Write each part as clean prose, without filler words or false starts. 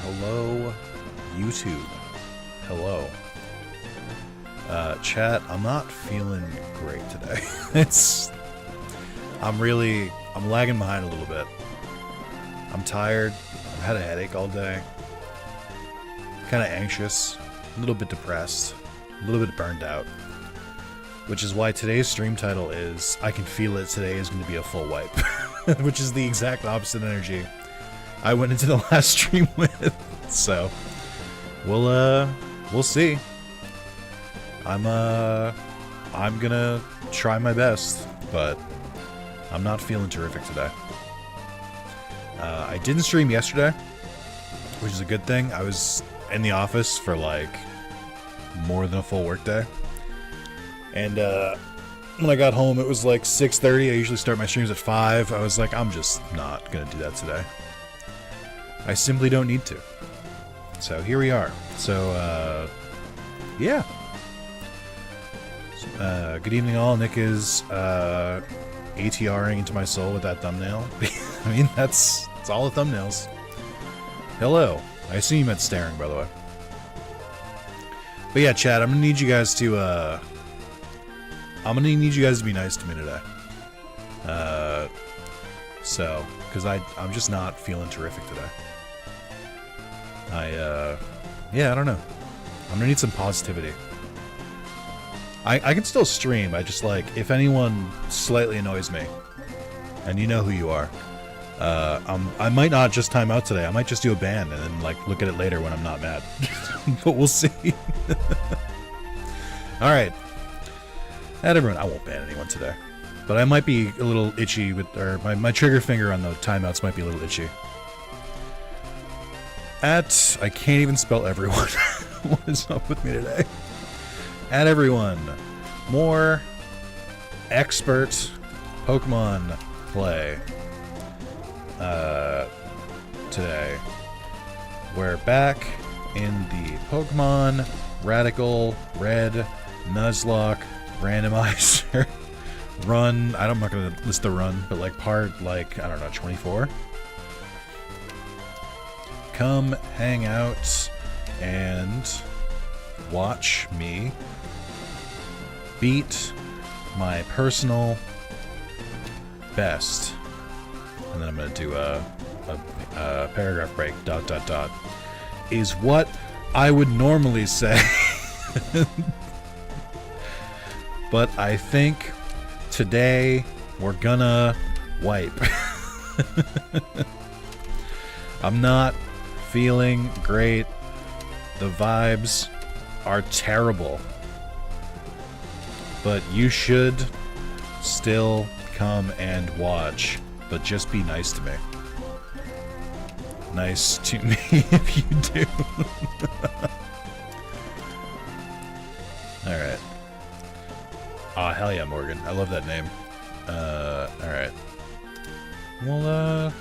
Hello, YouTube. Hello. Chat, I'm not feeling great today. I'm lagging behind a little bit. I'm tired. I've had a headache all day. Kind of anxious. A little bit depressed. A little bit burned out. Which is why today's stream title is, I can feel it, today is going to be a full wipe. Which is the exact opposite energy I went into the last stream with. So, we'll see. I'm gonna try my best, but I'm not feeling terrific today. I didn't stream yesterday, which is a good thing. I was in the office for like more than a full workday. And when I got home, it was like 6:30. I usually start my streams at 5. I was like, I'm just not gonna do that today. I simply don't need to. So here we are. So, yeah. Good evening all. Nick is ATRing into my soul with that thumbnail. I mean, that's all the thumbnails. Hello. I assume you meant staring, by the way. But yeah, chat, I'm gonna need you guys to be nice to me today. Because I'm just not feeling terrific today. Yeah, I don't know. I'm gonna need some positivity. I can still stream, I just like, if anyone slightly annoys me, and you know who you are, I might not just time out today, I might just do a ban and then like look at it later when I'm not mad. But we'll see. Alright. At everyone, I won't ban anyone today. But I might be a little itchy with, or my trigger finger on the timeouts might be a little itchy. I can't even spell everyone. What is up with me today? At everyone, more expert Pokemon play today. We're back in the Pokemon Radical Red Nuzlocke Randomizer run. I'm not gonna list the run, but like part, like, I don't know, 24. Come hang out and watch me beat my personal best. And then I'm gonna do a paragraph break, ... is what I would normally say. But I think today we're gonna wipe. I'm not feeling great. The vibes are terrible. But you should still come and watch. But just be nice to me. Nice to me if you do. Alright. Aw, hell yeah, Morgan. I love that name. Alright. We'll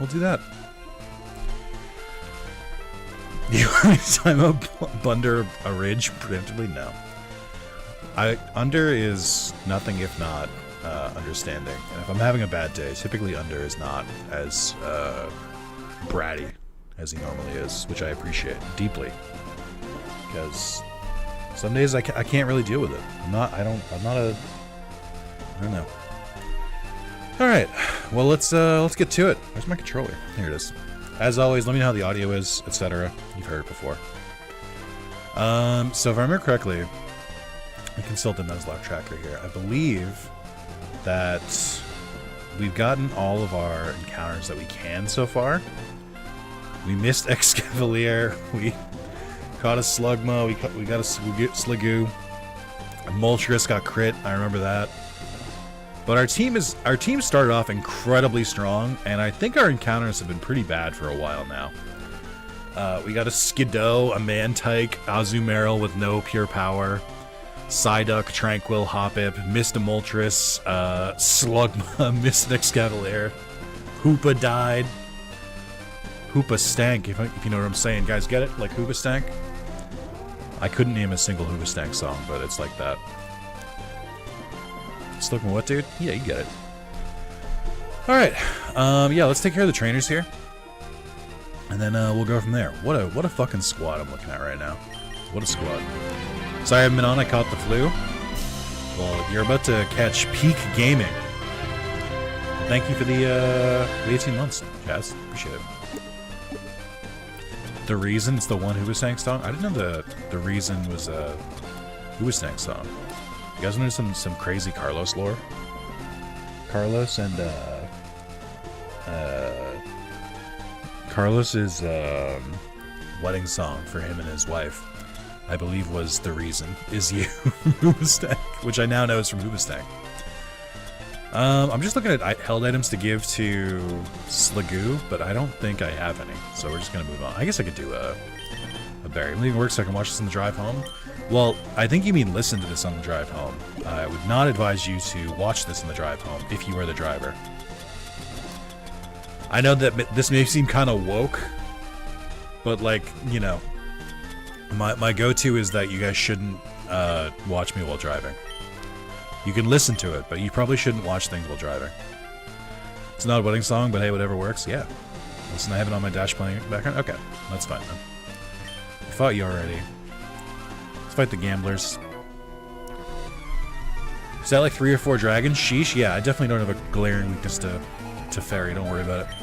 do that. You want to time up under a ridge preemptively? No. Under is nothing if not understanding. And if I'm having a bad day, typically under is not as bratty as he normally is, which I appreciate deeply. Because some days I can't really deal with it. I don't know. Alright, well let's get to it. Where's my controller? Here it is. As always, let me know how the audio is, etc. You've heard it before. So if I remember correctly, I consult the Nuzlocke tracker here. I believe that we've gotten all of our encounters that we can so far. We missed Excavalier, we caught a Slugma, we got a Sligoo, a Moltres got crit, I remember that. But our team started off incredibly strong, and I think our encounters have been pretty bad for a while now. We got a Skiddo, a Mantike, Azumarill with no pure power, Psyduck, Tranquil, Hoppip, missed a Moltres, Slugma, missed an Excavalier, Hoopa died, Hoopa Stank, if you know what I'm saying. Guys, get it? Like Hoopa Stank? I couldn't name a single Hoopa Stank song, but it's like that. Slugma what, dude? Yeah, you get it. Alright, yeah, let's take care of the trainers here. And then we'll go from there. What a fucking squad I'm looking at right now. What a squad. Sorry I haven't been on, I caught the flu. Well, you're about to catch peak gaming. Thank you for the 18 months, Chaz. Appreciate it. The Reason, it's the one Who Was Sang song? I didn't know the Reason was a Who Was Sang song. You guys know some crazy Carlos lore? Carlos and Carlos's wedding song for him and his wife, I believe, was The Reason Is You from Who Was Sang, which I now know is from Who Was Sang. I'm just looking at held items to give to Slagoo, but I don't think I have any, so we're just gonna move on. I guess I could do a berry. I'm leaving work so I can watch this on the drive home. Well, I think you mean listen to this on the drive home. I would not advise you to watch this on the drive home if you are the driver. I know that this may seem kind of woke, but like, you know, my go-to is that you guys shouldn't watch me while driving. You can listen to it, but you probably shouldn't watch things while driving. It's not a wedding song, but hey, whatever works. Yeah. Listen, I have it on my dash playing background. Okay, that's fine then. I fought you already. Let's fight the gamblers. Is that like 3 or 4 dragons? Sheesh. Yeah, I definitely don't have a glaring weakness to fairy. Don't worry about it.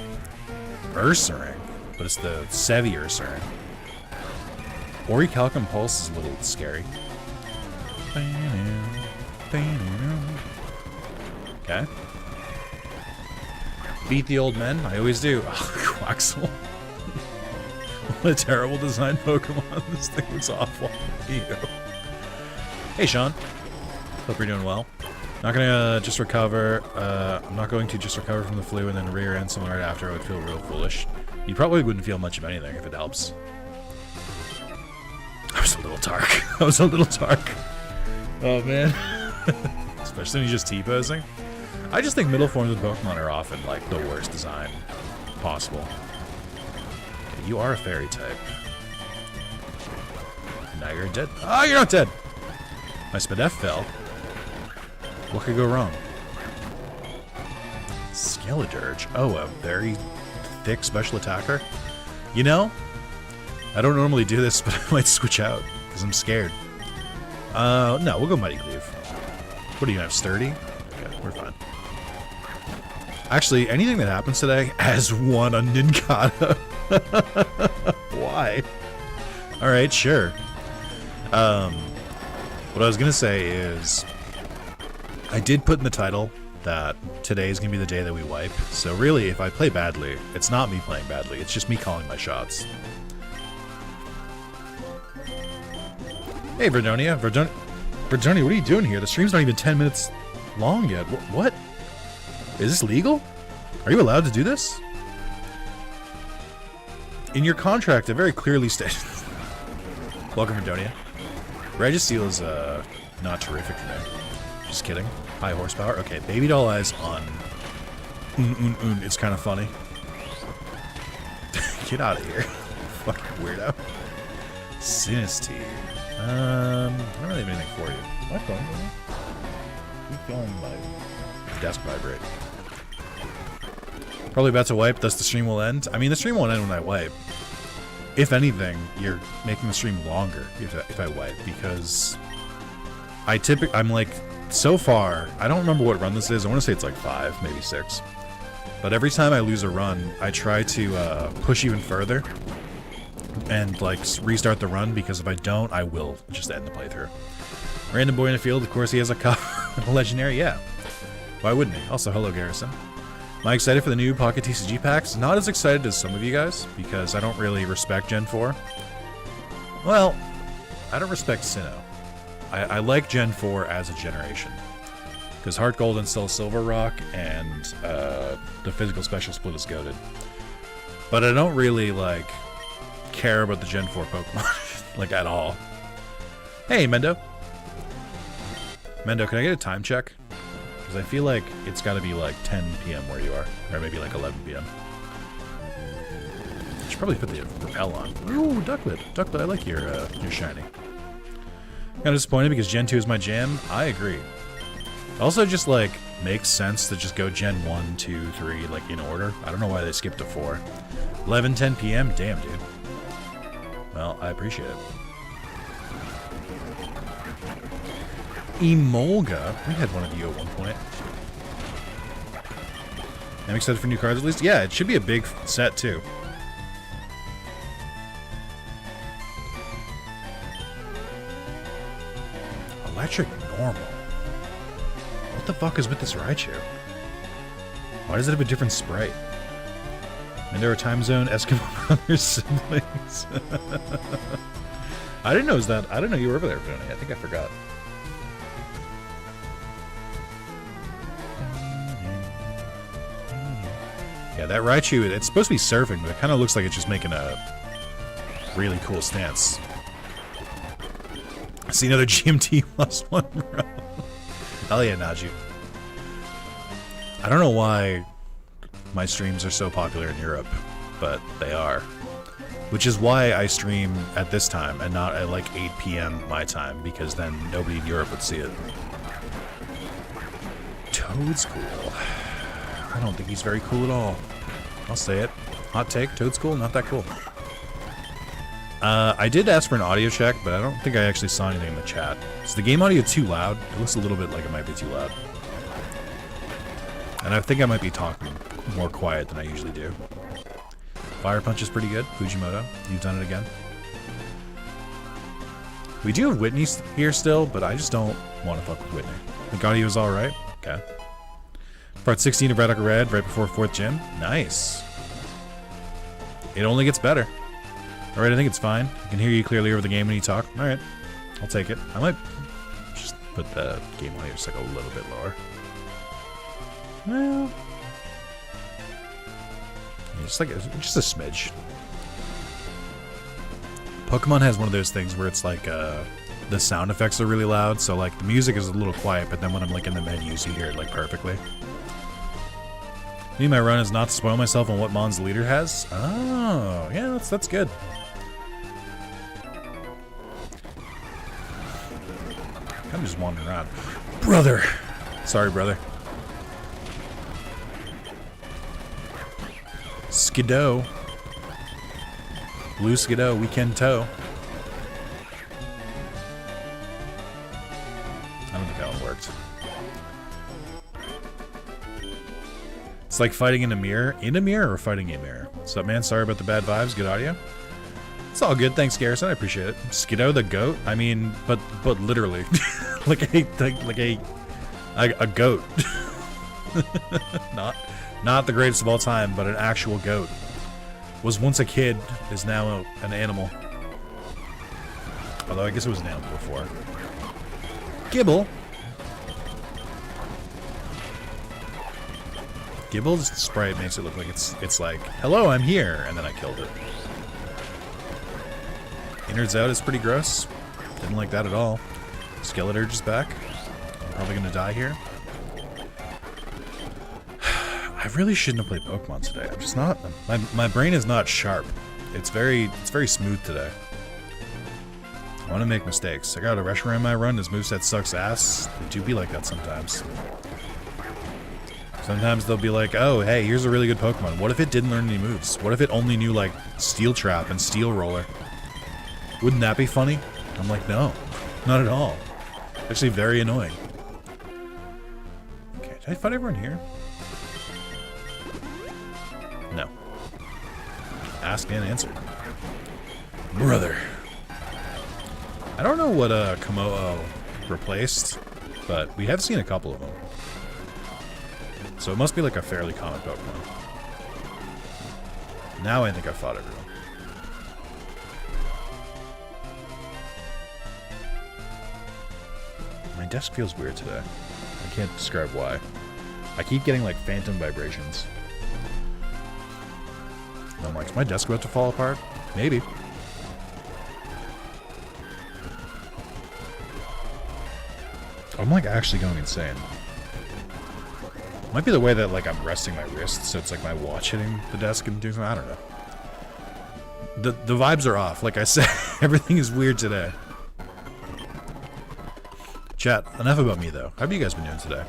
Ursaring, but it's the Sevi Ursaring. Orichalcum Pulse is a little scary. Okay. Beat the old men. I always do. Oh, Quaxel. What a terrible design Pokemon. This thing looks awful. Ew. Hey, Sean. Hope you're doing well. Not gonna just recover. I'm not going to just recover from the flu and then rear end someone right after. I would feel real foolish. You probably wouldn't feel much of anything if it helps. I was a little dark. I was a little dark. Oh, man. Especially when you're just T-posing. I just think middle forms of Pokemon are often, like, the worst design possible. Okay, you are a fairy type. Now you're dead. Oh, you're not dead! My Spadef fell. What could go wrong? Skeledirge. Oh, a very thick special attacker? You know, I don't normally do this, but I might switch out, because I'm scared. No, we'll go Mighty Cleave. What do you have, Sturdy? Okay, we're fine. Actually, anything that happens today has one on Ninkata. Why? Alright, sure. What I was gonna say is, I did put in the title that today is gonna be the day that we wipe, so really, if I play badly, it's not me playing badly, it's just me calling my shots. Hey, Verdonia. Verdonia, what are you doing here? The stream's not even 10 minutes long yet. What? Is this legal? Are you allowed to do this? In your contract, it very clearly states... Welcome, Verdonia. Registeel is, not terrific today. Just kidding. High horsepower. Okay, Baby Doll Eyes on... It's kind of funny. Get out of here. Fucking weirdo. Sinisty. I don't really have anything for you. My phone, keep feeling my desk vibrate. Probably about to wipe, thus the stream will end. I mean, the stream won't end when I wipe. If anything, you're making the stream longer if I wipe, because I'm like, so far, I don't remember what run this is. I want to say it's like 5, maybe 6. But every time I lose a run, I try to push even further and like restart the run, because if I don't, I will just end the playthrough. Random boy in the field, of course he has a cup. Legendary, yeah. Why wouldn't he? Also, hello Garrison. Am I excited for the new Pocket TCG packs? Not as excited as some of you guys, because I don't really respect Gen 4. Well, I don't respect Sinnoh. I like Gen 4 as a generation, because Heart Gold and still Silver Rock, and the physical special split is goated. But I don't really, like, care about the Gen 4 Pokemon, like, at all. Hey, Mendo. Mendo, can I get a time check? Because I feel like it's got to be, like, 10 p.m. where you are, or maybe, like, 11 p.m. I should probably put the repel on. Ooh, Ducklet. Ducklet, I like your shiny. Kind of disappointed because Gen 2 is my jam. I agree. Also, just, like, makes sense to just go Gen 1, 2, 3, like in order. I don't know why they skipped to 4. 11, 10 p.m.? Damn, dude. Well, I appreciate it. Emolga. We had one of you at one point. I'm excited for new cards at least. Yeah, it should be a big set too. Electric normal. What the fuck is with this Raichu? Why does it have a different sprite? And there are time zone Eskimo brothers siblings. I didn't know it was that. I didn't know you were over there, Tony. I think I forgot. Yeah, that Raichu, it's supposed to be surfing, but it kind of looks like it's just making a really cool stance. I see another GMT +1, bro. Hell yeah, Najee. I don't know why my streams are so popular in Europe, but they are. Which is why I stream at this time and not at like 8 p.m. my time, because then nobody in Europe would see it. Toad's cool. I don't think he's very cool at all. I'll say it. Hot take, Toad's cool, not that cool. I did ask for an audio check, but I don't think I actually saw anything in the chat. Is the game audio too loud? It looks a little bit like it might be too loud. And I think I might be talking more quiet than I usually do. Fire Punch is pretty good. Fujimoto, you've done it again. We do have Whitney here still, but I just don't want to fuck with Whitney. The audio is alright. Okay. Part 16 of Red Rock Red, right before 4th gym. Nice. It only gets better. Alright, I think it's fine. I can hear you clearly over the game when you talk. Alright. I'll take it. I might just put the game audio just like a little bit lower. Well, yeah, just a smidge. Pokemon has one of those things where it's like the sound effects are really loud, so like the music is a little quiet, but then when I'm like in the menus, you hear it like perfectly. Me, my run is not to spoil myself on what Mon's leader has. Oh, yeah, that's good. I'm just wandering around. Brother! Sorry, brother. Skidoo. Blue Skidoo, Weekend Toe. I don't think that one worked. It's like fighting in a mirror. In a mirror or fighting a mirror? What's up, man? Sorry about the bad vibes. Good audio? It's all good. Thanks, Garrison. I appreciate it. Skidoo the goat? I mean, but literally. like a goat. Not the greatest of all time, but an actual goat. Was once a kid, is now an animal. Although I guess it was an animal before. Gibble. Gibble's sprite makes it look like it's like, hello, I'm here, and then I killed it. Innards out is pretty gross. Didn't like that at all. Skeleturge is back. I'm probably gonna die here. I really shouldn't have played Pokemon today. I'm just not. My brain is not sharp. It's very smooth today. I want to make mistakes. I got a Reshiram I run. His moveset sucks ass. They do be like that sometimes. Sometimes they'll be like, oh, hey, here's a really good Pokemon. What if it didn't learn any moves? What if it only knew, like, Steel Trap and Steel Roller? Wouldn't that be funny? I'm like, no, not at all. Actually, very annoying. Okay, did I fight everyone here? No. Asked and answered. Brother. I don't know what Komodo replaced, but we have seen a couple of them. So it must be like a fairly common Pokemon. Now I think I've fought everyone. My desk feels weird today. I can't describe why. I keep getting like phantom vibrations. And I'm like, is my desk about to fall apart? Maybe. I'm like actually going insane. Might be the way that like I'm resting my wrist, so it's like my watch hitting the desk and doing something. I don't know. The vibes are off. Like I said, everything is weird today. Chat, enough about me though. How have you guys been doing today?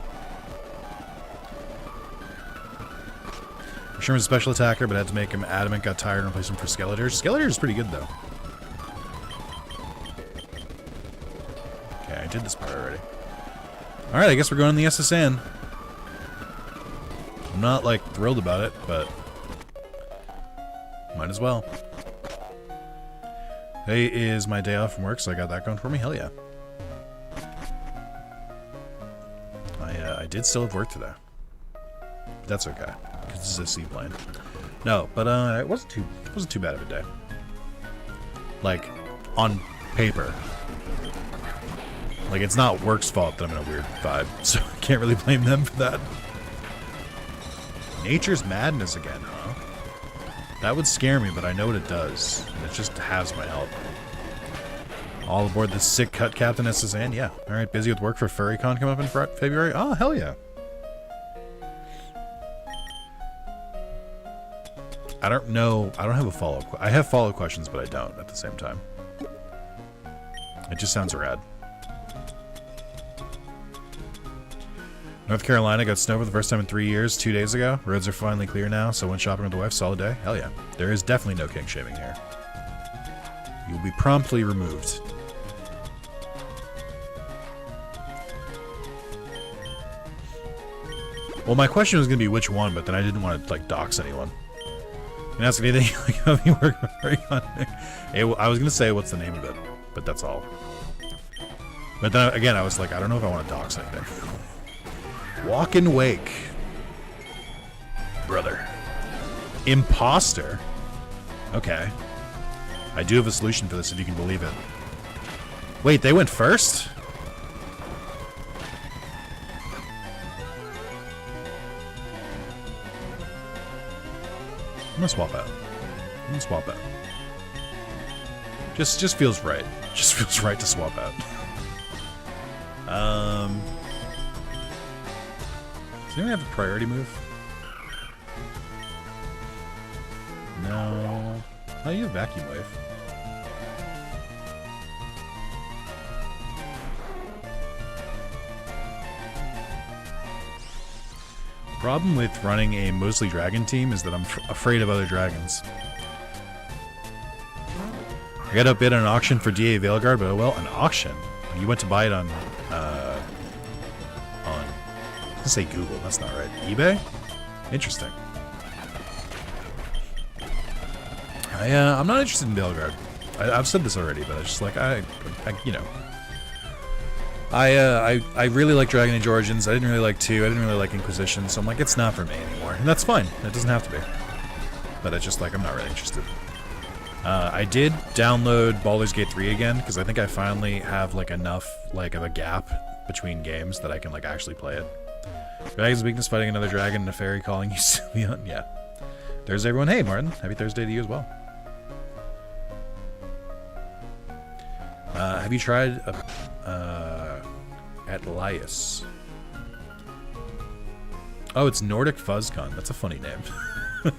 Mushroom is a special attacker, but had to make him adamant, got tired, and replaced him for Skeletor. Skeletor is pretty good, though. Okay, I did this part already. Alright, I guess we're going in the SSN. I'm not, like, thrilled about it, but might as well. Today is my day off from work, so I got that going for me. Hell yeah. I did still have work today. But that's okay, because this is a seaplane. No, but it wasn't too bad of a day. Like, on paper. Like, it's not work's fault that I'm in a weird vibe, so I can't really blame them for that. Nature's Madness again, huh? That would scare me, but I know what it does. And it just has my help. All aboard the sick cut Captain SSN? Yeah. Alright, busy with work for FurryCon come up in February? Oh, hell yeah. I don't know. I don't have a follow-up. I have follow-up questions, but I don't at the same time. It just sounds rad. North Carolina got snow for the first time in 3 years 2 days ago. Roads are finally clear now, so went shopping with the wife. Solid day. Hell yeah. There is definitely no kink shaming here. You will be promptly removed. Well, my question was going to be which one, but then I didn't want to, like, dox anyone. And ask anything like how you work on it. I was going to say what's the name of it, but that's all. But then, again, I was like, I don't know if I want to dox anything. Walk and Wake. Brother. Imposter? Okay. I do have a solution for this, if you can believe it. Wait, they went first? I'm gonna swap out. I'm gonna swap out. Just feels right. Just feels right to swap out. Does anyone have a priority move? No. Oh, you have vacuum wave. Problem with running a mostly dragon team is that I'm afraid of other dragons. I got outbid on an auction for DA Veilguard, but oh well, an auction? You went to buy it on I was gonna say Google, that's not right. eBay? Interesting. I'm not interested in Veilguard. I've said this already, but I just like, you know. I really like Dragon Age Origins. I didn't really like 2. I didn't really like Inquisition, so I'm like, it's not for me anymore. And that's fine. It doesn't have to be. But it's just like, I'm not really interested. I did download Baldur's Gate 3 again, because I think I finally have, like, enough, like, of a gap between games that I can, like, actually play it. Dragon's weakness, fighting another dragon and a fairy calling you Sylveon. Yeah. There's everyone. Hey, Martin. Happy Thursday to you as well. Have you tried Atlias? Oh, it's Nordic Fuzzcon. That's a funny name. I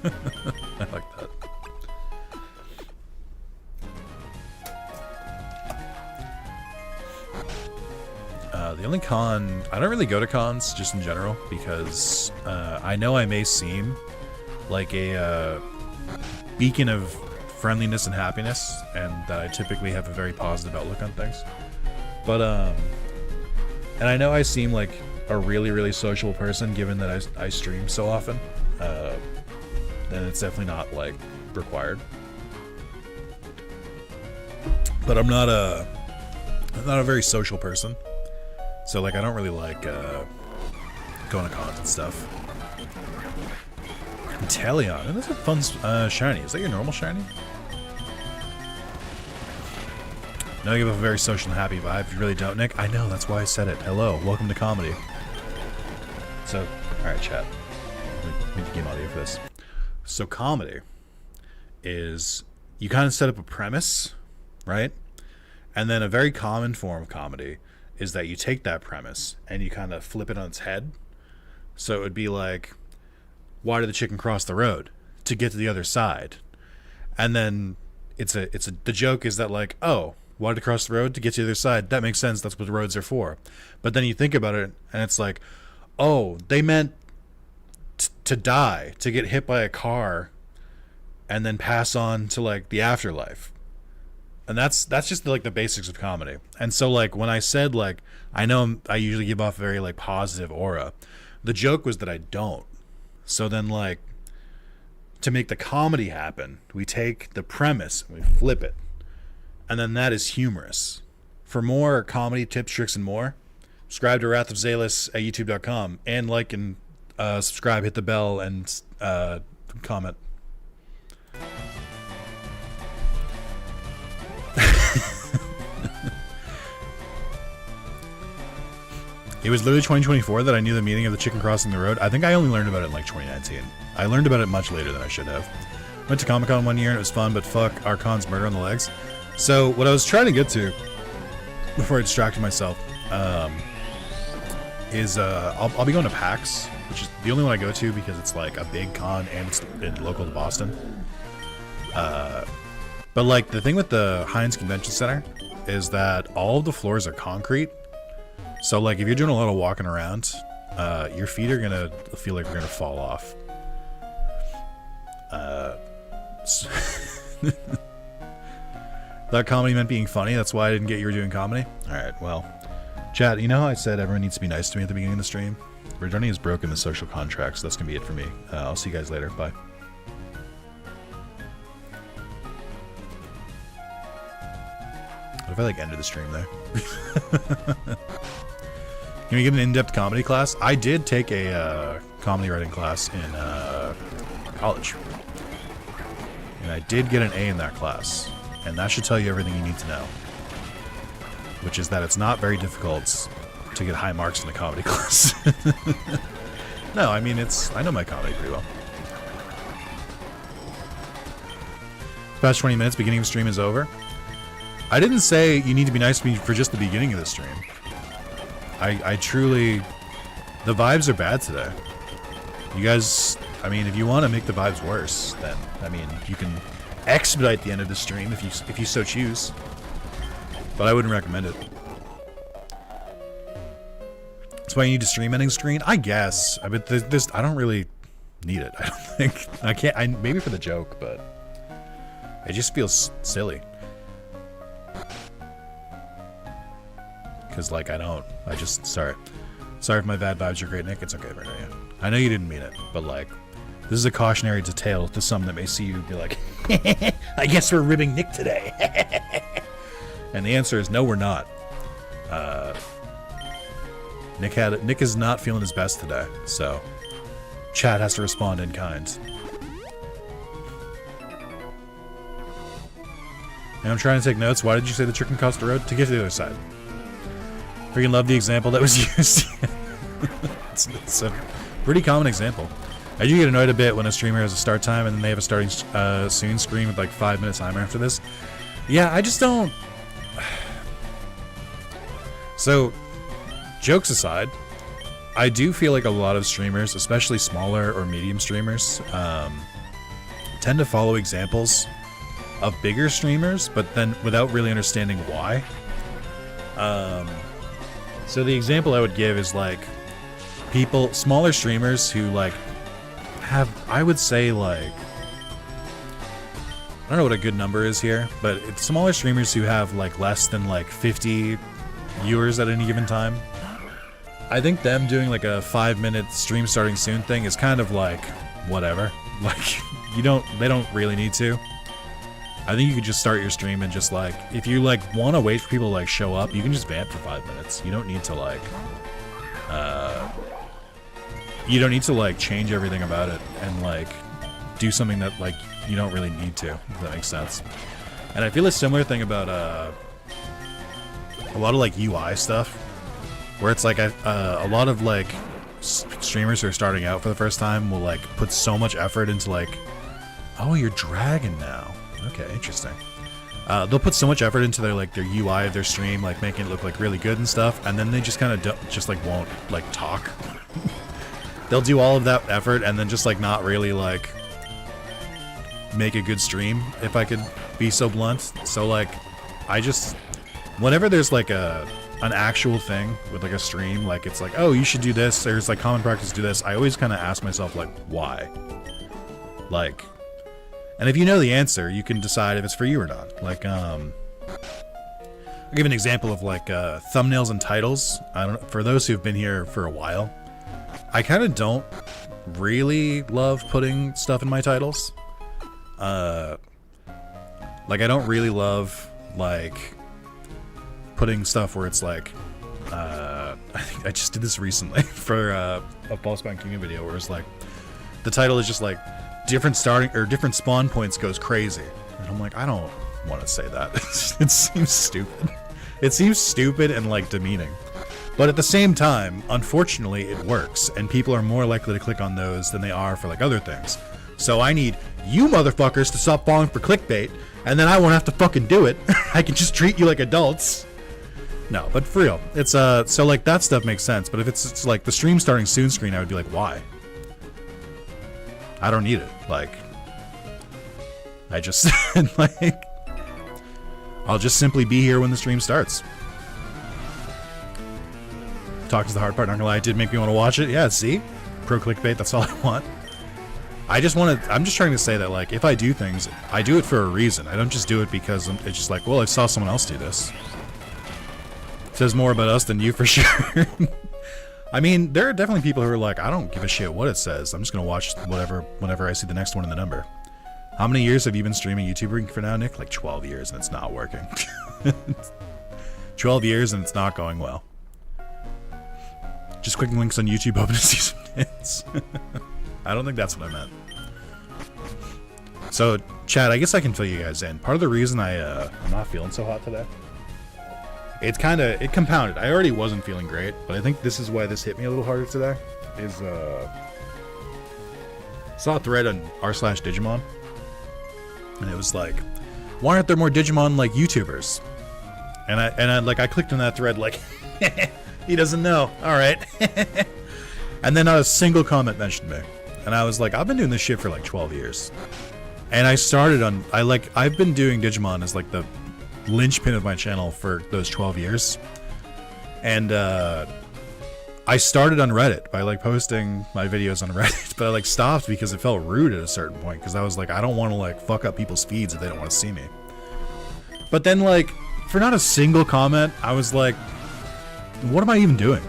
like that. The only con... I don't really go to cons, just in general, because I know I may seem like a beacon of friendliness and happiness, and that I typically have a very positive outlook on things. But, and I know I seem like a really, really sociable person, given that I stream so often. Then it's definitely not, like, required. But I'm not a very social person. So, like, I don't really like going to cons and stuff. Inteleon, and that's a fun shiny. Is that your normal shiny? No, you give a very social and happy vibe. You really don't, Nick? I know, that's why I said it. Hello, welcome to comedy. So, alright, chat. Let me game audio for this. So, comedy is you kind of set up a premise, right? And then a very common form of comedy is that you take that premise and you kind of flip it on its head. So it would be like, why did the chicken cross the road? To get to the other side. And then the joke is that, like, oh, why did it cross the road? To get to the other side. That makes sense. That's what the roads are for. But then you think about it and it's like, oh, they meant to die, to get hit by a car, and then pass on to like the afterlife. And that's just like the basics of comedy. And so like when I said like I know I usually give off a very like positive aura, the joke was that I don't. So then like to make the comedy happen, we take the premise and we flip it, and then that is humorous. For more comedy tips, tricks, and more, subscribe to Wrath of Zalis at youtube.com, and like and subscribe, hit the bell, and comment. It was literally 2024 that I knew the meaning of the chicken crossing the road. I think I only learned about it in like 2019. I learned about it much later than I should have. Went to Comic-Con one year and it was fun, but fuck Archon's murder on the legs. So what I was trying to get to before I distracted myself is I'll be going to PAX, which is the only one I go to because it's like a big con and it's local to Boston. But like the thing with the Heinz Convention Center is that all of the floors are concrete. So like if you're doing a lot of walking around, your feet are gonna feel like they're gonna fall off. That comedy meant being funny. That's why I didn't get you were doing comedy. All right, well, chat. You know how I said everyone needs to be nice to me at the beginning of the stream? Returning has broken the social contract, so that's gonna be it for me. I'll see you guys later. Bye. What if I like ended the stream there? Can we get an in-depth comedy class? I did take a comedy writing class in college. And I did get an A in that class. And that should tell you everything you need to know. Which is that it's not very difficult to get high marks in a comedy class. No, I mean, I know my comedy pretty well. Past 20 minutes, beginning of the stream is over. I didn't say you need to be nice to me for just the beginning of the stream. I truly... The vibes are bad today. You guys... I mean, if you want to make the vibes worse, then, I mean, you can expedite the end of the stream if you so choose. But I wouldn't recommend it. That's why you need a stream ending screen? I guess. I mean, I don't really need it. I don't think... I can't... maybe for the joke, but... It just feels silly. Because, like, sorry. Sorry if my bad vibes are great, Nick. It's okay, right now, yeah. I know you didn't mean it, but, like, this is a cautionary tale to some that may see you be like, I guess we're ribbing Nick today. And the answer is no, we're not. Nick is not feeling his best today, so Chad has to respond in kind. And I'm trying to take notes. Why did you say the chicken crossed the road? To get to the other side. Freaking love the example that was used. it's a pretty common example. I do get annoyed a bit when a streamer has a start time and then they have a starting soon screen with like 5 minutes timer after this. Yeah, I just don't... So, jokes aside, I do feel like a lot of streamers, especially smaller or medium streamers, tend to follow examples of bigger streamers, but then without really understanding why. So the example I would give is like smaller streamers who like have, I would say like, I don't know what a good number is here, but it's smaller streamers who have like less than like 50 viewers at any given time. I think them doing like a 5-minute stream starting soon thing is kind of like whatever. Like they don't really need to. I think you could just start your stream and just like, if you like want to wait for people to like show up, you can just vamp for 5 minutes. You don't need to like, change everything about it and like do something that like you don't really need to, if that makes sense. And I feel a similar thing about a lot of like UI stuff, where it's like a lot of like streamers who are starting out for the first time will like put so much effort into like, oh, you're dragging now. Okay, interesting. They'll put so much effort into their UI of their stream, like making it look like really good and stuff, and then they just kind of won't like talk. They'll do all of that effort and then just like not really like make a good stream, if I could be so blunt. So like, whenever there's like an actual thing with like a stream, like it's like, oh, you should do this, there's like common practice to do this, I always kind of ask myself like, why? Like, and if you know the answer, you can decide if it's for you or not. Like, I'll give an example of like thumbnails and titles. I don't, for those who've been here for a while, I kind of don't really love putting stuff in my titles. Like, I don't really love like putting stuff where it's like, I think I just did this recently for a False Bound Kingdom video where it's like, the title is just like, different starting or different spawn points goes crazy. And I'm like, I don't want to say that. It seems stupid. It seems stupid and like demeaning. But at the same time, unfortunately, it works, and people are more likely to click on those than they are for like other things. So I need you motherfuckers to stop falling for clickbait, and then I won't have to fucking do it. I can just treat you like adults. No, but for real, it's so like that stuff makes sense. But if it's like the stream starting soon screen, I would be like, why? I don't need it. Like, I just like, I'll just simply be here when the stream starts. Talk is the hard part. Not gonna lie, it did make me want to watch it. Yeah, see, pro clickbait. That's all I want. I just want to. I'm just trying to say that like, if I do things, I do it for a reason. I don't just do it because it's just like, well, I saw someone else do this. It says more about us than you for sure. I mean, there are definitely people who are like, I don't give a shit what it says. I'm just gonna watch whatever whenever I see the next one in the number. How many years have you been streaming YouTube for now, Nick? Like 12 years, and it's not working. 12 years and it's not going well. Just clicking links on YouTube, hoping to see some hits. I don't think that's what I meant. So, chat, I guess I can fill you guys in. Part of the reason I'm not feeling so hot today, it compounded. I already wasn't feeling great, but I think this is why this hit me a little harder today. Is saw a thread on r/Digimon, and it was like, why aren't there more Digimon like YouTubers? And I clicked on that thread like, he doesn't know. All right. And then not a single comment mentioned me, and I was like, I've been doing this shit for like 12 years, and I started on I've been doing Digimon as like the linchpin of my channel for those 12 years, and I started on Reddit by like posting my videos on Reddit, but I like stopped because it felt rude at a certain point, because I was like, I don't want to like fuck up people's feeds if they don't want to see me. But then like, for not a single comment, I was like, what am I even doing?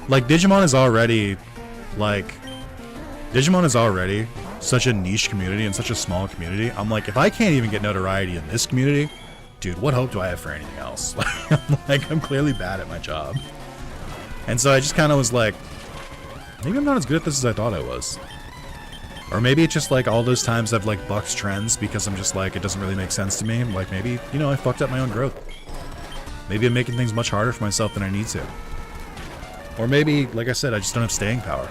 Like, Digimon is already such a niche community and such a small community. I'm like, if I can't even get notoriety in this community, dude, what hope do I have for anything else? I'm clearly bad at my job. And so I just kind of was like, maybe I'm not as good at this as I thought I was. Or maybe it's just like all those times I've like bucked trends because I'm just like, it doesn't really make sense to me. Like, maybe, you know, I fucked up my own growth. Maybe I'm making things much harder for myself than I need to. Or maybe, like I said, I just don't have staying power.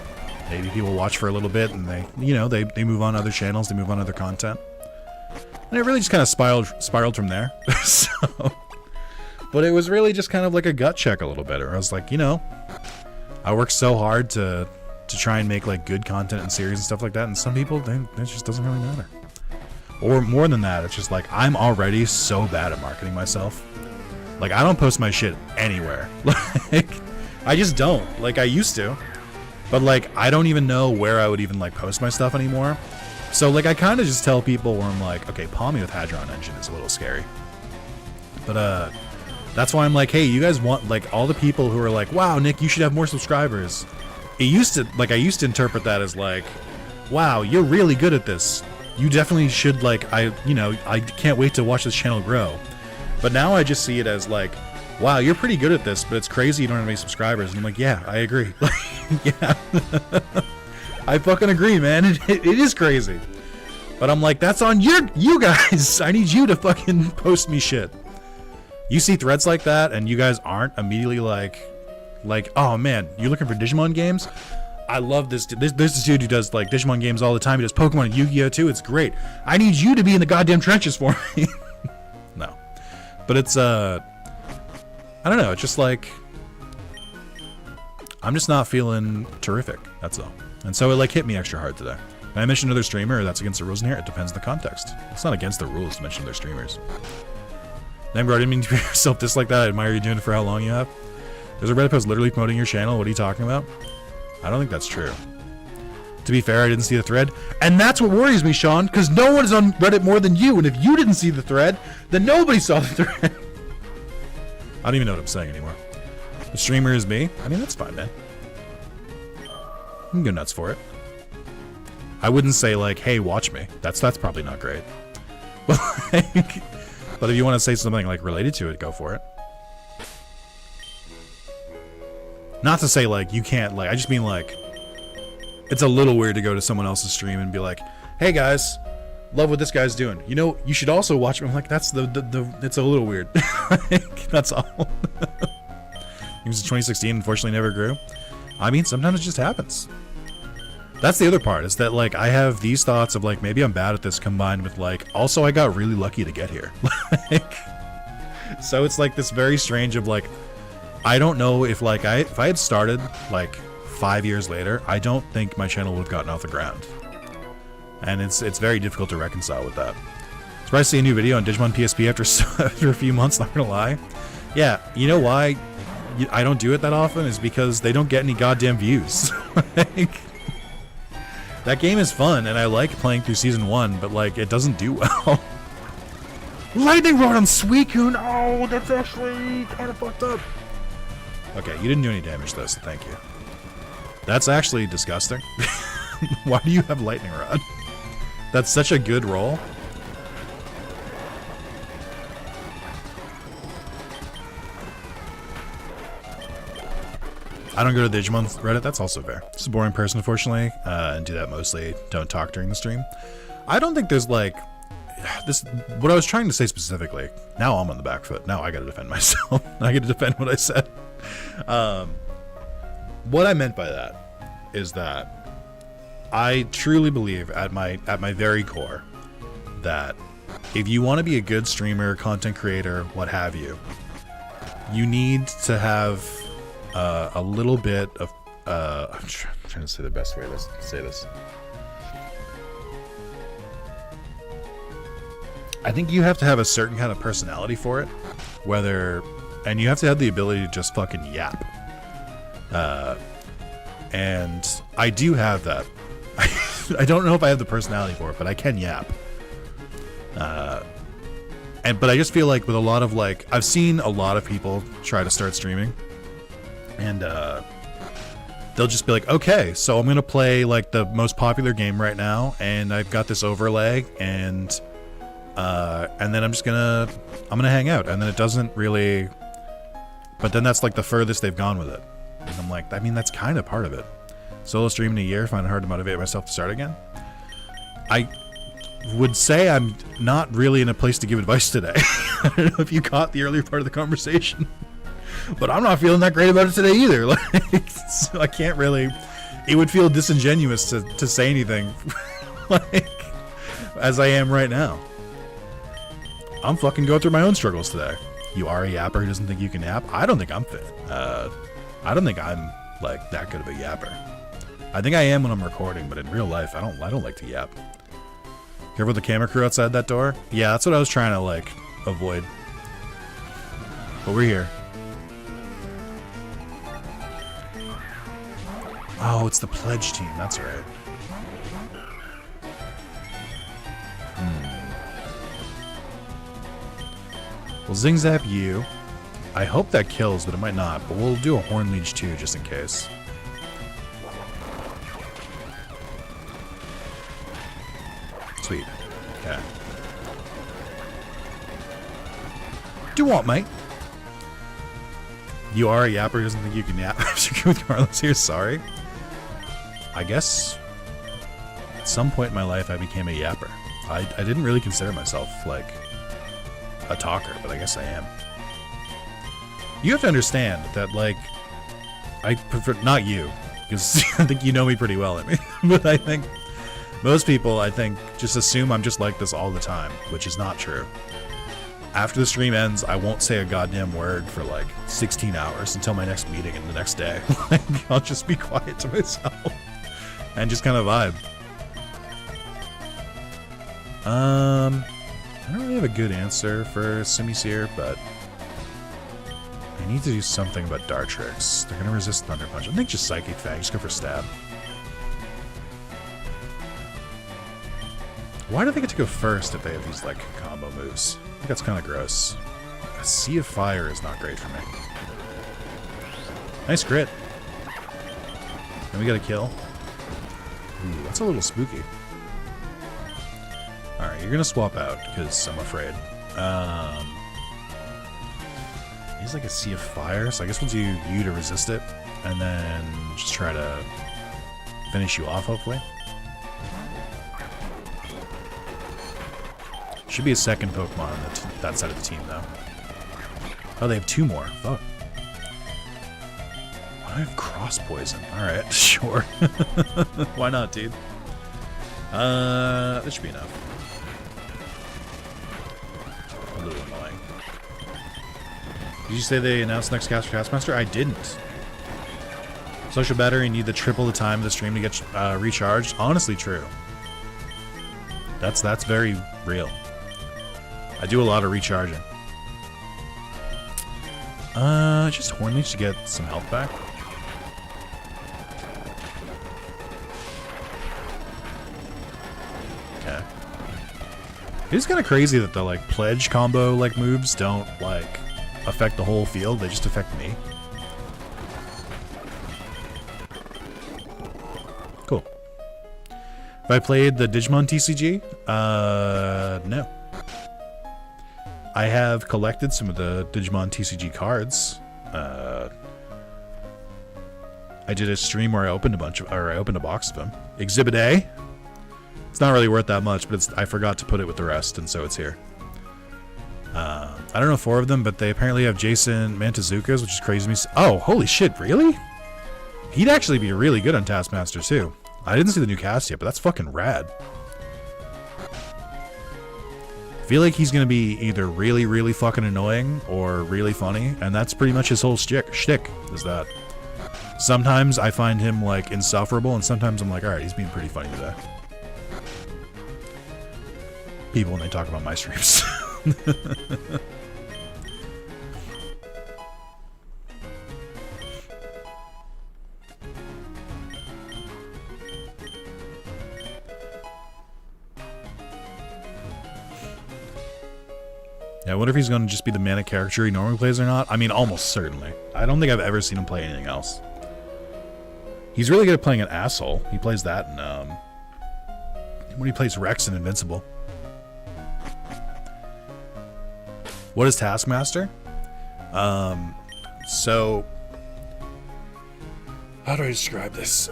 Maybe people watch for a little bit and they, you know, they move on to other channels, they move on to other content. And it really just kind of spiraled from there. So, but it was really just kind of like a gut check a little bit. Or I was like, you know, I work so hard to try and make like good content and series and stuff like that, and some people, it just doesn't really matter. Or more than that, it's just like, I'm already so bad at marketing myself. Like, I don't post my shit anywhere. Like, I just don't. Like, I used to. But like, I don't even know where I would even like post my stuff anymore. So like, I kind of just tell people where I'm like, okay, Palm Me with Hadron Engine is a little scary. But that's why I'm like, hey, you guys want, like, all the people who are like, wow, Nick, you should have more subscribers. It used to, like, I used to interpret that as like, wow, you're really good at this. You definitely should, like, I can't wait to watch this channel grow. But now I just see it as like, wow, you're pretty good at this, but it's crazy you don't have any subscribers. And I'm like, yeah, I agree. Yeah. I fucking agree, man. It is crazy. But I'm like, that's on you guys. I need you to fucking post me shit. You see threads like that, and you guys aren't immediately like, oh man, you're looking for Digimon games? I love this. There's this dude who does like Digimon games all the time. He does Pokemon and Yu-Gi-Oh too. It's great. I need you to be in the goddamn trenches for me. No. But it's, I don't know. It's just like, I'm just not feeling terrific. That's all. And so it like hit me extra hard today. And I mentioned another streamer. That's against the rules in here. It depends on the context. It's not against the rules to mention other streamers. Bro, I didn't mean to be self-dislike that. I admire you doing it for how long you have. There's a Reddit post literally promoting your channel. What are you talking about? I don't think that's true. To be fair, I didn't see the thread. And that's what worries me, Sean, because no one's on Reddit more than you. And if you didn't see the thread, then nobody saw the thread. I don't even know what I'm saying anymore. The streamer is me. I mean, that's fine, man. I can go nuts for it. I wouldn't say, like, hey, watch me. That's probably not great. But, like, but if you want to say something, like, related to it, go for it. Not to say, like, you can't, like, I just mean, like, it's a little weird to go to someone else's stream and be like, hey, guys, love what this guy's doing. You know, you should also watch me. I'm like, that's it's a little weird. Like, that's all. It was 2016, unfortunately never grew. I mean, sometimes it just happens. That's the other part, is that, like, I have these thoughts of, like, maybe I'm bad at this combined with, like, also I got really lucky to get here. Like, so it's, like, this very strange of, like, I don't know if, like, if I had started, like, 5 years later, I don't think my channel would have gotten off the ground. And it's very difficult to reconcile with that. Surprised to see a new video on Digimon PSP after a few months, not gonna lie. Yeah, you know why I don't do it that often is because they don't get any goddamn views. Like, that game is fun, and I like playing through Season 1, but, like, it doesn't do well. Lightning Rod on Suicune! Oh, that's actually kind of fucked up. Okay, you didn't do any damage, though, so thank you. That's actually disgusting. Why do you have Lightning Rod? That's such a good roll. I don't go to the Digimon Reddit, that's also fair. Just a boring person, unfortunately, and do that mostly. Don't talk during the stream. I don't think there's, like, this. What I was trying to say specifically, now I'm on the back foot. Now I gotta defend myself. I gotta defend what I said. What I meant by that is that I truly believe at my very core that if you want to be a good streamer, content creator, what have you, you need to have a little bit of I'm trying to say the best way to say this. I think you have to have a certain kind of personality for it, and you have to have the ability to just fucking yap. And I do have that. I don't know if I have the personality for it, but I can yap. But I just feel like with a lot of, like, I've seen a lot of people try to start streaming, and they'll just be like, okay, so I'm gonna play, like, the most popular game right now, and I've got this overlay, and then I'm gonna hang out, and then it doesn't really, but then that's, like, the furthest they've gone with it. And I'm like, I mean, that's kind of part of it. Solo stream in a year, find it hard to motivate myself to start again. I would say I'm not really in a place to give advice today. I don't know if you caught the earlier part of the conversation, but I'm not feeling that great about it today either. Like, so I can't really. It would feel disingenuous to say anything, like, as I am right now. I'm fucking going through my own struggles today. You are a yapper who doesn't think you can yap? I don't think I'm fit. I don't think I'm, like, that good of a yapper. I think I am when I'm recording, but in real life, I don't like to yap. Careful the camera crew outside that door? Yeah, that's what I was trying to, like, avoid. But we're here. Oh, it's the pledge team, that's right. We'll Zing Zap you. I hope that kills, but it might not. But we'll do a Horn Leech too, just in case. Sweet. Okay. Do what, mate? You are a yapper who doesn't think you can yap. With Carlos here, sorry. I guess at some point in my life I became a yapper. I didn't really consider myself, like, a talker, but I guess I am. You have to understand that, like, I prefer, not you, because I think you know me pretty well, I mean, but I think most people, I think, just assume I'm just like this all the time, which is not true. After the stream ends, I won't say a goddamn word for, like, 16 hours until my next meeting and the next day. Like, I'll just be quiet to myself and just kind of vibe. I don't really have a good answer for Simisear, but I need to do something about Dartrix. They're gonna resist Thunder Punch. I think just Psychic Fang, just go for Stab. Why do they get to go first if they have these, like, combo moves? I think that's kind of gross. A Sea of Fire is not great for me. Nice crit. And we got a kill. Ooh, that's a little spooky. Alright, you're gonna swap out, because I'm afraid. He's like a Sea of Fire, so I guess we'll do you to resist it, and then just try to finish you off, hopefully. Should be a second Pokemon on that side of the team, though. Oh, they have 2 more. Fuck. Why do I have Cross Poison? Alright, sure. Why not, dude? That should be enough. A little annoying. Did you say they announced next cast for Castmaster? I didn't. Social battery, need the triple the time of the stream to get recharged. Honestly, true. That's very real. I do a lot of recharging. Just Hornleech to get some health back. Okay. It is kind of crazy that the, like, pledge combo, like, moves don't, like, affect the whole field. They just affect me. Cool. Have I played the Digimon TCG? No. I have collected some of the Digimon TCG cards. I did a stream where I opened a box of them. Exhibit A. It's not really worth that much, but I forgot to put it with the rest, and so it's here. I don't know 4 of them, but they apparently have Jason Mantezuka's, which is crazy to me. Oh, holy shit, really? He'd actually be really good on Taskmaster, too. I didn't see the new cast yet, but that's fucking rad. I feel like he's going to be either really, really fucking annoying or really funny, and that's pretty much his whole shtick, is that. Sometimes I find him, like, insufferable, and sometimes I'm like, alright, he's being pretty funny today. People, when they talk about my streams. Yeah, I wonder if he's going to just be the manic character he normally plays or not. I mean, almost certainly. I don't think I've ever seen him play anything else. He's really good at playing an asshole. He plays that in, when he plays Rex in Invincible. What is Taskmaster? So... how do I describe this?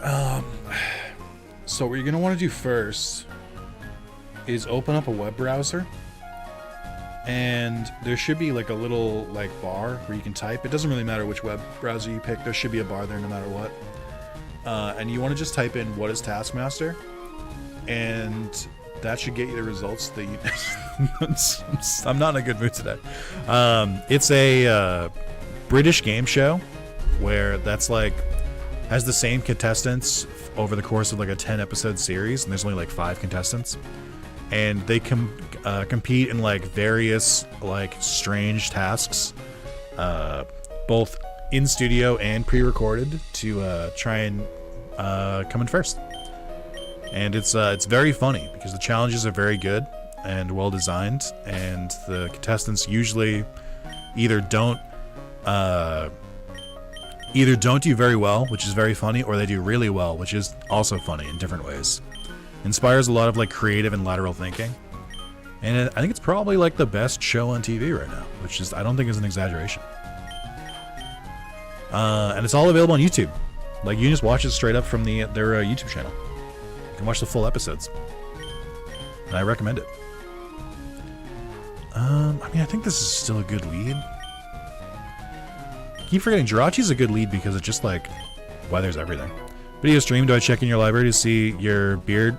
So what you're going to want to do first is open up a web browser. And there should be like a little like bar where you can type. It doesn't really matter which web browser you pick. There should be a bar there no matter what. And you want to just type in what is Taskmaster, and that should get you the results that you... I'm not in a good mood today. It's a British game show where that's like has the same contestants over the course of like a 10-episode series, and there's only like 5 contestants, and they compete in like various like strange tasks, both in studio and pre-recorded, to try and come in first. And it's very funny because the challenges are very good and well designed, and the contestants usually either don't do very well, which is very funny, or they do really well, which is also funny in different ways. Inspires a lot of like creative and lateral thinking, and I think it's probably like the best show on TV right now, which is, I don't think is an exaggeration. And it's all available on YouTube. Like, you can just watch it straight up from their YouTube channel. You can watch the full episodes, and I recommend it. I mean, I think this is still a good lead. I keep forgetting Jirachi's a good lead because it's just like, why there's everything. Video stream, do I check in your library to see your beard?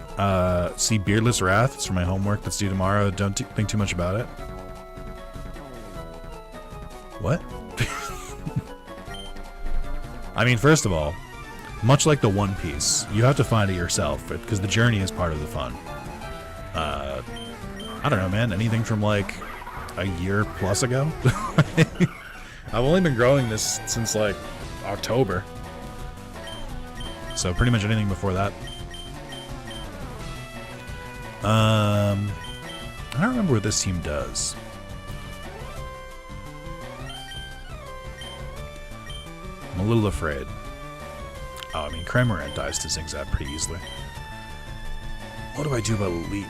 See Beardless Wrath. It's for my homework that's due tomorrow. Don't think too much about it. What? I mean, first of all, much like the One Piece, you have to find it yourself, because the journey is part of the fun. I don't know, man. Anything from like a year plus ago. I've only been growing this since like October. So pretty much anything before that. I don't remember what this team does. I'm a little afraid. Oh, I mean, Cramorant dies to Zingzap pretty easily. What do I do about Leap?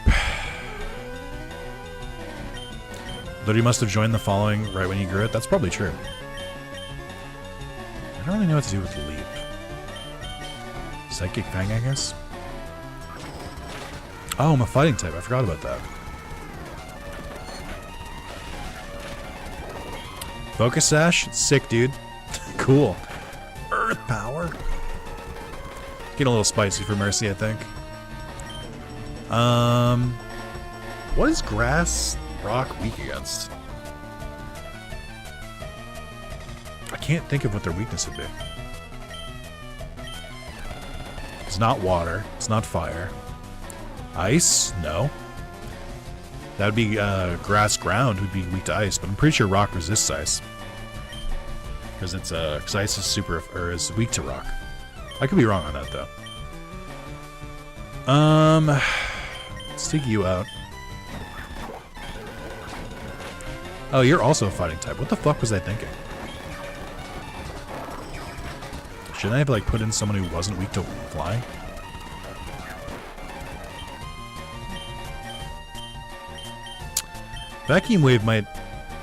Though you must have joined the following right when you grew it. That's probably true. I don't really know what to do with Leap. Psychic Fang, I guess? Oh, I'm a fighting type. I forgot about that. Focus Sash? Sick, dude. Cool. Earth Power? Getting a little spicy for Mercy, I think. What is Grass Rock weak against? I can't think of what their weakness would be. It's not water. It's not fire. Ice? No. That would be grass ground would be weak to ice, but I'm pretty sure rock resists ice. Because it's because ice is super or is weak to rock. I could be wrong on that though. Let's take you out. Oh, you're also a fighting type. What the fuck was I thinking? Shouldn't I have like put in someone who wasn't weak to flying? Vacuum Wave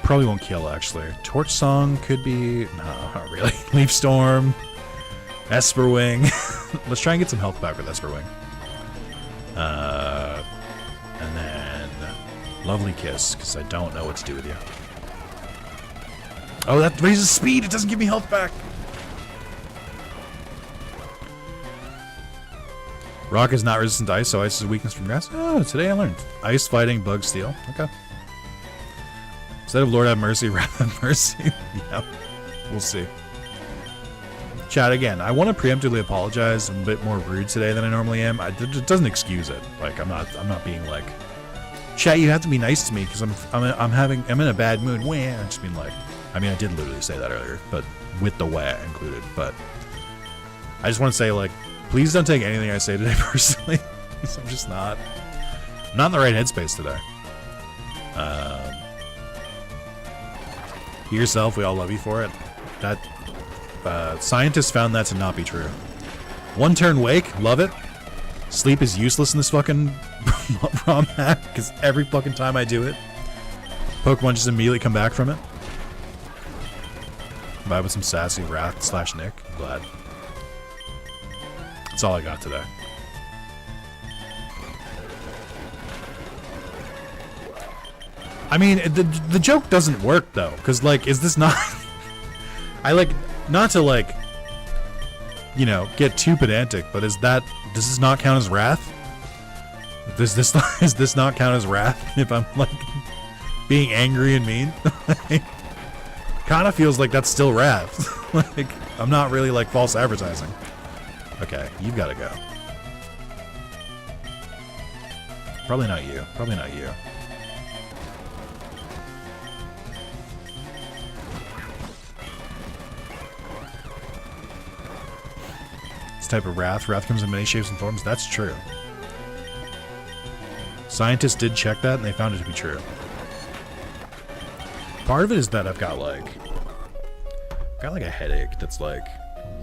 probably won't kill actually. Torch Song could be no, not really. Leaf Storm, Esper Wing. Let's try and get some health back with Esper Wing. And then Lovely Kiss, because I don't know what to do with you. Oh, that raises speed. It doesn't give me health back. Rock is not resistant to ice, so ice is a weakness from grass. Oh, today I learned. Ice fighting, bug steel. Okay. Instead of Lord have mercy, Wrath have mercy. Yeah, we'll see. Chat again. I want to preemptively apologize. I'm a bit more rude today than I normally am. It doesn't excuse it. Like I'm not being like, chat. You have to be nice to me because I'm in a bad mood. Wah. I'm just being like, I mean, I did literally say that earlier, but with the wah included. But I just want to say like, please don't take anything I say today personally. I'm just not. I'm not in the right headspace today. Be yourself. We all love you for it. That scientists found that to not be true. One turn wake, love it. Sleep is useless in this fucking ROM hack because every fucking time I do it, Pokemon just immediately come back from it. Vibe with some sassy Wrath / Nick. I'm glad. That's all I got today. I mean, the joke doesn't work though, because like, is this not? I like not to like, you know, get too pedantic, but does this not count as wrath? Does this not count as wrath if I'm like being angry and mean? Kind of feels like that's still wrath. Like I'm not really like false advertising. Okay, you've got to go. Probably not you. Probably not you. Type of Wrath. Wrath comes in many shapes and forms. That's true. Scientists did check that and they found it to be true. Part of it is that I've got like a headache that's like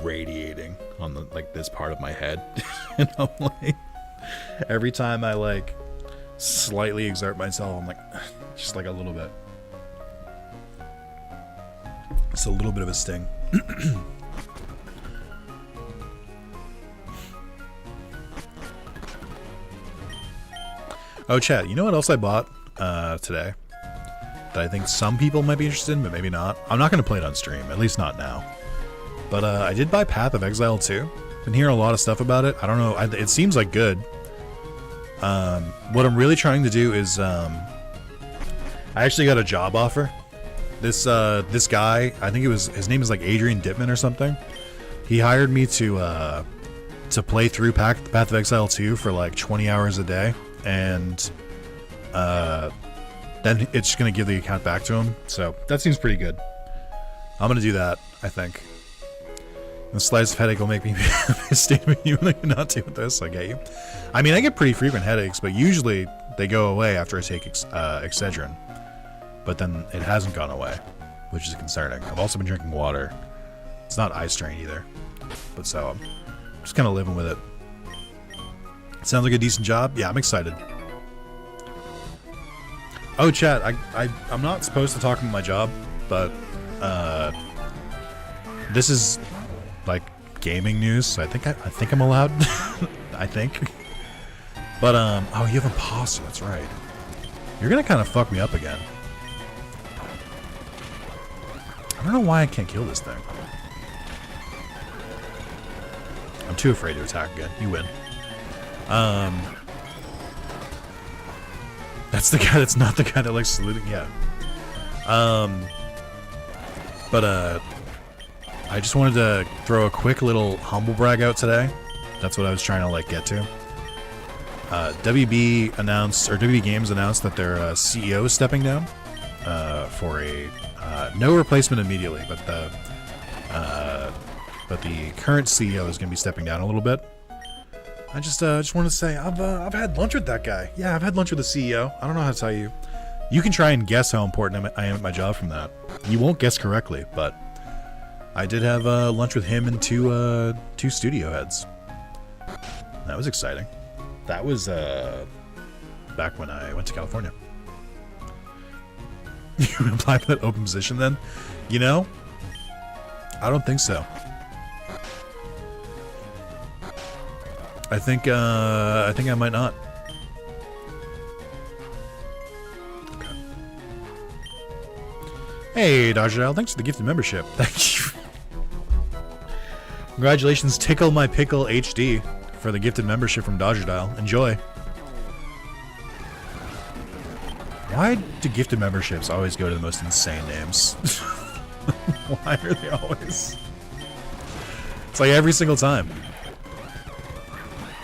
radiating on the like this part of my head. And I'm like every time I like slightly exert myself, I'm like just like a little bit. It's a little bit of a sting. Oh, chat, you know what else I bought today that I think some people might be interested in, but maybe not? I'm not going to play it on stream, at least not now. But I did buy Path of Exile 2. Been hearing a lot of stuff about it. I don't know. It seems like good. What I'm really trying to do is I actually got a job offer. This guy, I think his name is like Adrian Dittman or something. He hired me to play through Path of Exile 2 for like 20 hours a day. And then it's just going to give the account back to him. So that seems pretty good. I'm going to do that, I think. The slightest headache will make me statement you not do this. I get you. I mean, I get pretty frequent headaches, but usually they go away after I take Excedrin. But then it hasn't gone away, which is concerning. I've also been drinking water. It's not eye strain either. But so I'm just kind of living with it. Sounds like a decent job. Yeah, I'm excited. Oh, chat, I'm not supposed to talk about my job, but this is like gaming news, so I think I'm allowed. I think. But oh, you have imposter, that's right. You're gonna kind of fuck me up again. I don't know why I can't kill this thing. I'm too afraid to attack again. You win. That's the guy that's not the guy that likes saluting. Yeah. But I just wanted to throw a quick little humble brag out today. That's what I was trying to like get to. WB announced, or WB Games announced that their CEO is stepping down for a no replacement immediately, but the current CEO is going to be stepping down a little bit. I just wanted to say I've had lunch with that guy. Yeah, I've had lunch with the CEO. I don't know how to tell you. You can try and guess how important I am at my job from that. You won't guess correctly, but I did have lunch with him and two studio heads. That was exciting. That was back when I went to California. You apply for that open position then? You know, I don't think so. I think I might not. Okay. Hey, Dodger, thanks for the gifted membership. Thank you. Congratulations, Tickle My Pickle HD for the gifted membership from Dodger Dial. Enjoy. Why do gifted memberships always go to the most insane names? Why are they always? It's like every single time.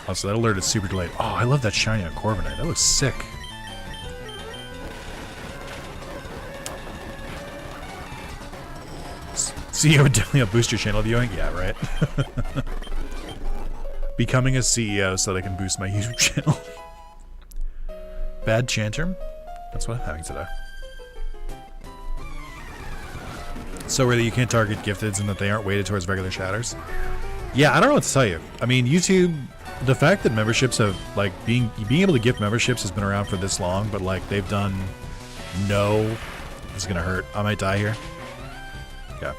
Oh, so that alert is super delayed. Oh, I love that shiny on Corviknight. That looks sick. CEO would definitely boost your channel viewing? Yeah, right? Becoming a CEO so that I can boost my YouTube channel. Bad Chanterm? That's what I'm having today. So really you can't target gifteds and that they aren't weighted towards regular chatters? Yeah, I don't know what to tell you. I mean, YouTube, the fact that memberships have, like, being able to gift memberships has been around for this long, but, like, they've done no... This is gonna hurt. I might die here. Okay.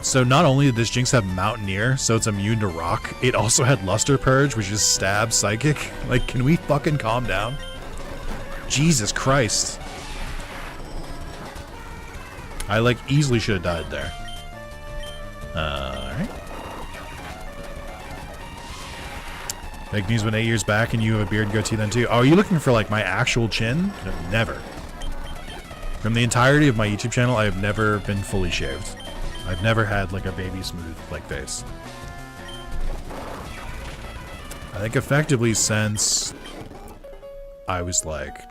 So not only did this Jinx have Mountaineer, so it's immune to rock, it also had Luster Purge, which is stab psychic. Like, can we fucking calm down? Jesus Christ. I, like, easily should have died there. Alright. Fake news when 8 years back and you have a beard and goatee then too. Oh, are you looking for, like, my actual chin? No, never. From the entirety of my YouTube channel, I have never been fully shaved. I've never had, like, a baby smooth, like, face. I think effectively since I was, like,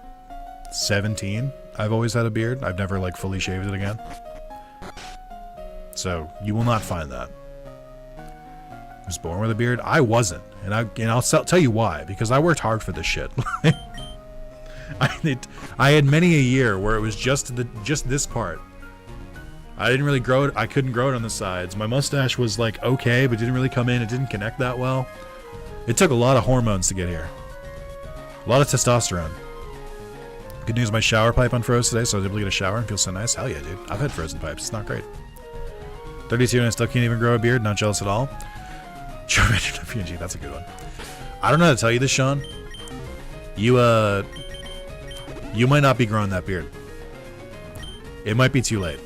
17, I've always had a beard. I've never, like, fully shaved it again. So, you will not find that. I was born with a beard. I wasn't. And I'll tell you why. Because I worked hard for this shit. I had many a year where it was just this part. I didn't really grow it. I couldn't grow it on the sides. My mustache was, like, okay, but didn't really come in. It didn't connect that well. It took a lot of hormones to get here. A lot of testosterone. Good news, my shower pipe unfroze today, so I was able to get a shower and feel so nice. Hell yeah, dude. I've had frozen pipes. It's not great. 32 and I still can't even grow a beard. Not jealous at all. PNG, that's a good one. I don't know how to tell you this, Sean. You might not be growing that beard. It might be too late.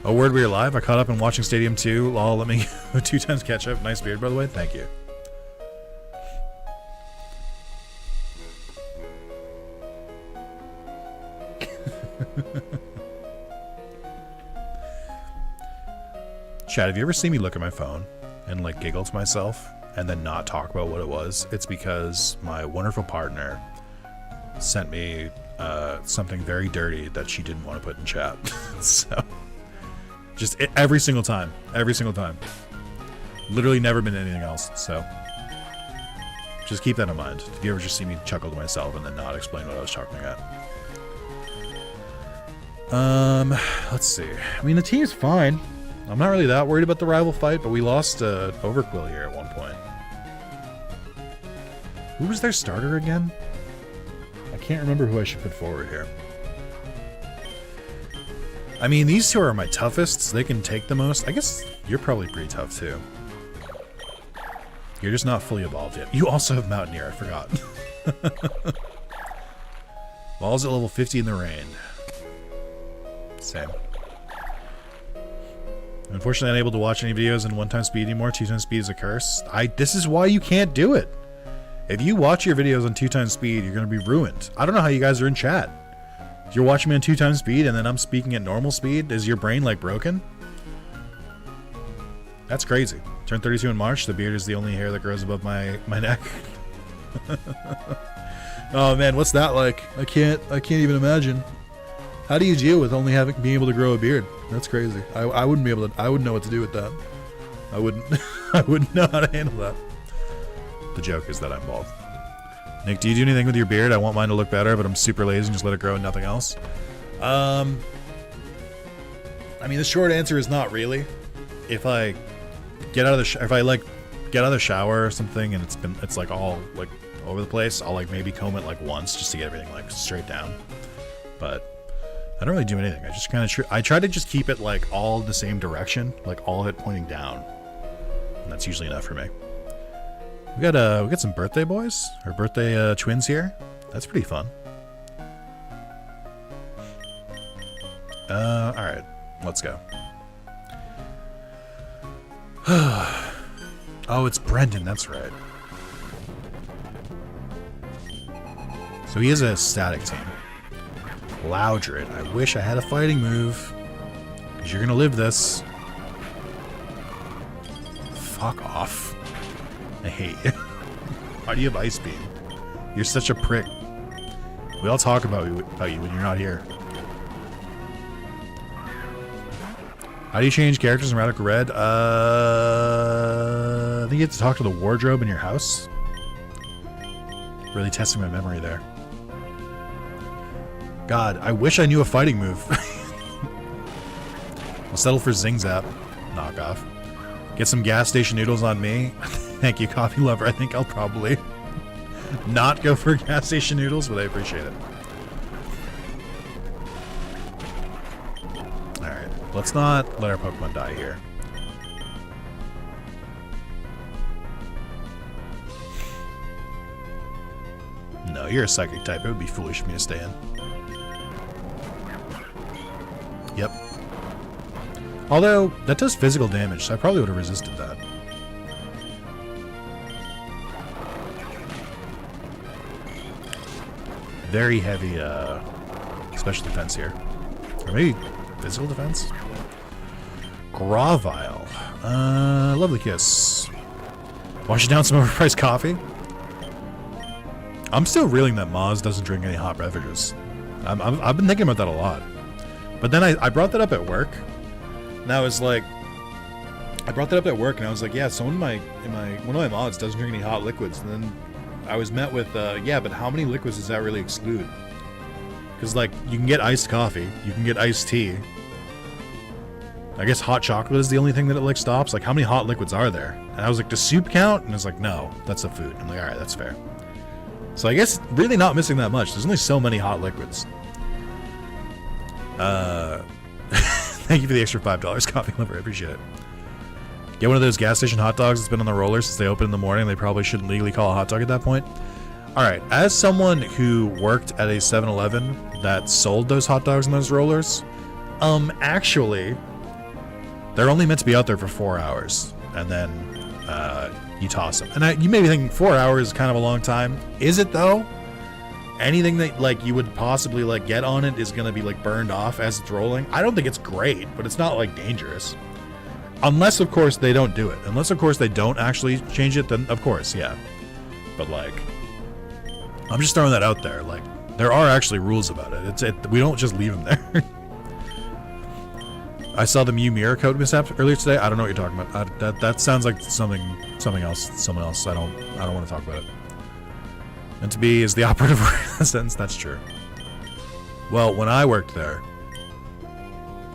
A word we are live. I caught up in watching Stadium 2. Lol, let me 2 times catch up. Nice beard, by the way. Thank you. Chad, have you ever seen me look at my phone and, like, giggle to myself and then not talk about what it was, it's because my wonderful partner sent me something very dirty that she didn't want to put in chat. So, just every single time. Literally never been anything else, so just keep that in mind. If you ever just see me chuckle to myself and then not explain what I was chuckling at. Let's see. I mean, the team's fine. I'm not really that worried about the rival fight, but we lost Overquill here at one point. Who was their starter again? I can't remember who I should put forward here. I mean, these two are my toughest, so they can take the most. I guess you're probably pretty tough, too. You're just not fully evolved yet. You also have Mountaineer, I forgot. Balls at level 50 in the rain. Same. Unfortunately, unable to watch any videos in 1x speed anymore. 2x speed is a curse. This is why you can't do it. If you watch your videos on 2x speed, you're going to be ruined. I don't know how you guys are in chat. If you're watching me on 2x speed and then I'm speaking at normal speed, is your brain like broken? That's crazy. Turned 32 in March. The beard is the only hair that grows above my neck. Oh man, what's that like? I can't even imagine. How do you deal with only being able to grow a beard? That's crazy. I wouldn't be able to. I wouldn't know what to do with that. I wouldn't. I wouldn't know how to handle that. The joke is that I'm bald. Nick, do you do anything with your beard? I want mine to look better, but I'm super lazy and just let it grow and nothing else. I mean, the short answer is not really. If I get out of the get out of the shower or something and it's like all like over the place, I'll like maybe comb it like once just to get everything like straight down. But I don't really do anything. I just kind of I try to just keep it like all in the same direction, like all of it pointing down, and that's usually enough for me. We got some birthday boys or birthday twins here. That's pretty fun. All right, let's go. Oh, it's Brendan. That's right. So he is a static team. Loudred. I wish I had a fighting move. Because you're going to live this. Fuck off. I hate you. Why do you have Ice Beam? You're such a prick. We all talk about you when you're not here. How do you change characters in Radical Red? I think you have to talk to the wardrobe in your house. Really testing my memory there. God, I wish I knew a fighting move. I'll settle for Zing Zap. Knock off. Get some gas station noodles on me. Thank you, coffee lover. I think I'll probably not go for gas station noodles, but I appreciate it. Alright, let's not let our Pokemon die here. No, you're a psychic type. It would be foolish of me to stay in. Yep. Although, that does physical damage, so I probably would have resisted that. Very heavy special defense here. Or maybe physical defense? Gravile. Lovely kiss. Wash down some overpriced coffee? I'm still reeling that Maz doesn't drink any hot beverages. I've been thinking about that a lot. But then I brought that up at work. And I was like... I brought that up at work and I was like, yeah, so one of my mods doesn't drink any hot liquids. And then I was met with, yeah, but how many liquids does that really exclude? Because, like, you can get iced coffee. You can get iced tea. I guess hot chocolate is the only thing that it, like, stops. Like, how many hot liquids are there? And I was like, does soup count? And I was like, no, that's a food. I'm like, alright, that's fair. So I guess really not missing that much. There's only so many hot liquids. Thank you for the extra $5, coffee lover. I appreciate it. Get one of those gas station hot dogs that's been on the roller since they open in the morning. They probably shouldn't legally call a hot dog at that point. Alright, as someone who worked at a 7-Eleven that sold those hot dogs and those rollers, actually, they're only meant to be out there for 4 hours. And then, you toss them. And you may be thinking 4 hours is kind of a long time. Is it, though? Anything that, like, you would possibly, like, get on it is going to be, like, burned off as it's rolling. I don't think it's great, but it's not, like, dangerous. Unless, of course, they don't do it. Unless, of course, they don't actually change it, then, of course, yeah. But, like, I'm just throwing that out there. Like, there are actually rules about it. We don't just leave them there. I saw the Mew mirror code mishap earlier today. I don't know what you're talking about. That sounds like something else. Someone else. I don't want to talk about it. And to be is the operative word in the sentence. That's true. Well, when I worked there,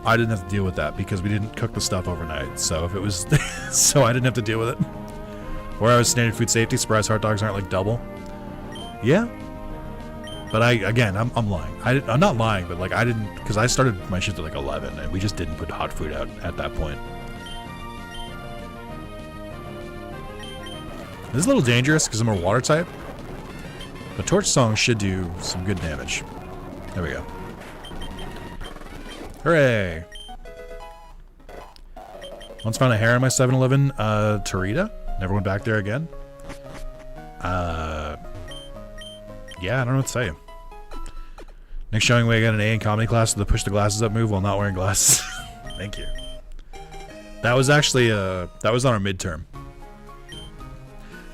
I didn't have to deal with that because we didn't cook the stuff overnight. So if it was, so I didn't have to deal with it. Where I was standard food safety, surprise hot dogs aren't like double. Yeah. But I'm lying. I'm not lying, but like I didn't, because I started my shift at like 11 and we just didn't put hot food out at that point. This is a little dangerous because I'm a water type. The torch song should do some good damage. There we go. Hooray! Once found a hair in my 7-Eleven. Tarita? Never went back there again. Yeah, I don't know what to say. Next showing we got an A in comedy class with the push the glasses up move while not wearing glasses. Thank you. That was actually that was on our midterm.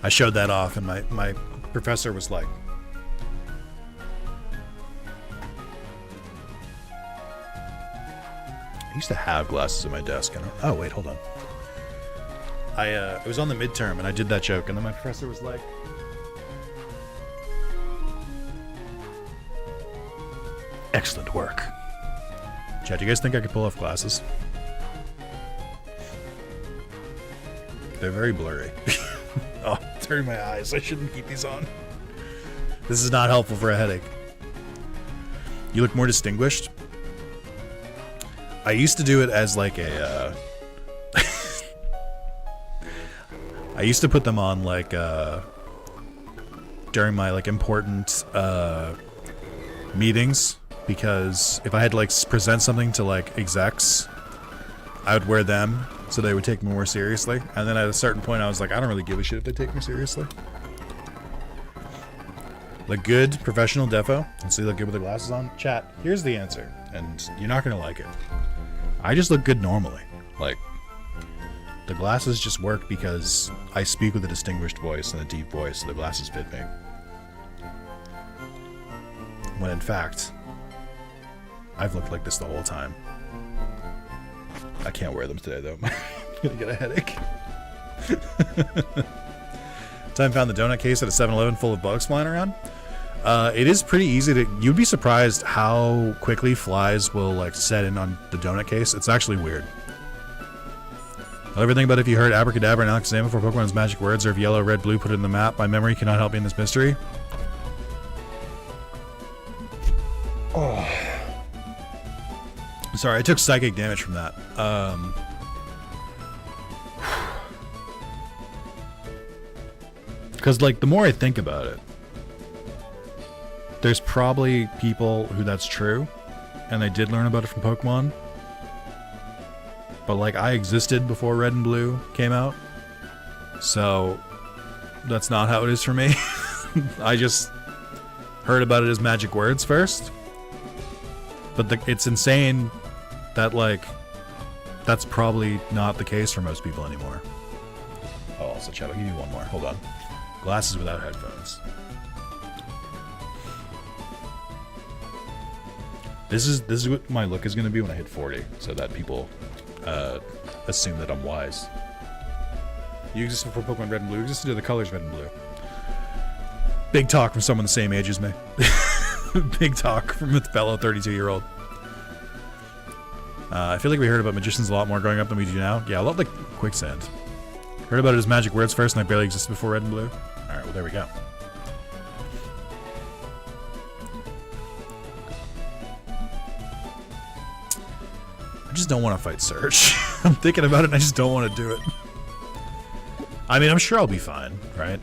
I showed that off and my professor was like, I used to have glasses at my desk. Oh wait, hold on. It was on the midterm and I did that joke and then my professor was like, excellent work. Chad, do you guys think I could pull off glasses? They're very blurry. Oh, it's hurting my eyes. I shouldn't keep these on. This is not helpful for a headache. You look more distinguished. I used to do it as like a, I used to put them on like, during my like important, meetings. Because if I had to like present something to like execs, I would wear them so they would take me more seriously. And then at a certain point I was like, I don't really give a shit if they take me seriously. Look good, professional defo. Let's see, look good with the glasses on. Chat, here's the answer. And you're not gonna like it. I just look good normally. Like, the glasses just work because I speak with a distinguished voice and a deep voice, so the glasses fit me. When in fact, I've looked like this the whole time. I can't wear them today, though. I'm gonna get a headache. Time found the donut case at a 7-Eleven full of bugs flying around. It is pretty easy to... You'd be surprised how quickly flies will, like, set in on the donut case. It's actually weird. Everything about if you heard abracadabra and Alakazam before Pokemon's magic words, or if yellow, red, blue put it in the map, my memory cannot help me in this mystery. Oh... Sorry, I took psychic damage from that. Because, like, the more I think about it, there's probably people who that's true, and they did learn about it from Pokemon. But, like, I existed before Red and Blue came out, so that's not how it is for me. I just heard about it as magic words first. But it's insane that, like, that's probably not the case for most people anymore. Oh, also, chat, I'll give you one more. Hold on. Glasses without headphones. This is what my look is going to be when I hit 40, so that people assume that I'm wise. You exist before Pokemon Red and Blue. You existed to the colors Red and Blue. Big talk from someone the same age as me. Big talk from a fellow 32-year-old. I feel like we heard about magicians a lot more growing up than we do now. Yeah, a lot like Quicksand. Heard about it as magic words first, and I barely existed before Red and Blue. Alright, well, there we go. I just don't want to fight Surge. I'm thinking about it, and I just don't want to do it. I mean, I'm sure I'll be fine, right?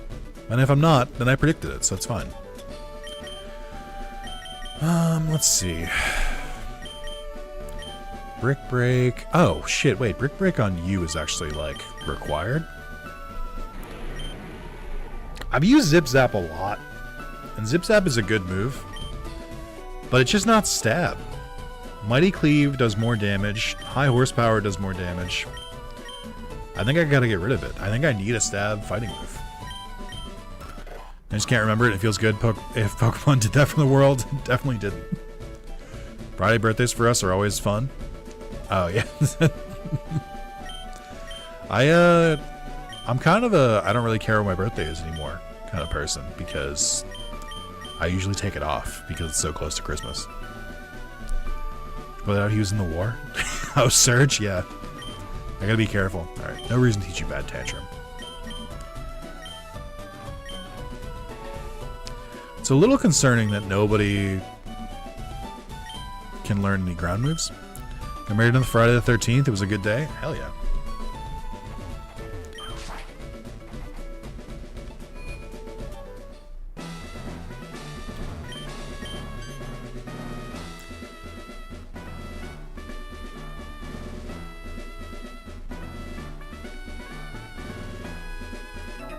And if I'm not, then I predicted it, so it's fine. Let's see. Brick Break. Oh, shit, wait. Brick Break on you is actually, like, required? I've used Zip Zap a lot, and Zip Zap is a good move, but it's just not stab. Mighty Cleave does more damage. High Horsepower does more damage. I think I gotta get rid of it. I think I need a stab fighting move. I just can't remember it. It feels good if Pokemon did that for the world. Definitely didn't. Friday birthdays for us are always fun. Oh, yeah. I'm kind of a I don't really care what my birthday is anymore kind of person, because I usually take it off because it's so close to Christmas. Without he was in the war? Oh, Surge? Yeah. I gotta be careful. Alright, no reason to teach you bad tantrum. It's a little concerning that nobody can learn any ground moves. I married on Friday the 13th. It was a good day. Hell yeah.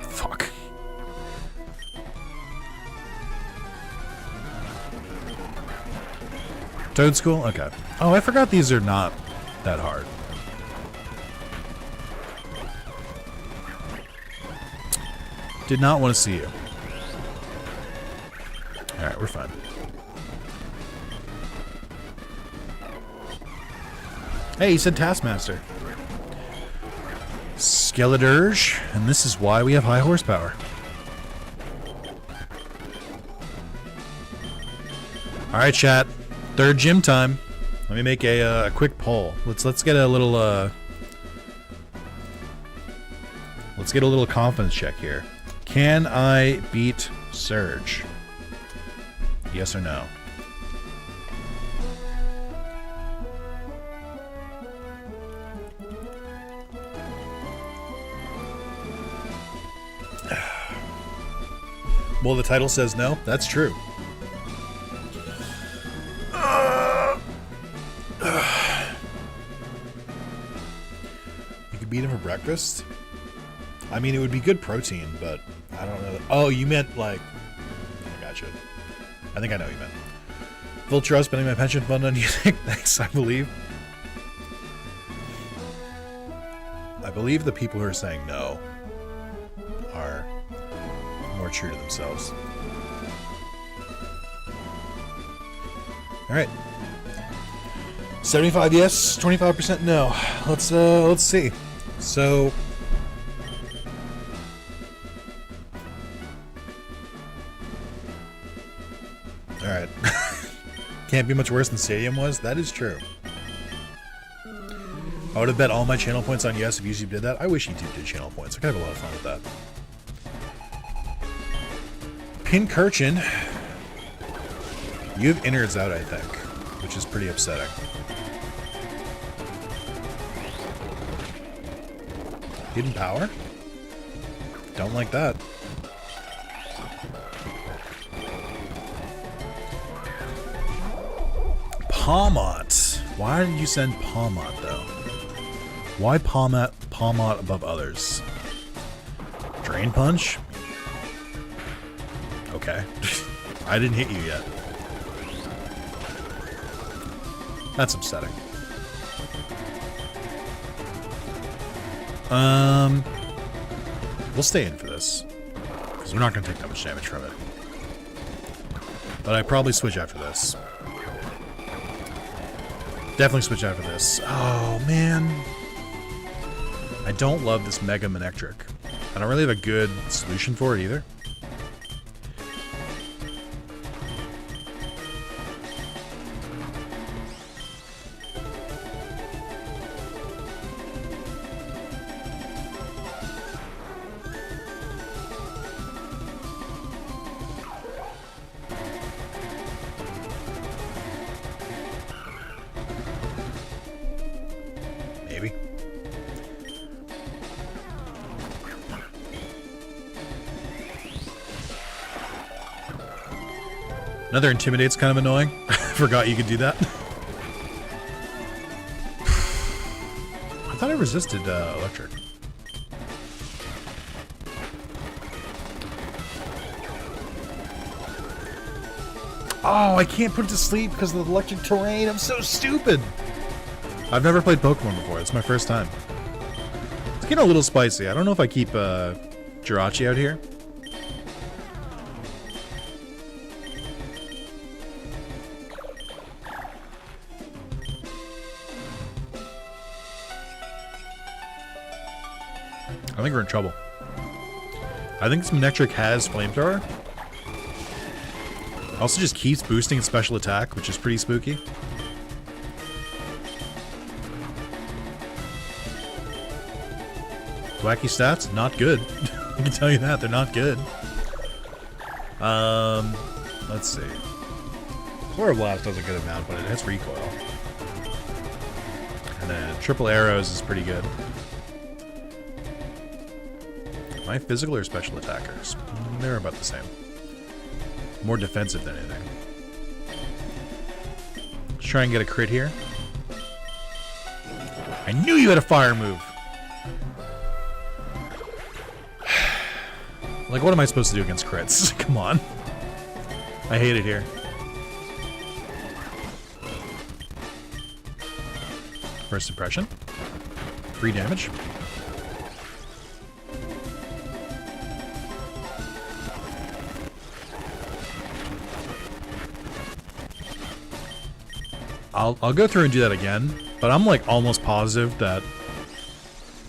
Fuck. Toad School? Okay. Oh, I forgot these are not that hard. Did not want to see you. Alright, we're fine. Hey, he said Taskmaster. Skeledirge, and this is why we have high horsepower. Alright, chat. Third gym time. Let me make a quick poll. Let's get a little let's get a little confidence check here. Can I beat Surge? Yes or no? Well, the title says no. That's true. You could beat him for breakfast? I mean, it would be good protein, but I don't know. Oh, you meant like... I gotcha. I think I know what you meant. Full trust, spending my pension fund on music. Thanks, I believe. I believe the people who are saying no are more true to themselves. Alright. 75 yes, 25% no. Let's see. So... Alright. Can't be much worse than Stadium was? That is true. I would have bet all my channel points on yes if YouTube did that. I wish YouTube did channel points. I could have a lot of fun with that. Pincurchin. You have innards out, I think, which is pretty upsetting. Hidden power? Don't like that. Palmot. Why did you send Palmot, though? Why Palmot above others? Drain Punch? Okay. I didn't hit you yet. That's upsetting. We'll stay in for this, because we're not going to take that much damage from it. But I probably switch after this. Definitely switch after this. Oh, man. I don't love this Mega Manectric. I don't really have a good solution for it either. Maybe. Another Intimidate's kind of annoying. I forgot you could do that. I thought I resisted electric. Oh, I can't put it to sleep because of the electric terrain. I'm so stupid. I've never played Pokemon before. It's my first time. It's getting a little spicy. I don't know if I keep Jirachi out here. I think we're in trouble. I think this Manectric has Flamethrower. Also just keeps boosting its special attack, which is pretty spooky. Wacky stats, not good. I can tell you that, they're not good. Let's see. Chloroblast does a good amount, but it hits recoil. And then triple arrows is pretty good. My physical or special attackers? They're about the same. More defensive than anything. Let's try and get a crit here. I knew you had a fire move! Like, what am I supposed to do against crits? Come on. I hate it here. First impression. 3 damage. I'll go through and do that again, but I'm like almost positive that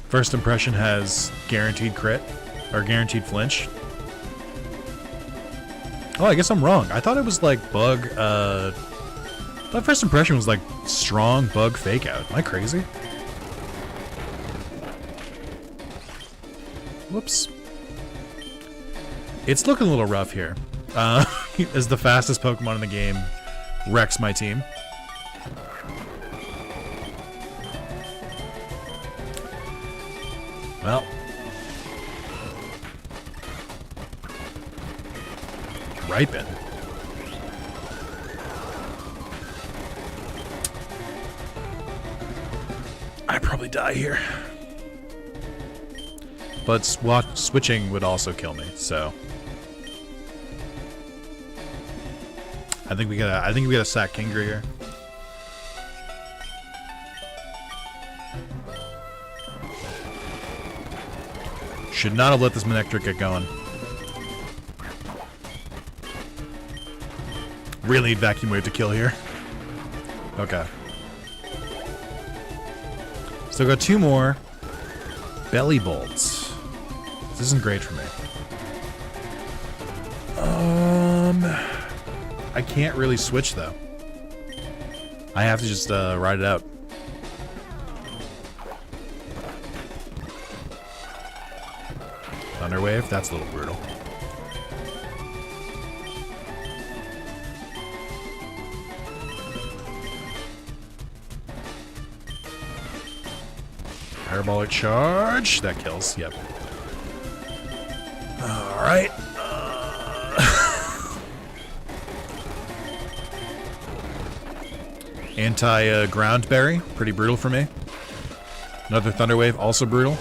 first impression has guaranteed crit or guaranteed flinch. Oh, I guess I'm wrong. I thought it was like bug. I thought first impression was like strong bug fake out. Am I crazy? Whoops. It's looking a little rough here. As the fastest Pokemon in the game wrecks my team. Well, Ripen. I probably die here, but switching would also kill me. So I think we gotta sack Kingra here. Should not have let this Manectric get going. Really need Vacuum Wave to kill here. Okay. Still got 2 more. Belly Bolts. This isn't great for me. I can't really switch though. I have to just ride it out. Thunder Wave, that's a little brutal. Parabolic Charge, that kills, yep. Alright. Anti-Ground Berry, pretty brutal for me. Another Thunder Wave, also brutal.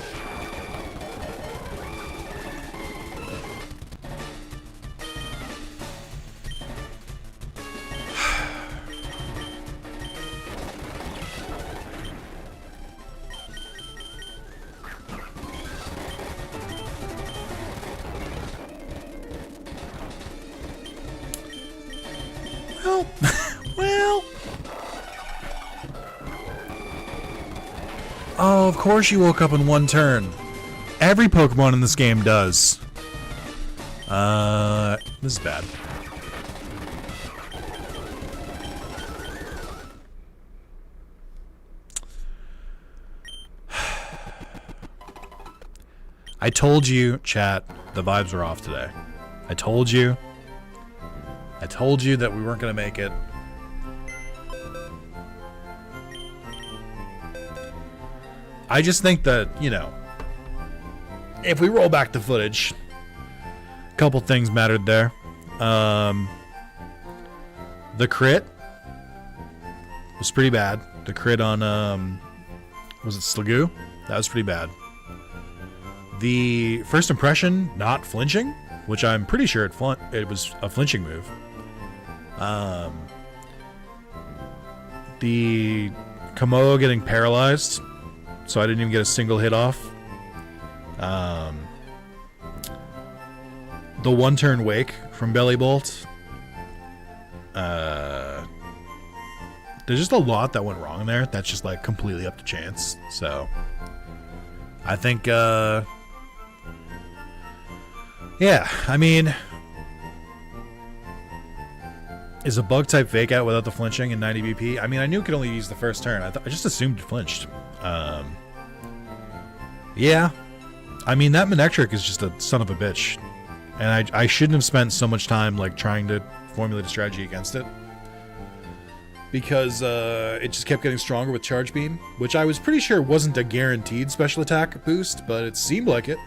Oh, of course you woke up in 1 turn. Every Pokemon in this game does. This is bad. I told you, chat, the vibes were off today. I told you that we weren't gonna make it. I just think that, you know, if we roll back the footage, a couple things mattered there. The crit was pretty bad. The crit on, was it Sliggoo? That was pretty bad. The first impression, not flinching, which I'm pretty sure it was a flinching move. The Komodo getting paralyzed, so I didn't even get a single hit off. The one-turn wake from Belly Bolt. There's just a lot that went wrong there. That's just like completely up to chance. So I think, yeah, I mean, is a bug type fake out without the flinching and 90 BP? I mean, I knew it could only use the first turn. I just assumed it flinched. Yeah, I mean, that Manectric is just a son of a bitch. And I shouldn't have spent so much time like trying to formulate a strategy against it. Because it just kept getting stronger with Charge Beam, which I was pretty sure wasn't a guaranteed special attack boost, but it seemed like it.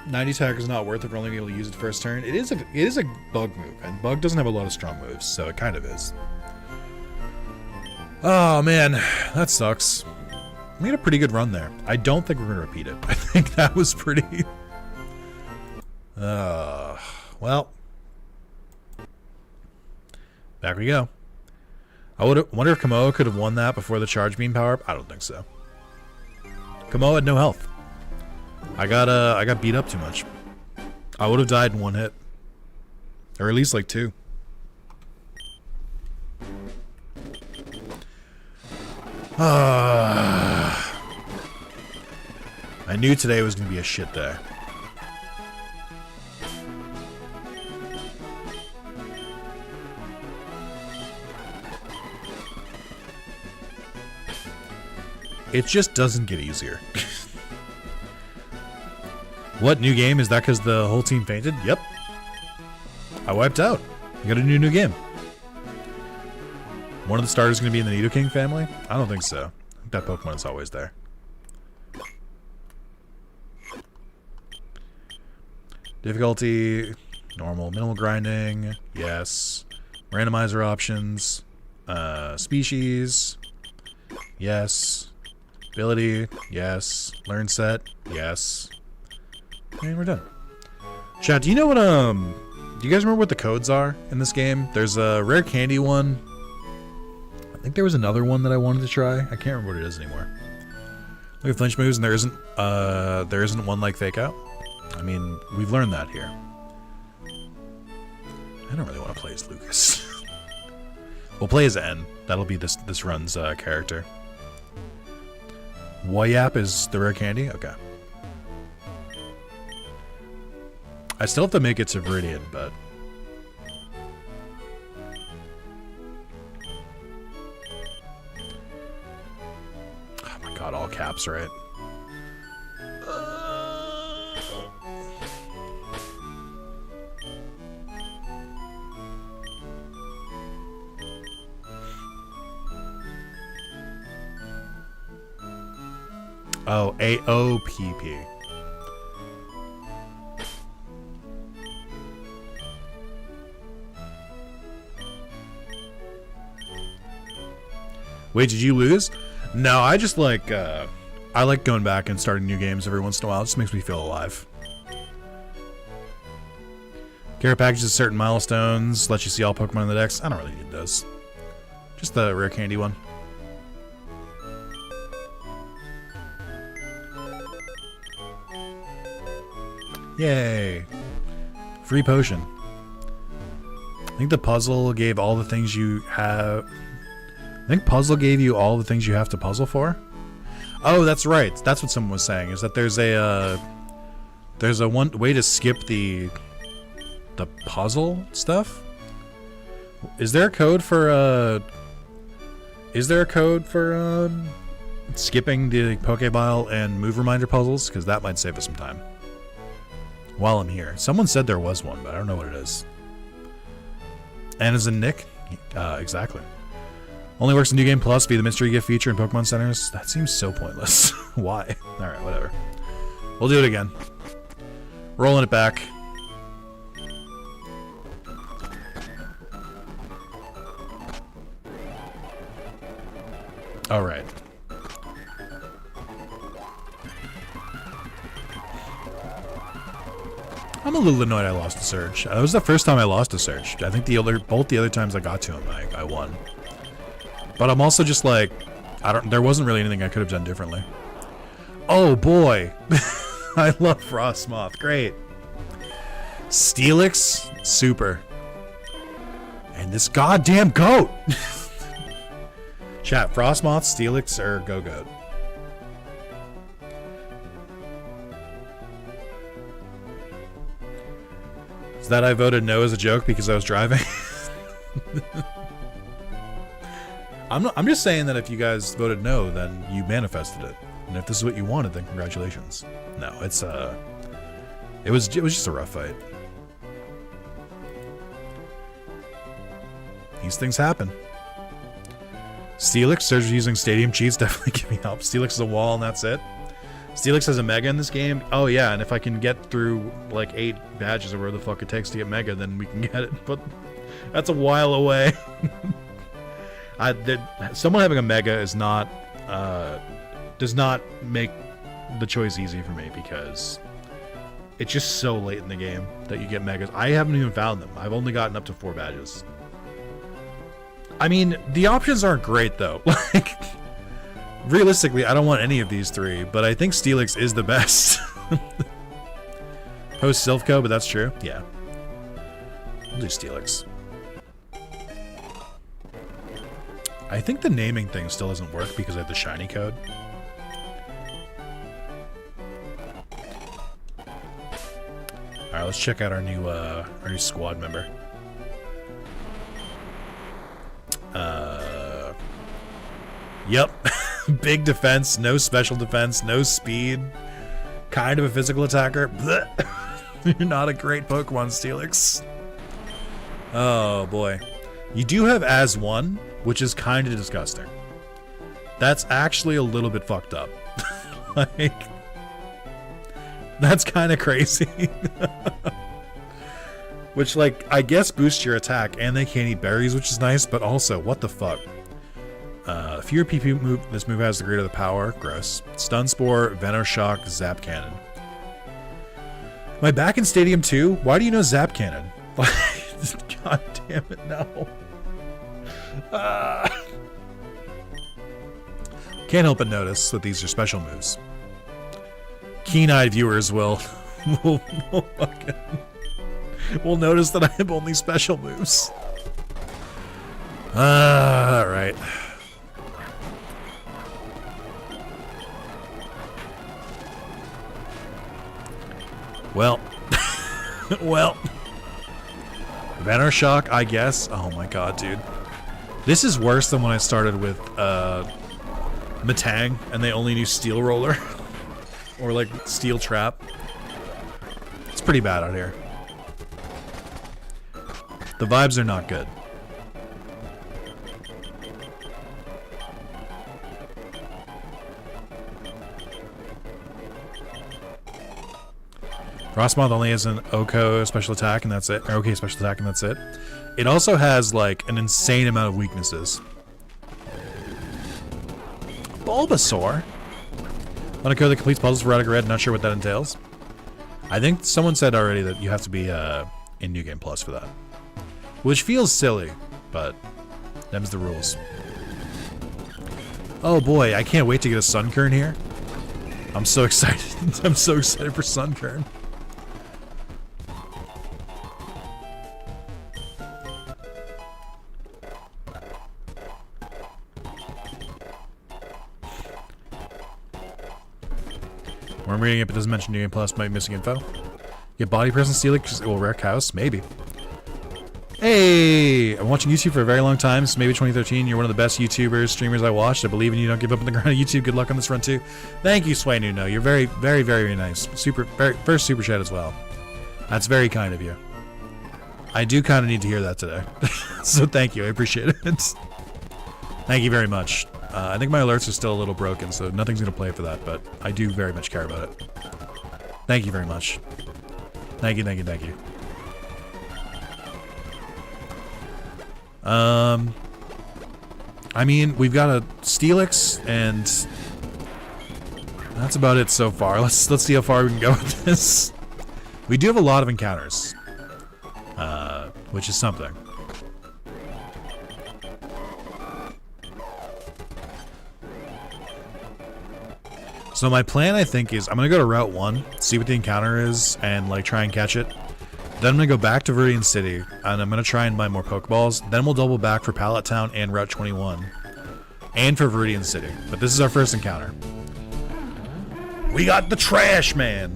90 attack is not worth it for only being able to use it first turn. It is a bug move, and bug doesn't have a lot of strong moves, so it kind of is. Oh man, that sucks. We had a pretty good run there. I don't think we're going to repeat it. I think that was pretty... well... Back we go. I wonder if Kamoa could have won that before the Charge Beam power up. I don't think so. Kamoa had no health. I got beat up too much. I would have died in one hit. Or at least like two. I knew today was going to be a shit day. It just doesn't get easier. What, new game? Is that because the whole team fainted? Yep. I wiped out. I got a new game. One of the starters going to be in the Nidoking family? I don't think so. I think that Pokemon's always there. Difficulty, normal, minimal grinding, yes. Randomizer options, species, yes. Ability, yes. Learn set, yes. And we're done. Chat, do you know what, do you guys remember what the codes are in this game? There's a rare candy one. I think there was another one that I wanted to try. I can't remember what it is anymore. Look at flinch moves, and there isn't one like fake out. I mean, we've learned that here. I don't really want to play as Lucas. We'll play as N. That'll be this run's character. Wayap is the rare candy? Okay. I still have to make it to Viridian, but... Oh my god, all caps, right? Oh, AOPP. Wait, did you lose? No, I just like, I like going back and starting new games every once in a while. It just makes me feel alive. Care packages certain milestones, let you see all Pokemon in the decks. I don't really need those. Just the rare candy one. Yay. Free potion. I think the puzzle gave all the things you have... I think puzzle gave you all the things you have to puzzle for? Oh, that's right. That's what someone was saying, is that there's a one way to skip the puzzle stuff? Is there a code for, skipping the Pokeball and move reminder puzzles? Because that might save us some time. While I'm here. Someone said there was one, but I don't know what it is. And is it Nick? Exactly. Only works in New Game Plus via the mystery gift feature in Pokemon Centers. That seems so pointless. Why? Alright, whatever. We'll do it again. Rolling it back. Alright. I'm a little annoyed I lost a Surge. That was the first time I lost a Surge. I think both the other times I got to him, I won. But I'm also just like, There wasn't really anything I could have done differently. Oh boy. I love Frost Moth. Great. Steelix, super. And this goddamn goat. Chat, Frost Moth, Steelix, or Go-Goat? Is that I voted no as a joke because I was driving? I'm just saying that if you guys voted no, then you manifested it. And if this is what you wanted, then congratulations. No, it was just a rough fight. These things happen. Steelix, Surge using stadium cheats, definitely give me help. Steelix is a wall and that's it. Steelix has a Mega in this game. Oh yeah, and if I can get through like 8 badges or whatever the fuck it takes to get Mega, then we can get it. But that's a while away. Someone having a Mega is not does not make the choice easy for me because it's just so late in the game that you get Megas. I haven't even found them. I've only gotten up to 4 badges. I mean, the options aren't great though. Like, realistically, I don't want any of these 3, but I think Steelix is the best. Post Silphco, but that's true. Yeah. We'll do Steelix. I think the naming thing still doesn't work because I have the shiny code. Alright, let's check out our new squad member. Yep. Big defense, no special defense, no speed. Kind of a physical attacker. You're not a great Pokemon, Steelix. Oh boy. You do have as 1, which is kind of disgusting. That's actually a little bit fucked up. Like, that's kind of crazy. Which, like, I guess boosts your attack, and they can't eat berries, which is nice, but also, what the fuck? Fewer PP move this move has, the greater the power. Gross. Stun Spore, Venoshock, Zap Cannon. Am I back in Stadium 2? Why do you know Zap Cannon? God damn it, no. Can't help but notice that these are special moves. Keen-eyed viewers will notice that I have only special moves. Alright. Well. Well. Venoshock, I guess. Oh my god, dude. This is worse than when I started with Matang and they only knew Steel Roller. Or like Steel Trap. It's pretty bad out here. The vibes are not good. Frostmoth only has an Oko special attack and that's it. Or OK special attack and that's it. It also has like an insane amount of weaknesses. Bulbasaur? Want to code that completes puzzles for Radical Red, not sure what that entails. I think someone said already that you have to be in New Game Plus for that. Which feels silly, but them's the rules. Oh boy, I can't wait to get a Sunkern here. I'm so excited. I'm so excited for Sunkern. I'm reading it, but it doesn't mention New Game Plus. Might be missing info. Get body presence Steelix. It will wreck house. Maybe. Hey! I'm watching YouTube for a very long time. Since maybe 2013. You're one of the best YouTubers, streamers I watched. I believe in you. Don't give up on the ground of YouTube. Good luck on this run, too. Thank you, Sway Nuno. You're very, very, very nice. First super chat as well. That's very kind of you. I do kind of need to hear that today. So thank you. I appreciate it. Thank you very much. I think my alerts are still a little broken, so nothing's going to play for that, but I do very much care about it. Thank you very much. Thank you, thank you, thank you. I mean, we've got a Steelix, and that's about it so far. Let's see how far we can go with this. We do have a lot of encounters, which is something. So my plan, I think, is I'm going to go to Route 1, see what the encounter is, and, like, try and catch it. Then I'm going to go back to Viridian City, and I'm going to try and buy more Pokeballs. Then we'll double back for Pallet Town and Route 21. And for Viridian City. But this is our first encounter. We got the Trash Man!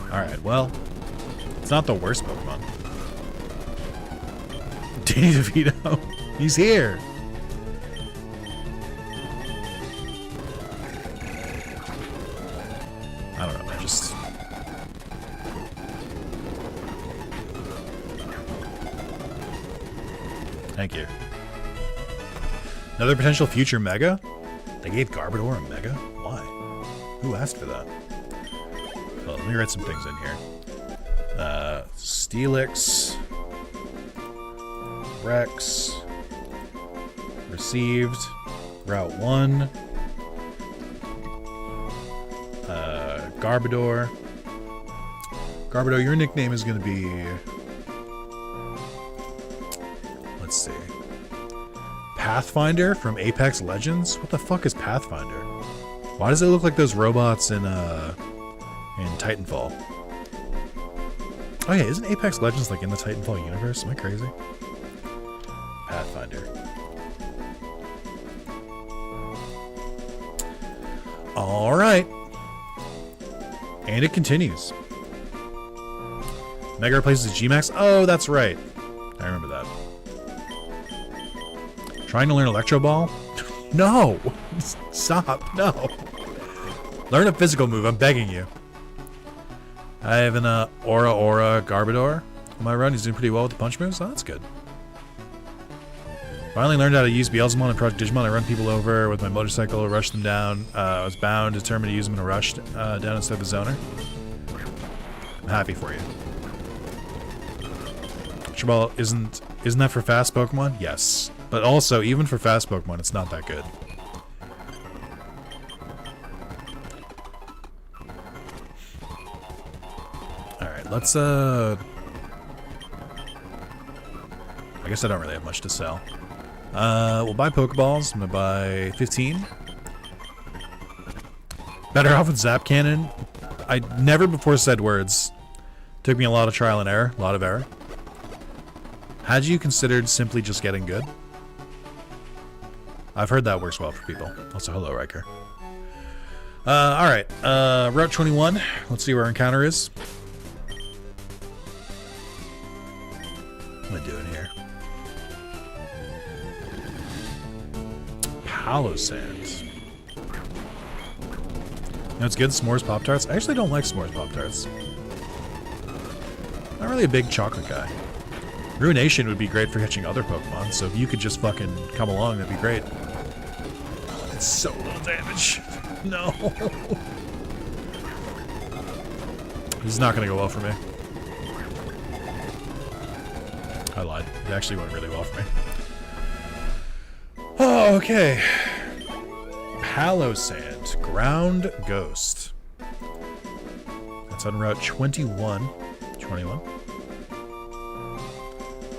Alright, well, it's not the worst Pokemon. DJ Vademon, he's here! I don't know, man, just... Thank you. Another potential future Mega? They gave Garbodor a Mega? Why? Who asked for that? Well, let me write some things in here. Steelix. Rex. Received. Route 1. Garbodor. Garbodor, your nickname is going to be... Let's see. Pathfinder from Apex Legends? What the fuck is Pathfinder? Why does it look like those robots in Titanfall? Oh yeah, isn't Apex Legends like in the Titanfall universe? Am I crazy? Pathfinder. Alright. And it continues. Mega replaces G-Max? Oh, that's right. I remember that. Trying to learn Electro Ball? No! Stop, no! Learn a physical move, I'm begging you. I have an Aura Garbodor on my run. He's doing pretty well with the punch moves. Oh, that's good. Finally learned how to use Beelzemon and Project Digimon. I run people over with my motorcycle, rush them down. I was bound, determined to use them in a rush down instead of the zoner. I'm happy for you. Ultra Ball isn't that for fast Pokemon? Yes. But also, even for fast Pokemon, it's not that good. Alright, let's, I guess I don't really have much to sell. We'll buy Pokeballs. I'm gonna buy 15. Better off with Zap Cannon. I never before said words. Took me a lot of trial and error. A lot of error. Had you considered simply just getting good? I've heard that works well for people. Also, hello, Riker. Alright. Route 21. Let's see where our encounter is. What am I doing here? Palossand. No, it's good. S'mores Pop-Tarts. I actually don't like S'mores Pop-Tarts. Not really a big chocolate guy. Ruination would be great for catching other Pokemon, so if you could just fucking come along, that'd be great. It's so little damage. No. This is not gonna go well for me. I lied. It actually went really well for me. Oh, okay. Palossand. Ground Ghost. That's on Route 21. 21?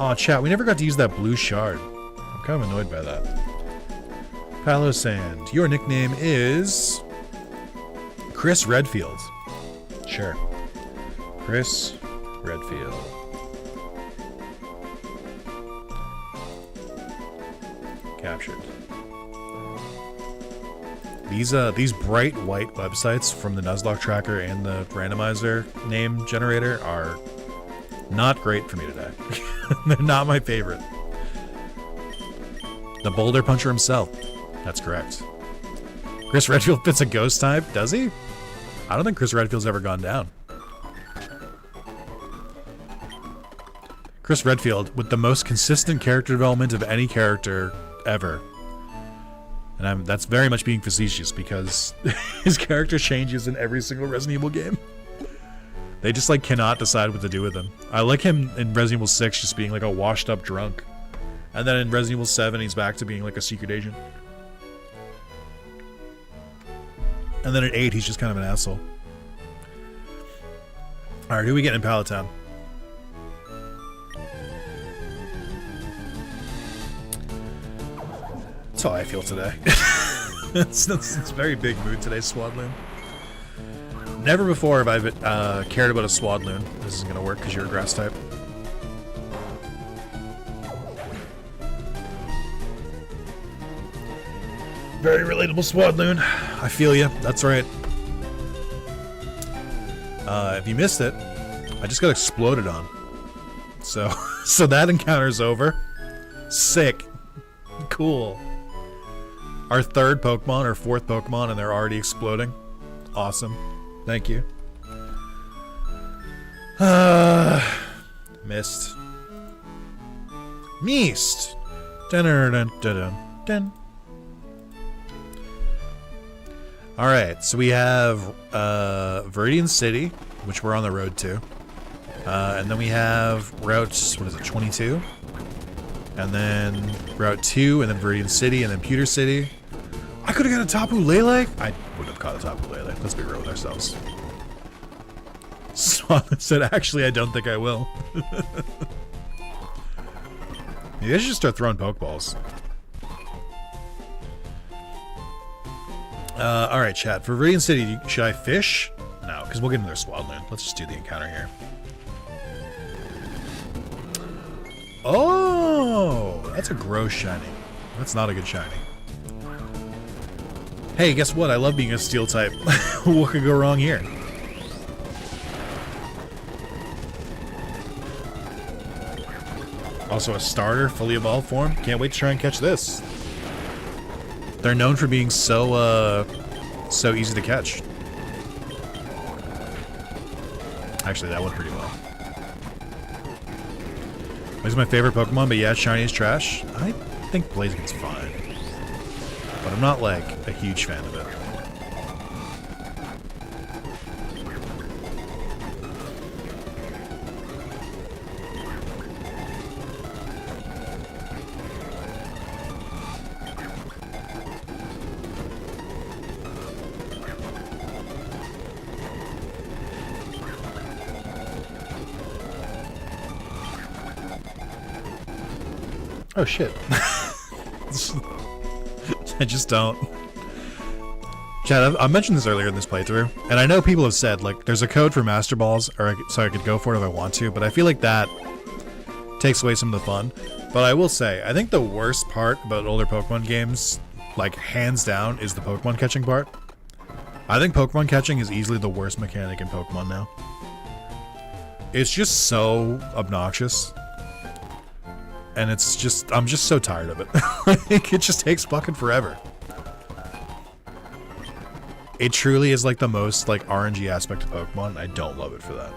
Aw, chat, we never got to use that blue shard. I'm kind of annoyed by that. Palossand. Your nickname is... Chris Redfield. Sure. Chris Redfield. Captured. These bright white websites from the Nuzlocke tracker and the randomizer name generator are not great for me today. They're not my favorite. The Boulder Puncher himself. That's correct. Chris Redfield fits a ghost type, does he? I don't think Chris Redfield's ever gone down. Chris Redfield with the most consistent character development of any character ever. And that's very much being facetious because his character changes in every single Resident Evil game. They just like cannot decide what to do with him. I like him in Resident Evil 6 just being like a washed up drunk. And then in Resident Evil 7 he's back to being like a secret agent. And then at 8 he's just kind of an asshole. Alright, who we getting in Pallet Town? That's how I feel today. it's a very big mood today, Swadloon. Never before have I cared about a Swadloon. This isn't going to work because you're a grass type. Very relatable, Swadloon. I feel you. That's right. If you missed it, I just got exploded on. So that encounter's over. Sick. Cool. Our third Pokemon, or fourth Pokemon, and they're already exploding. Awesome. Thank you. Missed. Missed. Dun dun dun dun dun. Alright, so we have Viridian City, which we're on the road to. And then we have Route, what is it, 22? And then Route 2, and then Viridian City, and then Pewter City. I could have got a Tapu Lele. I would have caught a Tapu Lele. Let's be real with ourselves. Swan said, actually, I don't think I will. Maybe I should just start throwing Pokeballs. Alright, chat. For Viridian City, should I fish? No, because we'll get another Swadloon. Let's just do the encounter here. Oh! That's a gross shiny. That's not a good shiny. Hey, guess what? I love being a steel type. What could go wrong here? Also a starter, fully evolved form. Can't wait to try and catch this. They're known for being so easy to catch. Actually, that went pretty well. He's my favorite Pokemon, but yeah, shiny is trash. I think Blaziken's fine. But I'm not, like, a huge fan of it. Oh shit. I just don't. Chad, I mentioned this earlier in this playthrough, and I know people have said, like, there's a code for Master Balls, or so I could go for it if I want to, but I feel like that takes away some of the fun. But I will say, I think the worst part about older Pokemon games, like, hands down, is the Pokemon catching part. I think Pokemon catching is easily the worst mechanic in Pokemon now. It's just so obnoxious. And it's just, I'm just so tired of it. Like, it just takes fucking forever. It truly is like the most like RNG aspect of Pokemon. I don't love it for that.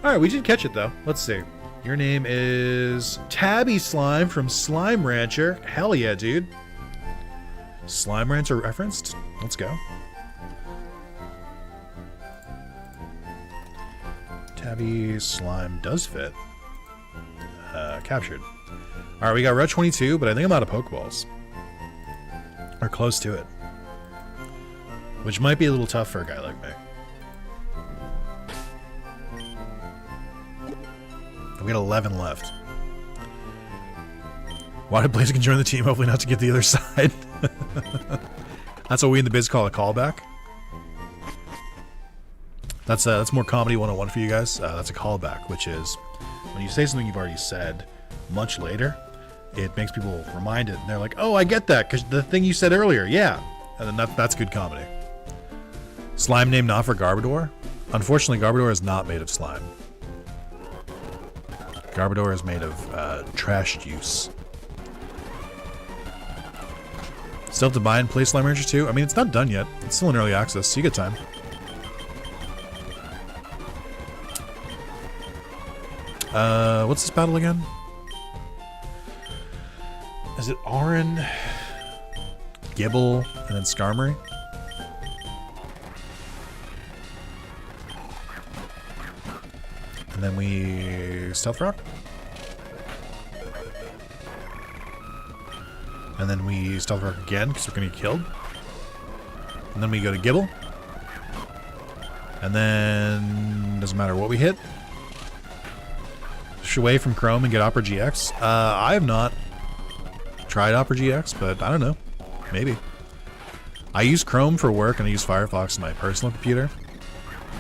Alright, we did catch it though. Let's see. Your name is Tabby Slime from Slime Rancher. Hell yeah, dude. Slime Rancher referenced? Let's go. Tabby Slime does fit. Captured. Alright, we got Route 22, but I think I'm out of Pokeballs. Or close to it. Which might be a little tough for a guy like me. We got 11 left. Why did Blaziken join the team? Hopefully not to get the other side. That's what we in the biz call a callback. That's more comedy 101 for you guys. That's a callback, which is when you say something you've already said much later, it makes people remind it, and they're like, oh, I get that, because the thing you said earlier, yeah. And then that's good comedy. Slime name not for Garbodor? Unfortunately, Garbodor is not made of slime. Garbodor is made of trash juice. Still have to buy and play Slime Rancher 2? I mean, it's not done yet. It's still in early access, so you get time. What's this battle again? Is it Auron, Gibble, and then Skarmory? And then we Stealth Rock? And then we Stealth Rock again, because we're going to get killed. And then we go to Gibble. And then doesn't matter what we hit. Away from Chrome and get Opera GX. I have not tried Opera GX, but I don't know. Maybe. I use Chrome for work and I use Firefox on my personal computer.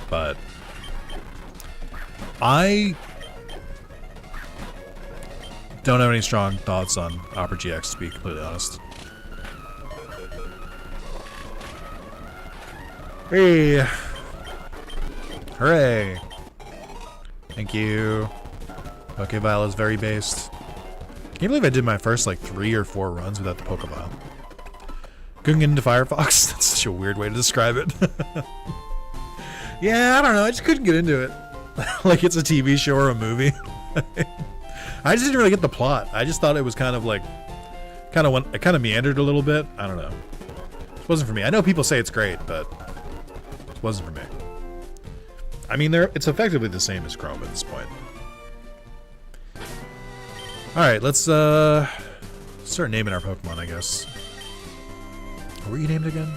But I don't have any strong thoughts on Opera GX, to be completely honest. Hey! Hooray! Thank you. Okay, Viola is very based. Can you believe I did my first like 3 or 4 runs without the Pokeball? Couldn't get into Firefox? That's such a weird way to describe it. Yeah, I don't know. I just couldn't get into it. Like it's a TV show or a movie. I just didn't really get the plot. I just thought it was kind of like, it kind of meandered a little bit. I don't know. It wasn't for me. I know people say it's great, but it wasn't for me. I mean, it's effectively the same as Chrome at this point. All right, let's start naming our Pokemon, I guess. What were you named again?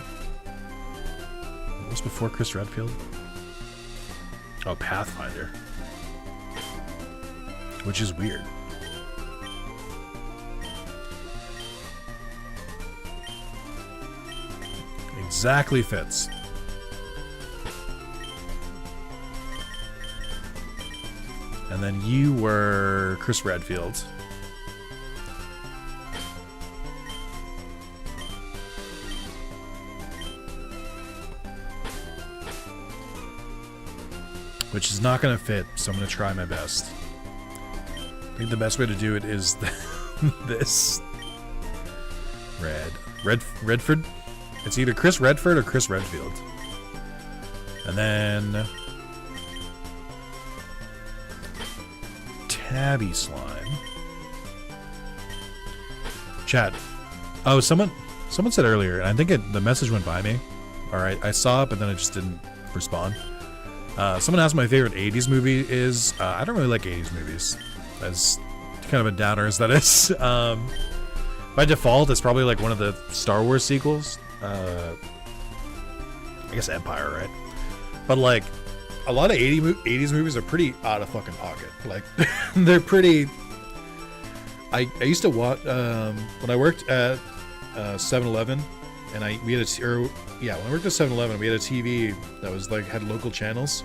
What was before Chris Redfield? Oh, Pathfinder. Which is weird. Exactly fits. And then you were Chris Redfield. Which is not going to fit, so I'm going to try my best. I think the best way to do it is this. Redford? It's either Chris Redford or Chris Redfield. And then Tabby Slime. Chat. Oh, someone said earlier, and I think the message went by me. Alright, I saw it, but then I just didn't respond. Someone asked my favorite 80s movie is. I don't really like 80s movies. As kind of a downer as that is. By default, it's probably like one of the Star Wars sequels. I guess Empire, right? But like, a lot of 80s movies are pretty out of fucking pocket. Like, they're pretty... I used to watch... when I worked at 7-Eleven, and when I worked at 7-Eleven, we had a TV that was like, had local channels.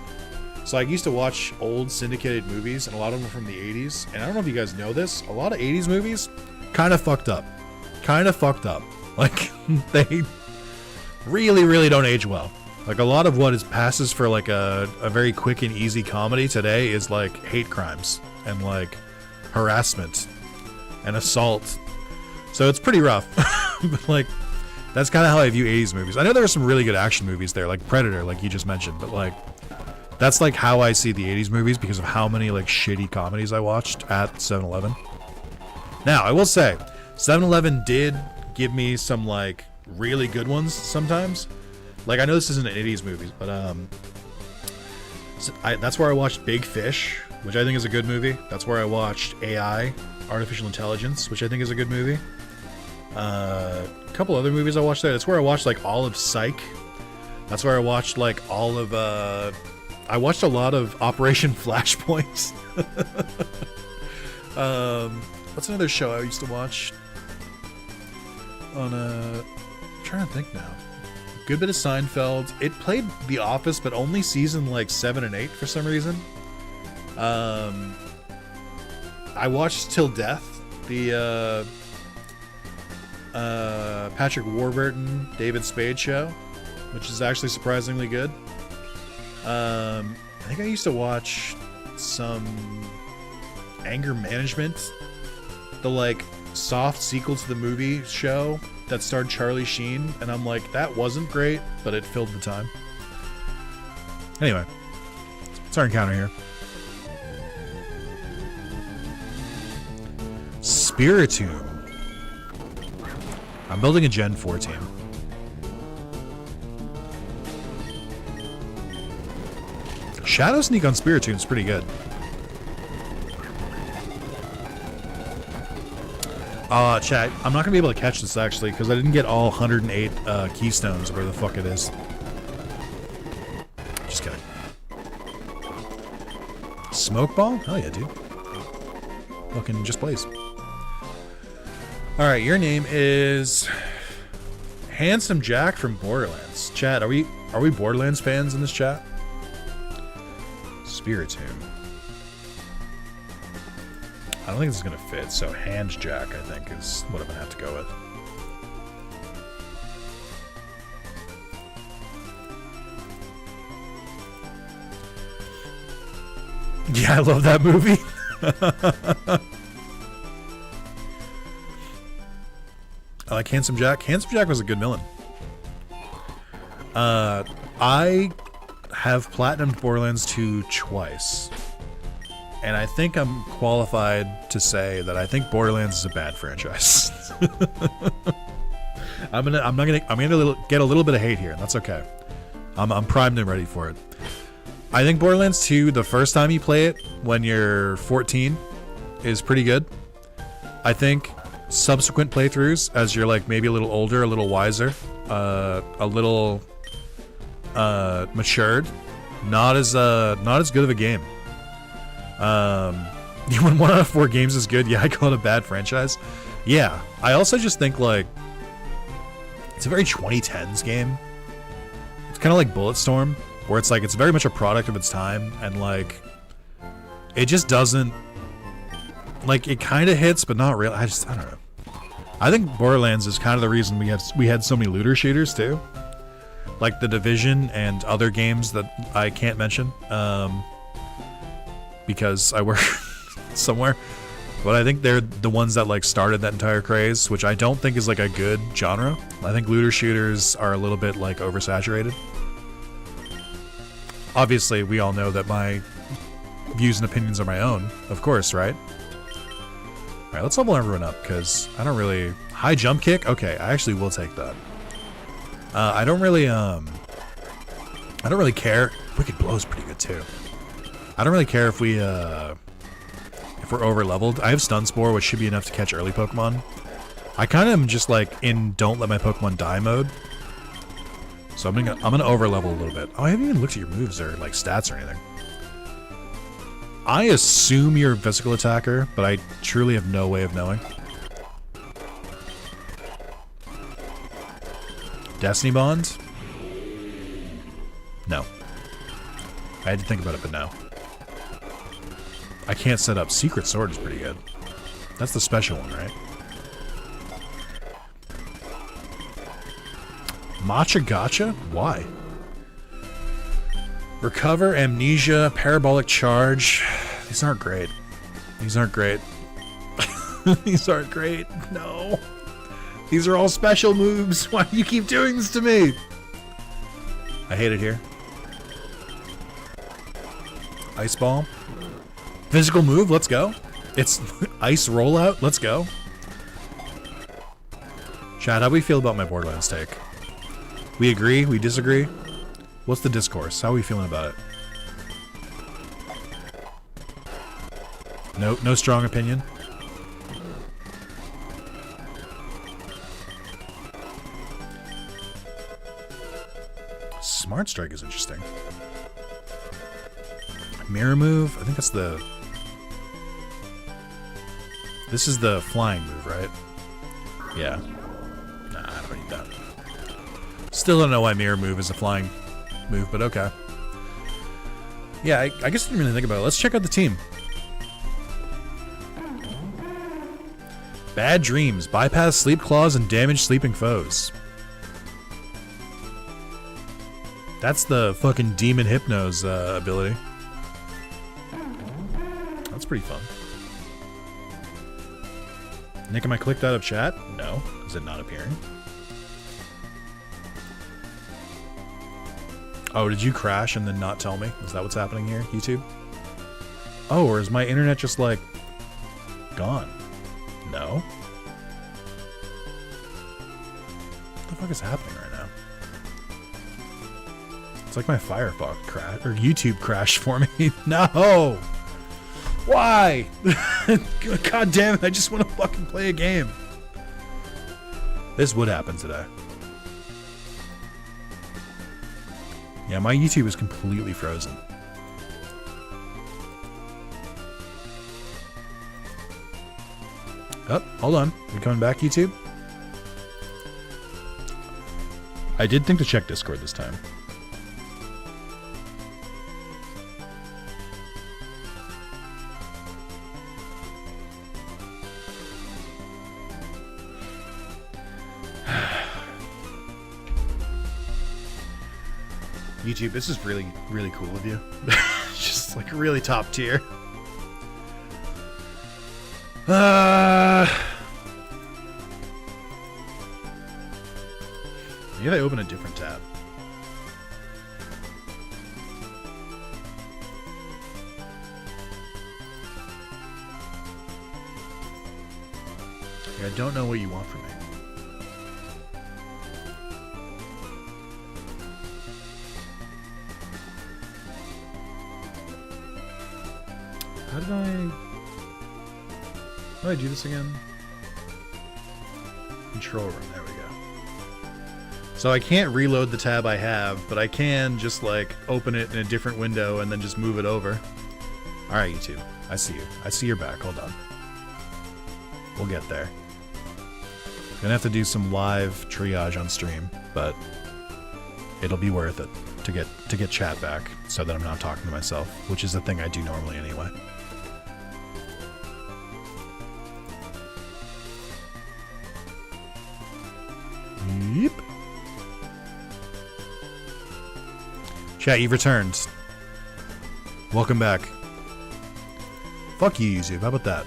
So I used to watch old syndicated movies, and a lot of them were from the 80s. And I don't know if you guys know this, a lot of 80s movies kind of fucked up. Like, they really, really don't age well. Like, a lot of what passes for like a very quick and easy comedy today is like hate crimes and like harassment and assault. So it's pretty rough. But like, that's kind of how I view 80s movies. I know there are some really good action movies there, like Predator, like you just mentioned, but like, that's like how I see the 80s movies because of how many like shitty comedies I watched at 7-Eleven. Now, I will say, 7-Eleven did give me some like really good ones sometimes. Like, I know this isn't an 80s movie, but that's where I watched Big Fish, which I think is a good movie. That's where I watched AI, Artificial Intelligence, which I think is a good movie. A couple other movies I watched there. That's where I watched like all of Psych. That's where I watched like all of I watched a lot of Operation Flashpoint. What's another show I used to watch on I'm trying to think now. Good bit of Seinfeld. It played The Office, but only season like 7 and 8 for some reason. I watched Till Death, the Patrick Warburton, David Spade show, which is actually surprisingly good. I think I used to watch some Anger Management, the like soft sequel to the movie show that starred Charlie Sheen, and I'm like, that wasn't great, but it filled the time. Anyway, it's our encounter here. Spiritomb. I'm building a Gen 4 team. Shadow Sneak on Spiritomb is pretty good. Chat, I'm not going to be able to catch this, actually, because I didn't get all 108 keystones, where the fuck it is. Just kidding. Smoke Ball? Hell yeah, dude. Fucking just plays. All right, your name is Handsome Jack from Borderlands. Chat, are we Borderlands fans in this chat? Spirit Tomb. I don't think this is gonna fit, so Hand Jack I think is what I'm gonna have to go with. Yeah, I love that movie. I like Handsome Jack. Handsome Jack was a good villain. I have platinumed Borderlands 2 twice. And I think I'm qualified to say that I think Borderlands is a bad franchise. I'm gonna get a little bit of hate here, and that's okay. I'm primed and ready for it. I think Borderlands 2, the first time you play it when you're 14, is pretty good. I think subsequent playthroughs, as you're like maybe a little older, a little wiser, a little matured, not as good of a game. When 1 out of 4 games is good, yeah, I call it a bad franchise. Yeah, I also just think like it's a very 2010s game. It's kind of like Bulletstorm, where it's like it's very much a product of its time, and like it just doesn't, like, it kind of hits but not really. I don't know. I think Borderlands is kind of the reason we had so many looter shooters too, like The Division and other games that I can't mention because I work somewhere, but I think they're the ones that like started that entire craze, which I don't think is like a good genre. I think looter shooters are a little bit like oversaturated. Obviously, we all know that my views and opinions are my own, of course, right? Alright, let's level everyone up, because I don't really... High jump kick? Okay, I actually will take that. I don't really care. Wicked Blow is pretty good, too. I don't really care if we're over-leveled. I have Stun Spore, which should be enough to catch early Pokemon. I kind of am just, like, in don't let my Pokemon die mode. So I'm gonna over-level a little bit. Oh, I haven't even looked at your moves or, like, stats or anything. I assume you're a physical attacker, but I truly have no way of knowing. Destiny Bond? No. I had to think about it, but no. I can't set up. Secret Sword is pretty good. That's the special one, right? Matcha Gotcha? Why? Recover, Amnesia, Parabolic Charge. These aren't great. These aren't great. These aren't great. No. These are all special moves. Why do you keep doing this to me? I hate it here. Ice Ball. Physical move, let's go. It's Ice Rollout, let's go. Chad, how do we feel about my Borderlands take? We agree? We disagree? What's the discourse? How are we feeling about it? No strong opinion? Smart Strike is interesting. Mirror move? I think that's the... This is the flying move, right? Yeah. Nah, I don't need that. Still don't know why mirror move is a flying move, but okay. Yeah, I guess I didn't really think about it. Let's check out the team. Bad Dreams. Bypass sleep claws and damage sleeping foes. That's the fucking Demon Hypno's ability. That's pretty fun. Nick, am I clicked out of chat? No. Is it not appearing? Oh, did you crash and then not tell me? Is that what's happening here, YouTube? Oh, or is my internet just, like, gone? No. What the fuck is happening right now? It's like my Firefox crash, or YouTube crashed for me. No! Why? God damn it, I just want to fucking play a game. This would happen today. Yeah, my YouTube is completely frozen. Oh, hold on. Are you coming back, YouTube? I did think to check Discord this time. YouTube, this is really, really cool of you. Just like really top tier. Maybe I open a different tab. I don't know what you want from me. How did I do this again? Control room, there we go. So I can't reload the tab I have, but I can just like open it in a different window and then just move it over. Alright, YouTube. I see you. I see your back. Hold on. We'll get there. Gonna have to do some live triage on stream, but it'll be worth it to get chat back so that I'm not talking to myself, which is the thing I do normally anyway. Yep. Chat, you've returned. Welcome back. Fuck you, YouTube. How about that?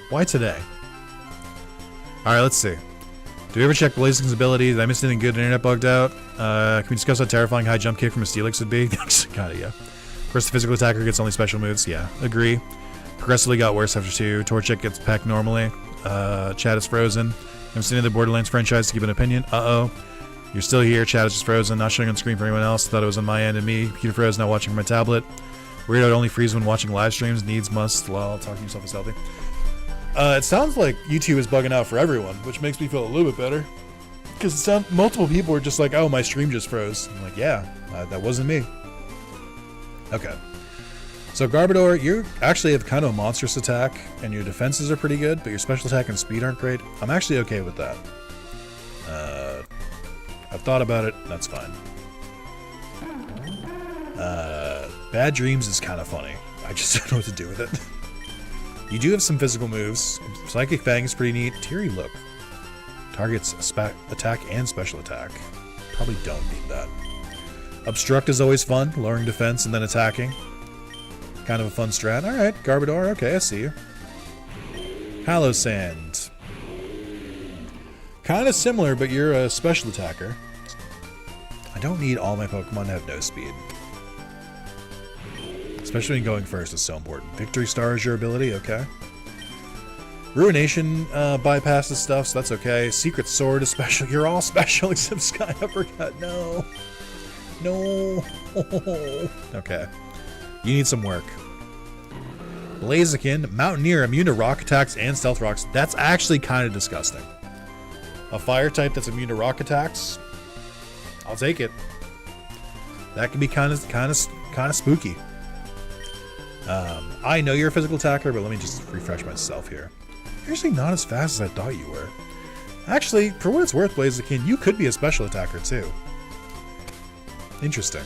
Why today? Alright, let's see. Did we ever check Blazing's ability? Did I miss anything good? Internet bugged out? Can we discuss how terrifying high jump kick from a Steelix would be? Got it, yeah. Of course, the physical attacker gets only special moves. Yeah, agree. Progressively got worse after 2. Torchic gets pecked normally. Chat is frozen. Haven't seen the Borderlands franchise to give an opinion. Uh-oh. You're still here. Chat is just frozen. Not showing on screen for anyone else. Thought it was on my end and me. Computer froze. Not watching from my tablet. Weirdo only freeze when watching live streams. Needs must. While talking to yourself is healthy. It sounds like YouTube is bugging out for everyone, which makes me feel a little bit better. Because multiple people were just like, oh, my stream just froze. I'm like, yeah, that wasn't me. Okay. So Garbodor, you actually have kind of a monstrous attack, and your defenses are pretty good, but your special attack and speed aren't great. I'm actually okay with that. I've thought about it. That's fine. Bad Dreams is kind of funny. I just don't know what to do with it. You do have some physical moves. Psychic Fang is pretty neat. Teary Look. Targets attack and special attack. Probably don't need that. Obstruct is always fun. Lowering defense and then attacking. Kind of a fun strat. Alright, Garbodor. Okay, I see you. Hallow Sand. Kind of similar, but you're a special attacker. I don't need all my Pokemon to have no speed. Especially when going first is so important. Victory Star is your ability, okay. Ruination bypasses stuff, so that's okay. Secret Sword is special. You're all special except Sky Uppercut. No. No. Okay. You need some work. Blaziken, Mountaineer, immune to rock attacks and stealth rocks. That's actually kind of disgusting. A fire type that's immune to rock attacks. I'll take it. That can be kind of spooky. I know you're a physical attacker, but let me just refresh myself here. You're actually not as fast as I thought you were. Actually, for what it's worth, Blaziken, you could be a special attacker too. Interesting.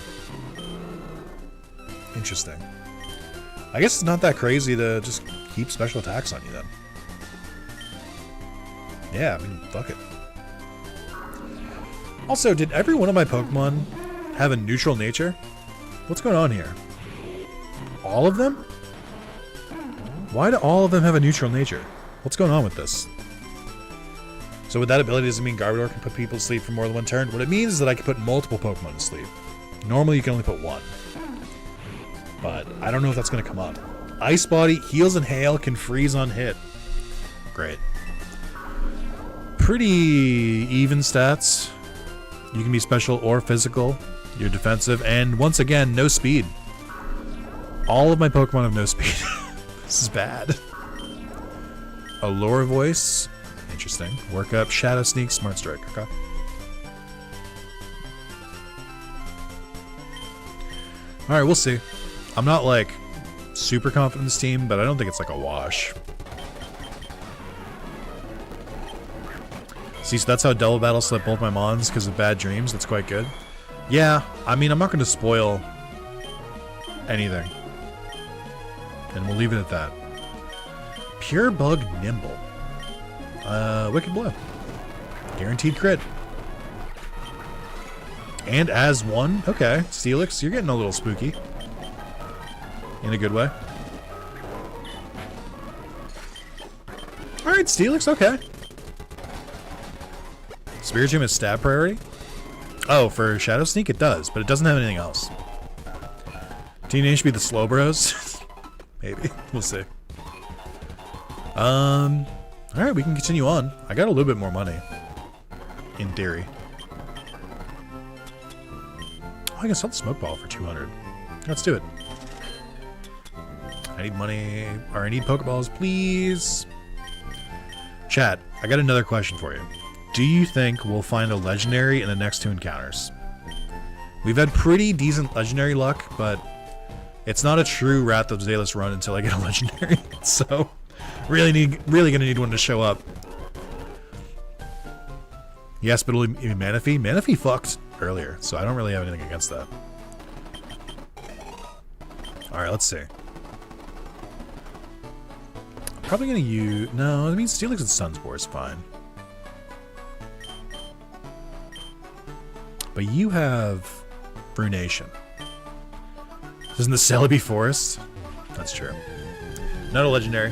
Interesting. I guess it's not that crazy to just keep special attacks on you then. Yeah, I mean, fuck it. Also, did every one of my Pokemon have a neutral nature? What's going on here? All of them? Why do all of them have a neutral nature? What's going on with this? So with that ability, does it mean Garbodor can put people to sleep for more than one turn? What it means is that I can put multiple Pokemon to sleep. Normally you can only put one. But I don't know if that's going to come up. Ice Body, Heals and Hail, can freeze on hit. Great. Pretty even stats. You can be special or physical. You're defensive. And once again, no speed. All of my Pokemon have no speed. This is bad. Allure Voice. Interesting. Work Up, Shadow Sneak, Smart Strike. Okay. Alright, we'll see. I'm not, like, super confident in this team, but I don't think it's, like, a wash. See, so that's how Double Battle slipped both my mons because of bad dreams. That's quite good. Yeah, I mean, I'm not going to spoil anything. And we'll leave it at that. Pure Bug Nimble. Wicked Blow. Guaranteed crit. And as one. Okay, Steelix, you're getting a little spooky. In a good way. Alright, Steelix, okay. Spirit Gem is stab priority? Oh, for Shadow Sneak it does, but it doesn't have anything else. Teenage should be the Slow Bros? Maybe. We'll see. Alright, we can continue on. I got a little bit more money. In theory. Oh, I can sell the Smoke Ball for 200. Let's do it. I need money. Or I need Pokeballs, please. Chat, I got another question for you. Do you think we'll find a legendary in the next 2 encounters? We've had pretty decent legendary luck, but it's not a true Wrath of Zalis run until I get a legendary. So, really gonna need one to show up. Yes, but it'll be Manaphy. Manaphy fucked earlier, so I don't really have anything against that. Alright, let's see. Probably gonna use... No, I mean Steelix and Sunspore is fine. But you have Brunation. Isn't the Celebi Forest? That's true. Not a legendary.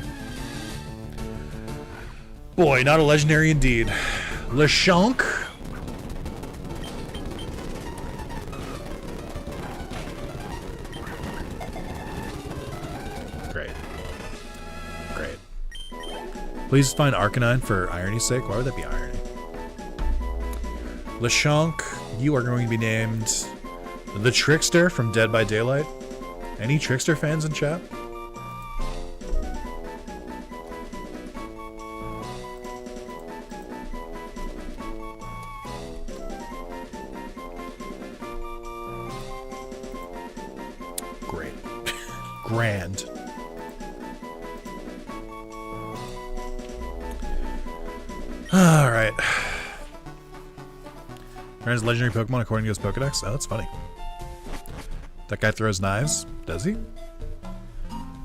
Boy, not a legendary indeed. Lechonk. Great. Great. Please find Arcanine for irony's sake. Why would that be irony? Lechonk, you are going to be named the Trickster from Dead by Daylight. Any Trickster fans in chat? Great. Grand. Alright. Earns legendary Pokemon according to his Pokedex? Oh, that's funny. That guy throws knives? Does he?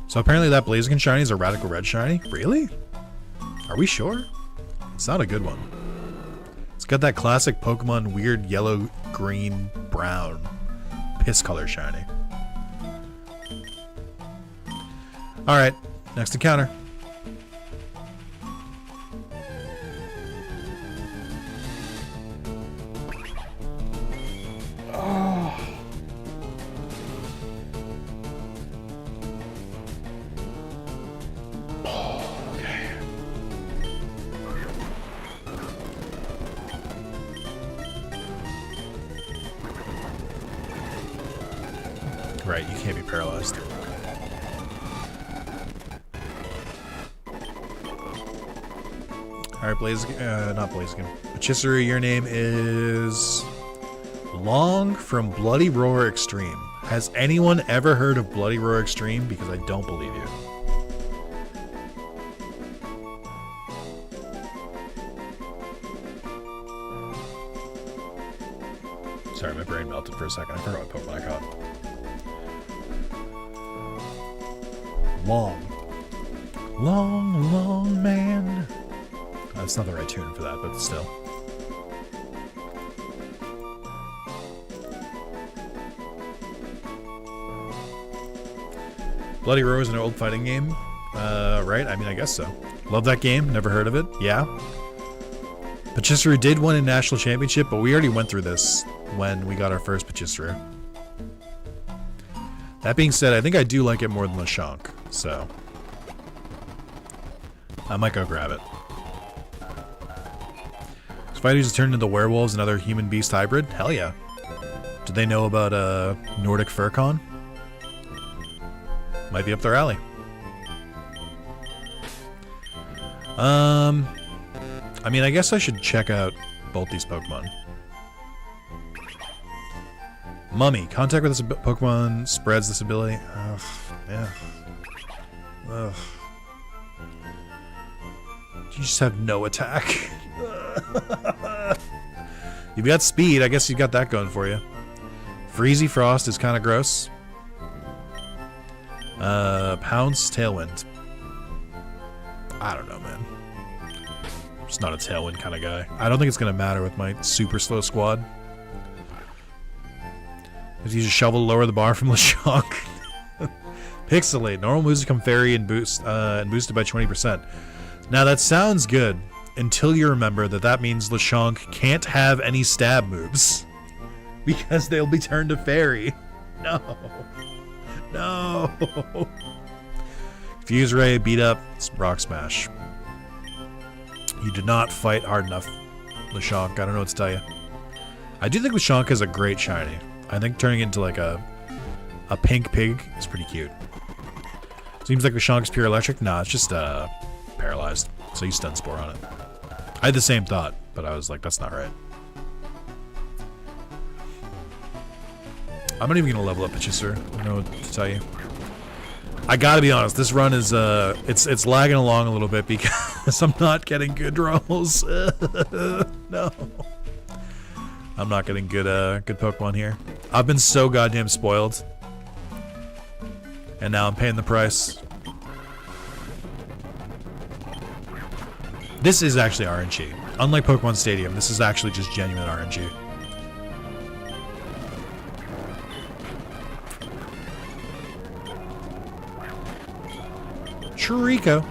So apparently that Blaziken shiny is a Radical Red shiny? Really? Are we sure? It's not a good one. It's got that classic Pokemon weird yellow, green, brown piss color shiny. Alright, next encounter. Right, you can't be paralyzed. Alright, not Blaziken. Pachysseru, your name is Long from Bloody Roar Extreme. Has anyone ever heard of Bloody Roar Extreme? Because I don't believe you. Sorry, my brain melted for a second. I forgot what Pokemon I caught. Long man. That's not the right tune for that, but still. Bloody Roar is an old fighting game, right? I mean, I guess so. Love that game. Never heard of it. Yeah. Pachysseru did win a national championship, but we already went through this when we got our first Pachysseru. That being said, I think I do like it more than Lechonk, so I might go grab it. Spiders turned into werewolves and other human-beast hybrid? Hell yeah. Did they know about Nordic FurCon? Might be up their alley. I mean, I guess I should check out both these Pokemon. Mummy. Contact with this Pokemon spreads this ability. Ugh. Yeah. Ugh. You just have no attack. You've got speed. I guess you got that going for you. Freezy Frost is kind of gross. Pounce Tailwind. I don't know, man. I'm just not a Tailwind kind of guy. I don't think it's going to matter with my super slow squad. If you use a shovel to lower the bar from Lechonk. Pixelate. Normal moves become fairy and boosted by 20%. Now that sounds good until you remember that means Lechonk can't have any stab moves. Because they'll be turned to fairy. No. No. Fuse Ray, beat up, Rock Smash. You did not fight hard enough, Lechonk. I don't know what to tell you. I do think Lechonk is a great shiny. I think turning it into like a pink pig is pretty cute. Seems like Lechonk's pure electric. Nah, it's just paralyzed. So you stun spore on it. I had the same thought, but I was like, that's not right. I'm not even gonna level up Pachysser. I don't know what to tell you. I gotta be honest, this run is it's lagging along a little bit because I'm not getting good rolls. No. I'm not getting good Pokemon here. I've been so goddamn spoiled. And now I'm paying the price. This is actually RNG. Unlike Pokemon Stadium, this is actually just genuine RNG. Chirico.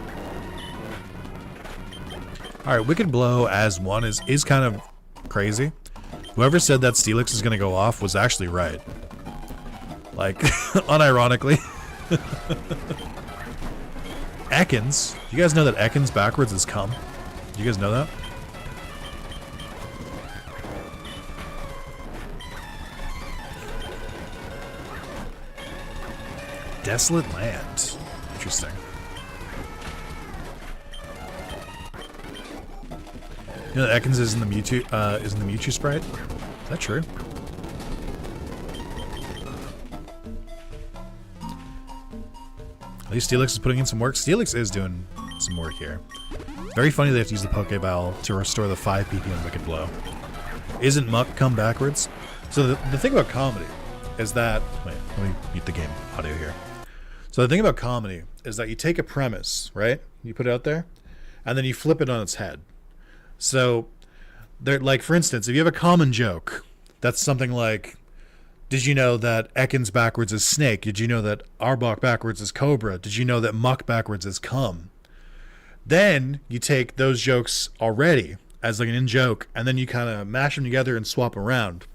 Alright, Wicked Blow as one is kind of crazy. Whoever said that Steelix is going to go off was actually right. Like, unironically. Ekans. You guys know that Ekans backwards is come? Do you guys know that? Desolate Land. Interesting. You know that Ekans is in the Mewtwo sprite? Is that true? At least Steelix is putting in some work. Steelix is doing some work here. Very funny they have to use the Pokeball to restore the 5 PP on Wicked Blow. Isn't Muck come backwards? So the thing about comedy is that... Wait, let me mute the game audio here. So the thing about comedy is that you take a premise, right? You put it out there, and then you flip it on its head. So, like, for instance, if you have a common joke, that's something like, did you know that Ekans backwards is snake? Did you know that Arbok backwards is cobra? Did you know that Muck backwards is cum? Then you take those jokes already as like an in-joke, and then you kind of mash them together and swap around.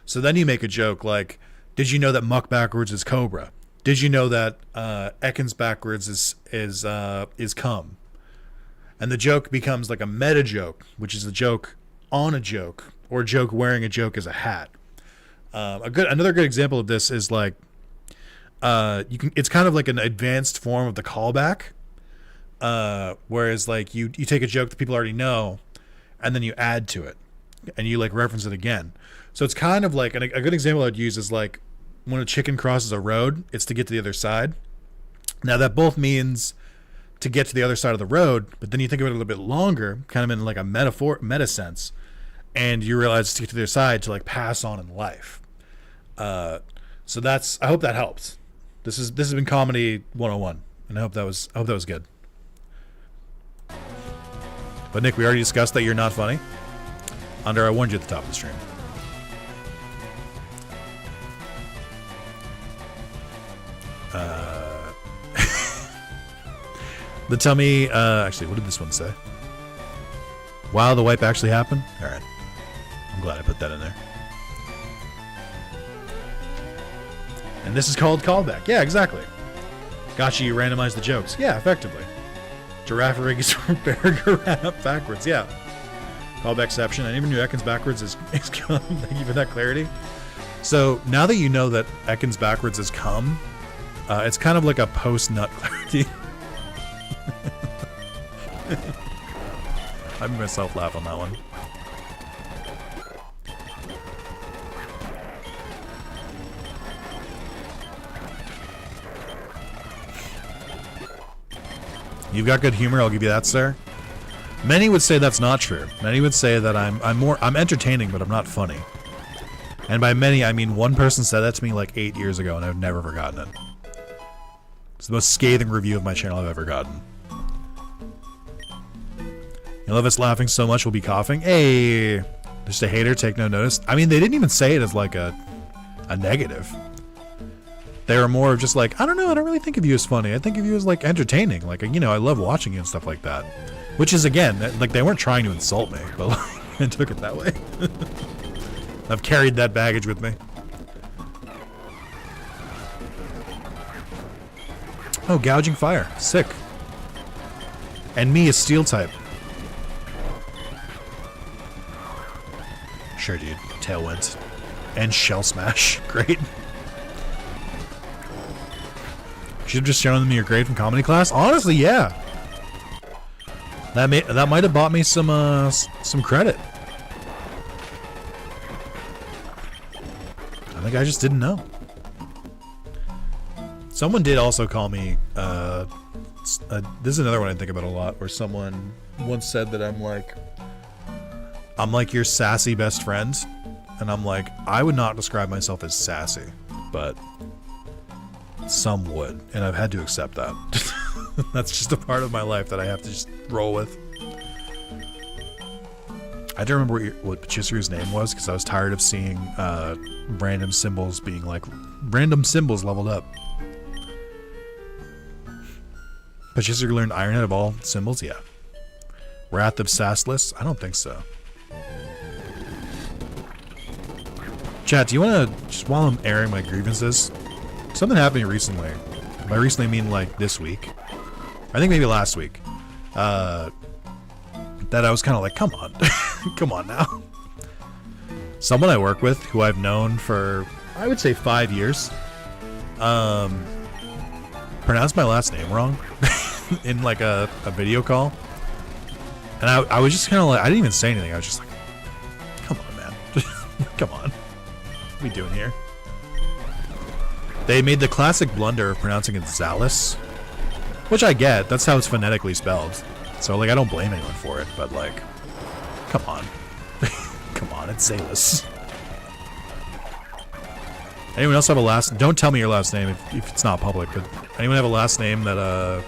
So then you make a joke like, did you know that Muck backwards is cobra? Did you know that Ekans backwards is cum? And the joke becomes like a meta joke, which is a joke on a joke, or a joke wearing a joke as a hat. Another good example of this is like it's kind of like an advanced form of the callback. Whereas like you take a joke that people already know, and then you add to it, and you like reference it again. So it's kind of like a good example I'd use is like when a chicken crosses a road, it's to get to the other side. Now that both means to get to the other side of the road, but then you think of it a little bit longer, kind of in like a meta sense, and you realize it's to get to the other side to like pass on in life. So that's, I hope that helped. This has been Comedy 101, and I hope that was good. But Nick, we already discussed that you're not funny. I warned you at the top of the stream. The tummy, actually, what did this one say? Wow, the wipe actually happened? Alright. I'm glad I put that in there. And this is called callback. Yeah, exactly. Gotcha, you randomized the jokes. Yeah, effectively. Giraffe rig is from bear giraffe backwards. Yeah. Callback exception. I even knew Ekans backwards is cum. Thank you for that clarity. So now that you know that Ekans backwards is cum, it's kind of like a post-nut clarity. I made myself laugh on that one. You've got good humor, I'll give you that, sir. Many would say that's not true. Many would say that I'm entertaining, but I'm not funny. And by many, I mean one person said that to me like 8 years ago, and I've never forgotten it. It's the most scathing review of my channel I've ever gotten. You love us laughing so much we'll be coughing? Hey, just a hater, take no notice. I mean, they didn't even say it as like a negative. They were more of just like, I don't know, I don't really think of you as funny. I think of you as like entertaining. Like, you know, I love watching you and stuff like that. Which is, again, like they weren't trying to insult me, but like, I took it that way. I've carried that baggage with me. Oh, gouging fire. Sick. And me, a steel type. Sure, dude. Tailwinds. And shell smash. Great. Should have just shown me your grade from comedy class. Honestly, yeah. That might have bought me some credit. I think I just didn't know. Someone did also call me. This is another one I think about a lot, where someone once said that I'm like your sassy best friend, and I'm like, I would not describe myself as sassy, but some would, and I've had to accept that. That's just a part of my life that I have to just roll with. I don't remember what Pachisuru's name was, because I was tired of seeing random symbols being like, random symbols leveled up. Pachisuru learned Ironhead of all symbols? Yeah. Wrath of Zalis? I don't think so. Chat, do you want to, just while I'm airing my grievances, something happened to me recently. By recently I mean like this week. I think maybe last week. That I was kind of like, come on. Come on now. Someone I work with, who I've known for, I would say 5 years, pronounced my last name wrong in like a video call. And I was just kind of like, I didn't even say anything. I was just like, come on, man. Come on. What are we doing here? They made the classic blunder of pronouncing it Zalis, which I get. That's how it's phonetically spelled. So, like, I don't blame anyone for it, but, like, come on. Come on, it's Zalis. Anyone else have a last... Don't tell me your last name if it's not public, but anyone have a last name that,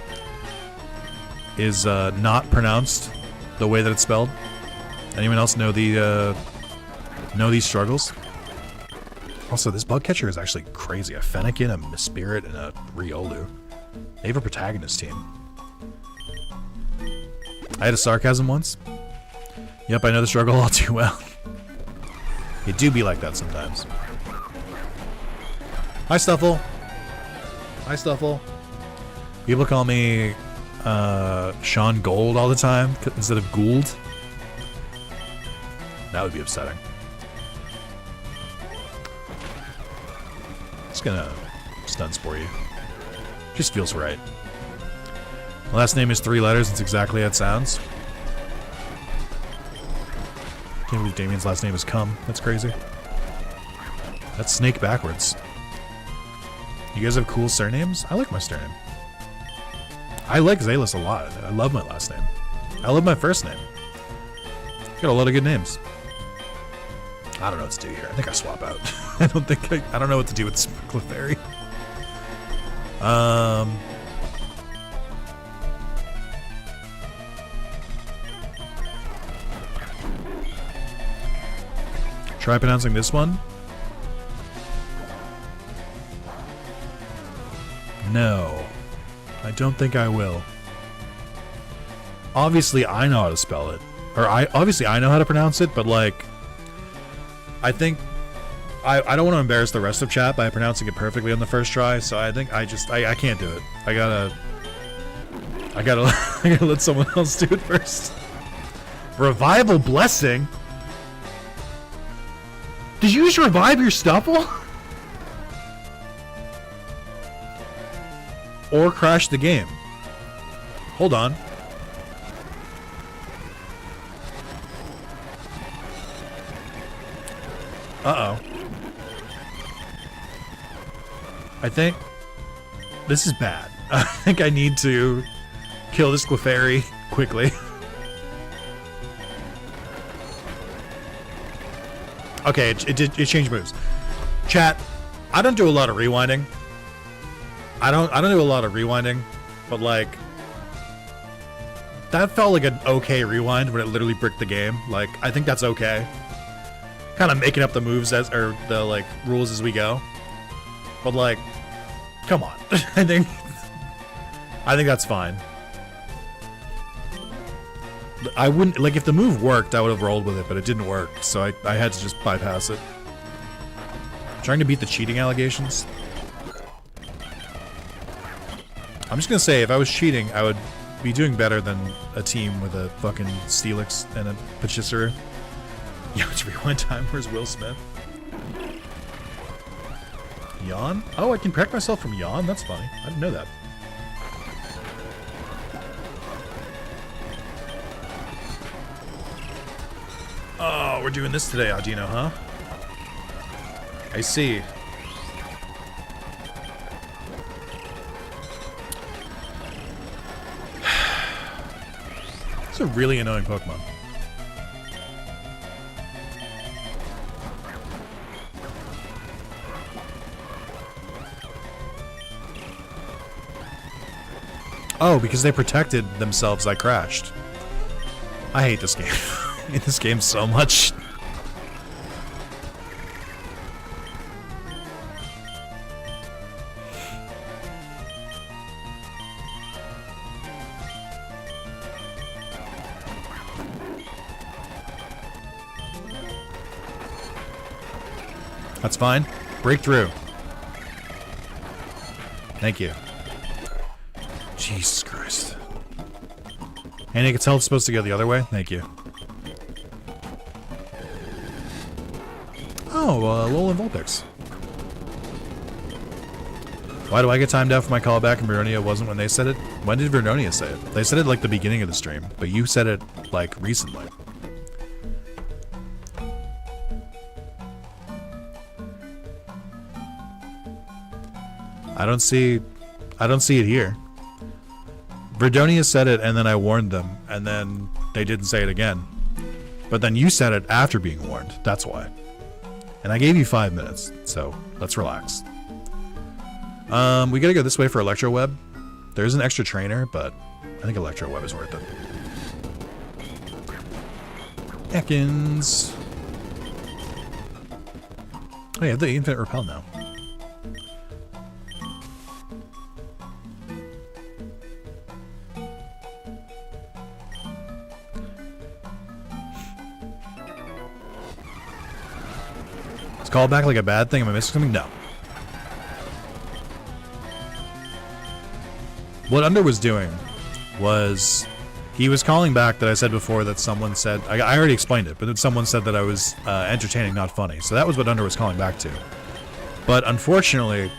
is, not pronounced the way that it's spelled? Anyone else know these struggles? Also, this bug catcher is actually crazy. A Fennekin, a Mispirit, and a Riolu. They have a protagonist team. I had a sarcasm once. Yep, I know the struggle all too well. It do be like that sometimes. Hi, Stuffle. Hi, Stuffle. People call me Sean Gold all the time instead of Gould. That would be upsetting. Just gonna stun spore you. Just feels right. My last name is 3 letters. It's exactly how it sounds. Can't believe Damien's last name is Cum. That's crazy. That's Snake backwards. You guys have cool surnames? I like my surname. I like Zalis a lot. I love my last name. I love my first name. Got a lot of good names. I don't know what to do here. I think I swap out. I don't know what to do with Clefairy. Try pronouncing this one. No. I don't think I will. Obviously, I know how to spell it. Or obviously I know how to pronounce it, but like, I think I don't want to embarrass the rest of chat by pronouncing it perfectly on the first try, so I think I can't do it. I gotta let someone else do it first. Revival Blessing? Did you just revive your Stuffle? Or crash the game? Hold on. Uh-oh. I think this is bad. I think I need to kill this Clefairy quickly. Okay, it changed moves. Chat, I don't do a lot of rewinding. I don't do a lot of rewinding, but like that felt like an okay rewind when it literally bricked the game. Like I think that's okay. Kind of making up the moves as or the like rules as we go. But like, come on. I think that's fine. I wouldn't like if the move worked, I would have rolled with it, but it didn't work, so I had to just bypass it. Trying to beat the cheating allegations. I'm just gonna say, if I was cheating, I would be doing better than a team with a fucking Steelix and a Patisserie. Yeah, it's rewind time. Where's Will Smith? Yawn? Oh, I can protect myself from yawn? That's funny. I didn't know that. Oh, we're doing this today, Audino, huh? I see. It's a really annoying Pokemon. Oh, because they protected themselves, I crashed. I hate this game. I hate this game so much. That's fine. Breakthrough. Thank you. Jesus Christ. And you can tell it's supposed to go the other way? Thank you. Oh, Lol and Vulpix. Why do I get timed out for my callback and Vernonia wasn't when they said it? When did Vernonia say it? They said it like the beginning of the stream, but you said it like recently. I don't see it here. Verdonia said it and then I warned them and then they didn't say it again. But then you said it after being warned. That's why. And I gave you 5 minutes, so let's relax. We gotta go this way for Electro Web. There's an extra trainer, but I think Electro Web is worth it. Ekans. Oh, you have the Infinite Repel now. Call back like a bad thing? Am I missing something? No. What Under was doing was he was calling back that I said before that someone said I already explained it, but that someone said that I was entertaining, not funny. So that was what Under was calling back to. But unfortunately,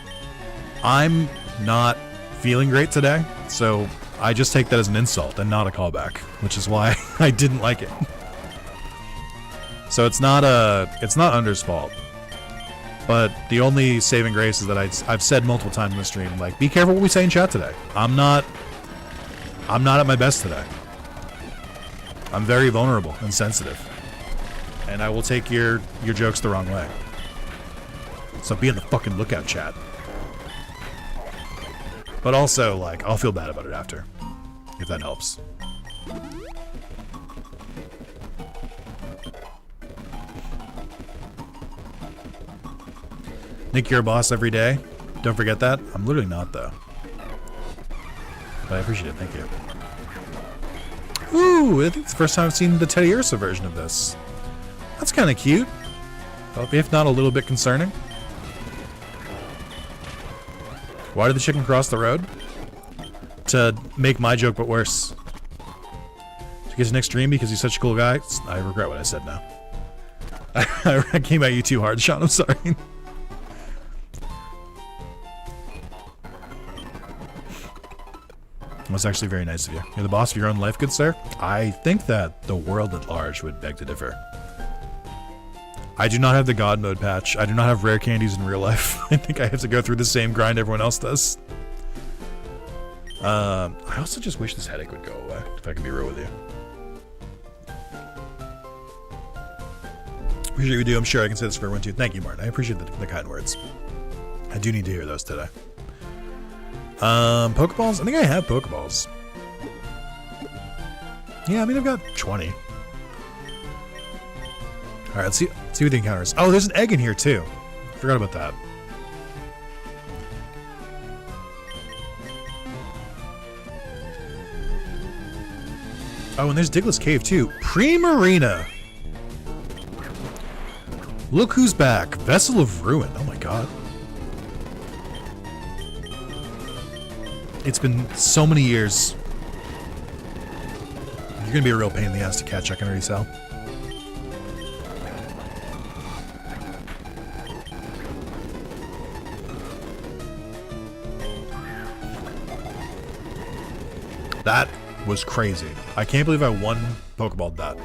I'm not feeling great today, so I just take that as an insult and not a callback, which is why I didn't like it. So it's not Under's fault. But the only saving grace is that I've said multiple times in the stream, like, be careful what we say in chat today. I'm not at my best today. I'm very vulnerable and sensitive. And I will take your jokes the wrong way. So be on the fucking lookout, chat. But also, like, I'll feel bad about it after. If that helps. Nick, you're a boss every day. Don't forget that. I'm literally not, though. But I appreciate it. Thank you. Ooh, I think it's the first time I've seen the Teddy Ursa version of this. That's kind of cute. If not a little bit concerning. Why did the chicken cross the road? To make my joke but worse. To get to next stream because he's such a cool guy. I regret what I said now. I came at you too hard, Sean. I'm sorry. That's actually very nice of you. You're the boss of your own life, good sir? I think that the world at large would beg to differ. I do not have the God mode patch. I do not have rare candies in real life. I think I have to go through the same grind everyone else does. I also just wish this headache would go away, if I can be real with you. appreciate you do. I'm sure I can say this for everyone too. Thank you, Martin. I appreciate the kind words. I do need to hear those today. Pokeballs? I think I have Pokeballs. Yeah, I mean, I've got 20. Alright, let's see what the encounters. Oh, there's an egg in here too. Forgot about that. Oh, and there's Diglett's Cave too. Primarina! Look who's back. Vessel of Ruin. Oh my god. It's been so many years. You're gonna be a real pain in the ass to catch, I can already tell. That was crazy. I can't believe I one Pokeballed that.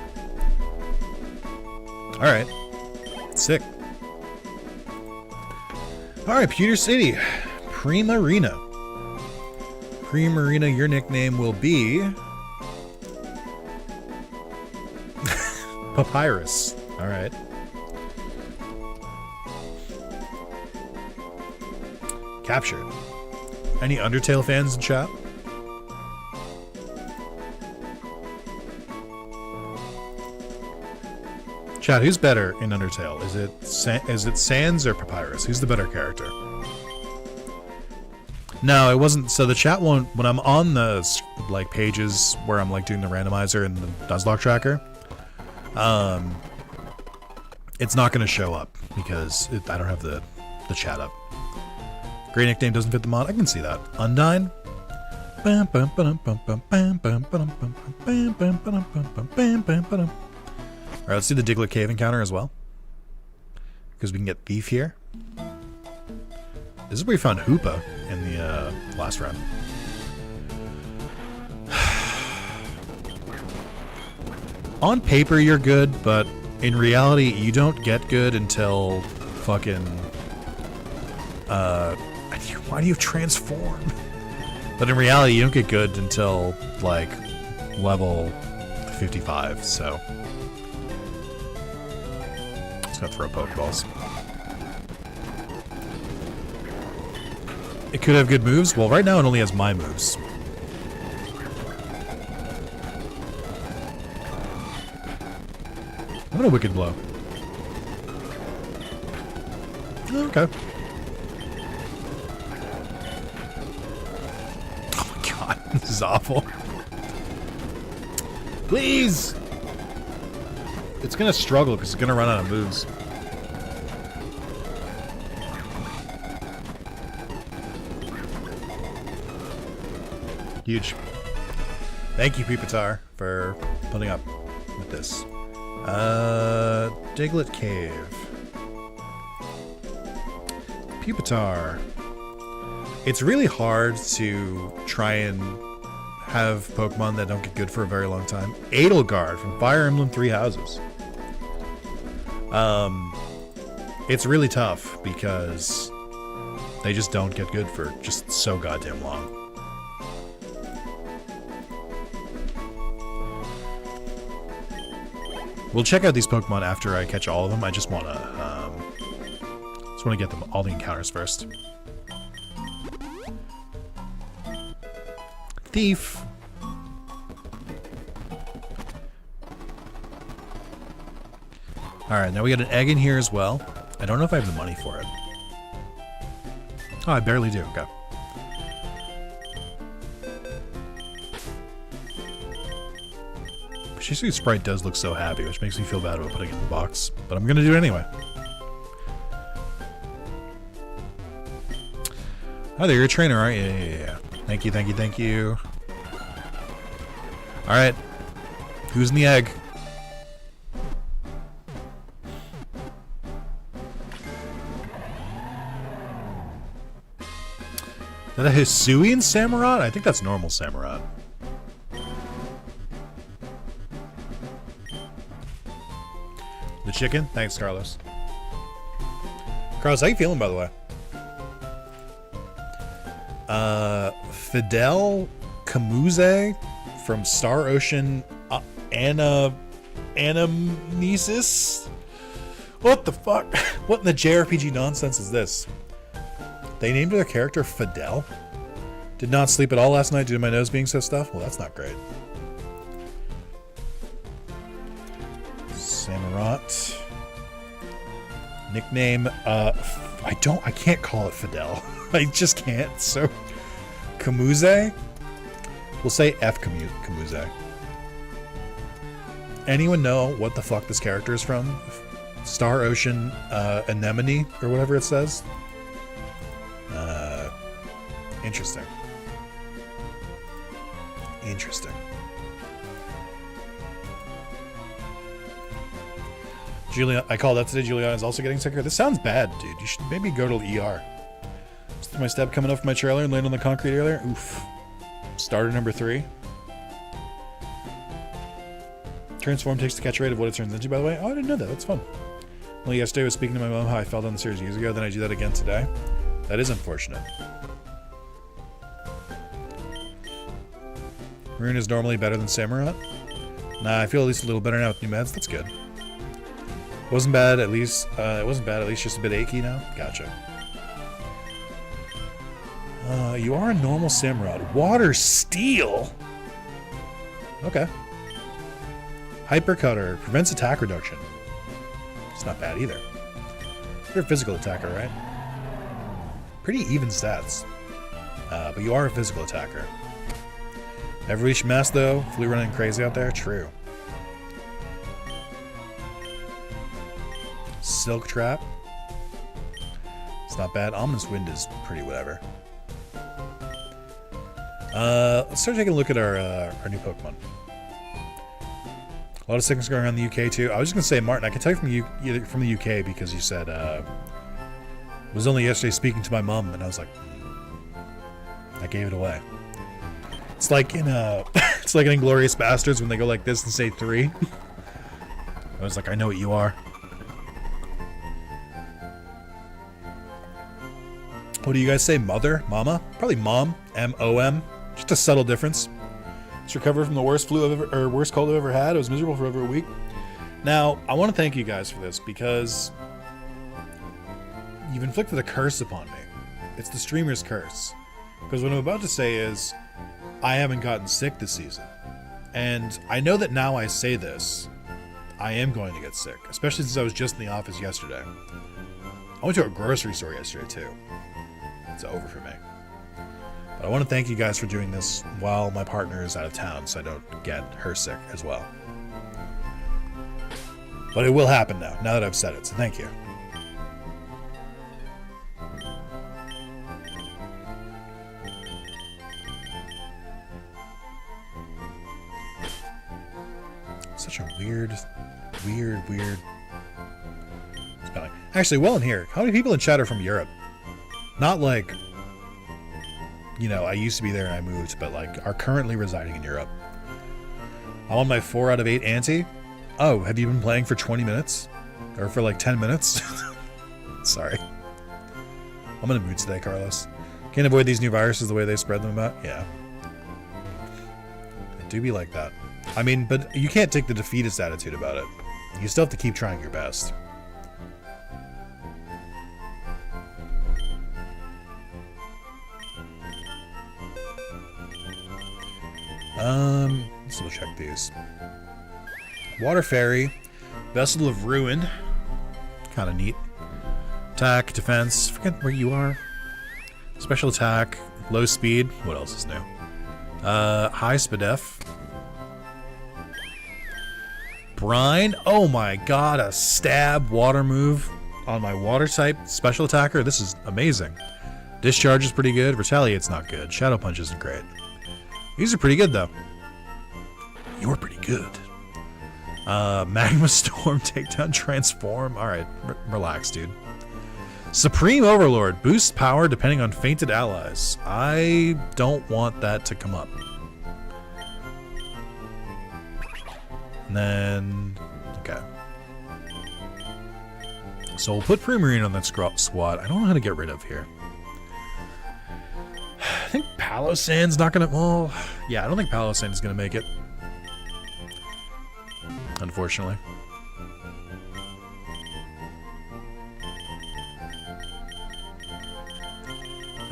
Alright. Sick. Alright, Pewter City. Primarina. Primarina, your nickname will be... Papyrus. Alright. Captured. Any Undertale fans in chat? Chat, who's better in Undertale? Is it Sans or Papyrus? Who's the better character? No, it wasn't. So the chat won't. When I'm on the like pages where I'm like doing the randomizer and the Nuzlocke tracker, it's not going to show up because I don't have the chat up. Great nickname doesn't fit the mod. I can see that. Undyne. Alright, let's do the Diglett Cave encounter as well. Because we can get Thief here. This is where we found Hoopa in the last round. On paper, you're good, but in reality, you don't get good until fucking... why do you transform? But in reality, you don't get good until, like, level 55, so... Just gotta throw Pokeballs. It could have good moves. Well, right now it only has my moves. I'm gonna Wicked Blow. Okay. Oh my god, this is awful. Please! It's gonna struggle because it's gonna run out of moves. Huge. Thank you, Pupitar, for putting up with this. Diglett Cave. Pupitar. It's really hard to try and have Pokemon that don't get good for a very long time. Edelgard from Fire Emblem Three Houses. It's really tough because they just don't get good for just so goddamn long. We'll check out these Pokemon after I catch all of them. I just want to get them all the encounters first. Thief. Alright, now we got an egg in here as well. I don't know if I have the money for it. Oh, I barely do. Okay. Shisui's sprite does look so happy, which makes me feel bad about putting it in the box. But I'm gonna do it anyway. Oh, you're a trainer, aren't you? Yeah. Thank you, thank you, thank you. Alright. Who's in the egg? Is that a Hisuian Samurott? I think that's normal Samurott. The chicken? Thanks, Carlos. Carlos, how you feeling, by the way? Fidel Camuze from Star Ocean Anamnesis What the fuck? What in the JRPG nonsense is this? They named their character Fidel? Did not sleep at all last night due to my nose being so stuffed? Well, that's not great. Samurott. Nickname, I can't call it Fidel. I just can't, so... Kamuze? We'll say F Kamuze. Anyone know what the fuck this character is from? Star Ocean, Anemone, or whatever it says? Interesting. Interesting. I called out today. Juliana's also getting sicker. This sounds bad, dude. You should maybe go to the ER. Just my step coming up from my trailer and landed on the concrete earlier. Oof. Starter number 3. Transform takes the catch rate of what it turns into, by the way. Oh, I didn't know that. That's fun. Well, yesterday I was speaking to my mom how I fell down the stairs years ago. Then I do that again today. That is unfortunate. Rune is normally better than Samurott. Nah, I feel at least a little better now with new meds. That's good. Wasn't bad, at least. It wasn't bad, at least just a bit achy now. Gotcha. You are a normal Samurott. Water Steel? Okay. Hyper Cutter. Prevents attack reduction. It's not bad either. You're a physical attacker, right? Pretty even stats. But you are a physical attacker. Never reached mass, though. Flu running crazy out there? True. Silk Trap. It's not bad. Ominous Wind is pretty whatever. Let's start taking a look at our new Pokemon. A lot of sickness going on in the UK too. I was just gonna say, Martin, I can tell you from the UK because you said was only yesterday speaking to my mom, and I was like, I gave it away. It's like in it's like in Inglourious Bastards when they go like this and say 3. I was like, I know what you are. What do you guys say? Mother? Mama? Probably mom. M-O-M. Just a subtle difference. Just recovered from the worst flu I've ever, or worst cold I've ever had. I was miserable for over a week. Now, I want to thank you guys for this because you've inflicted a curse upon me. It's the streamer's curse. Because what I'm about to say is, I haven't gotten sick this season. And I know that now I say this, I am going to get sick. Especially since I was just in the office yesterday. I went to a grocery store yesterday too. It's over for me. But I want to thank you guys for doing this while my partner is out of town so I don't get her sick as well. But it will happen now that I've said it, so thank you. Such a weird spelling. Actually, while I'm here, how many people in chat are from Europe? Not like, you know, I used to be there and I moved, but like are currently residing in Europe. I'm on my 4 out of 8 ante. Oh, have you been playing for 20 minutes? Or for like 10 minutes? Sorry. I'm in a mood today, Carlos. Can't avoid these new viruses the way they spread them about. Yeah. It do be like that. I mean, but you can't take the defeatist attitude about it. You still have to keep trying your best. Let's double check these. Water Fairy, Vessel of Ruin, kind of neat. Attack, defense, forget where you are. Special attack, low speed. What else is new? High Spadef. Brine. Oh my god, a stab water move on my water type special attacker. This is amazing. Discharge is pretty good. Retaliate's not good. Shadow Punch isn't great. These are pretty good, though. You're pretty good. Magma Storm, Takedown, Transform. Alright, relax, dude. Supreme Overlord. Boosts power depending on fainted allies. I don't want that to come up. And then... Okay. So we'll put Primarine on that squad. I don't know how to get rid of here. I think Palossand's not gonna... Well, yeah, I don't think Palossand is gonna make it.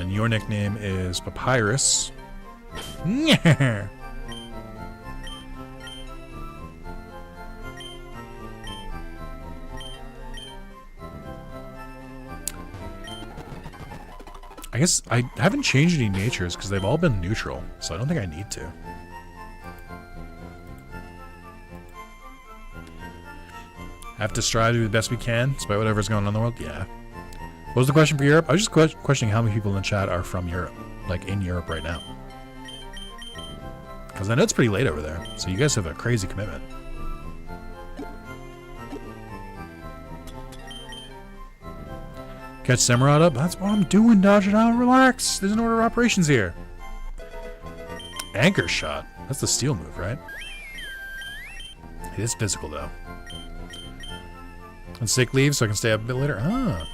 And your nickname is Papyrus. Yeah. I guess I haven't changed any natures because they've all been neutral, so I don't think I need to. Have to strive to do the best we can, despite whatever's going on in the world? Yeah. What was the question for Europe? I was just questioning how many people in the chat are from Europe, like in Europe right now. Because I know it's pretty late over there, so you guys have a crazy commitment. Catch Samurai up? That's what I'm doing, dodge it out, relax. There's an order of operations here. Anchor shot. That's the steel move, right? It is physical, though. On sick leave, so I can stay up a bit later. Ah.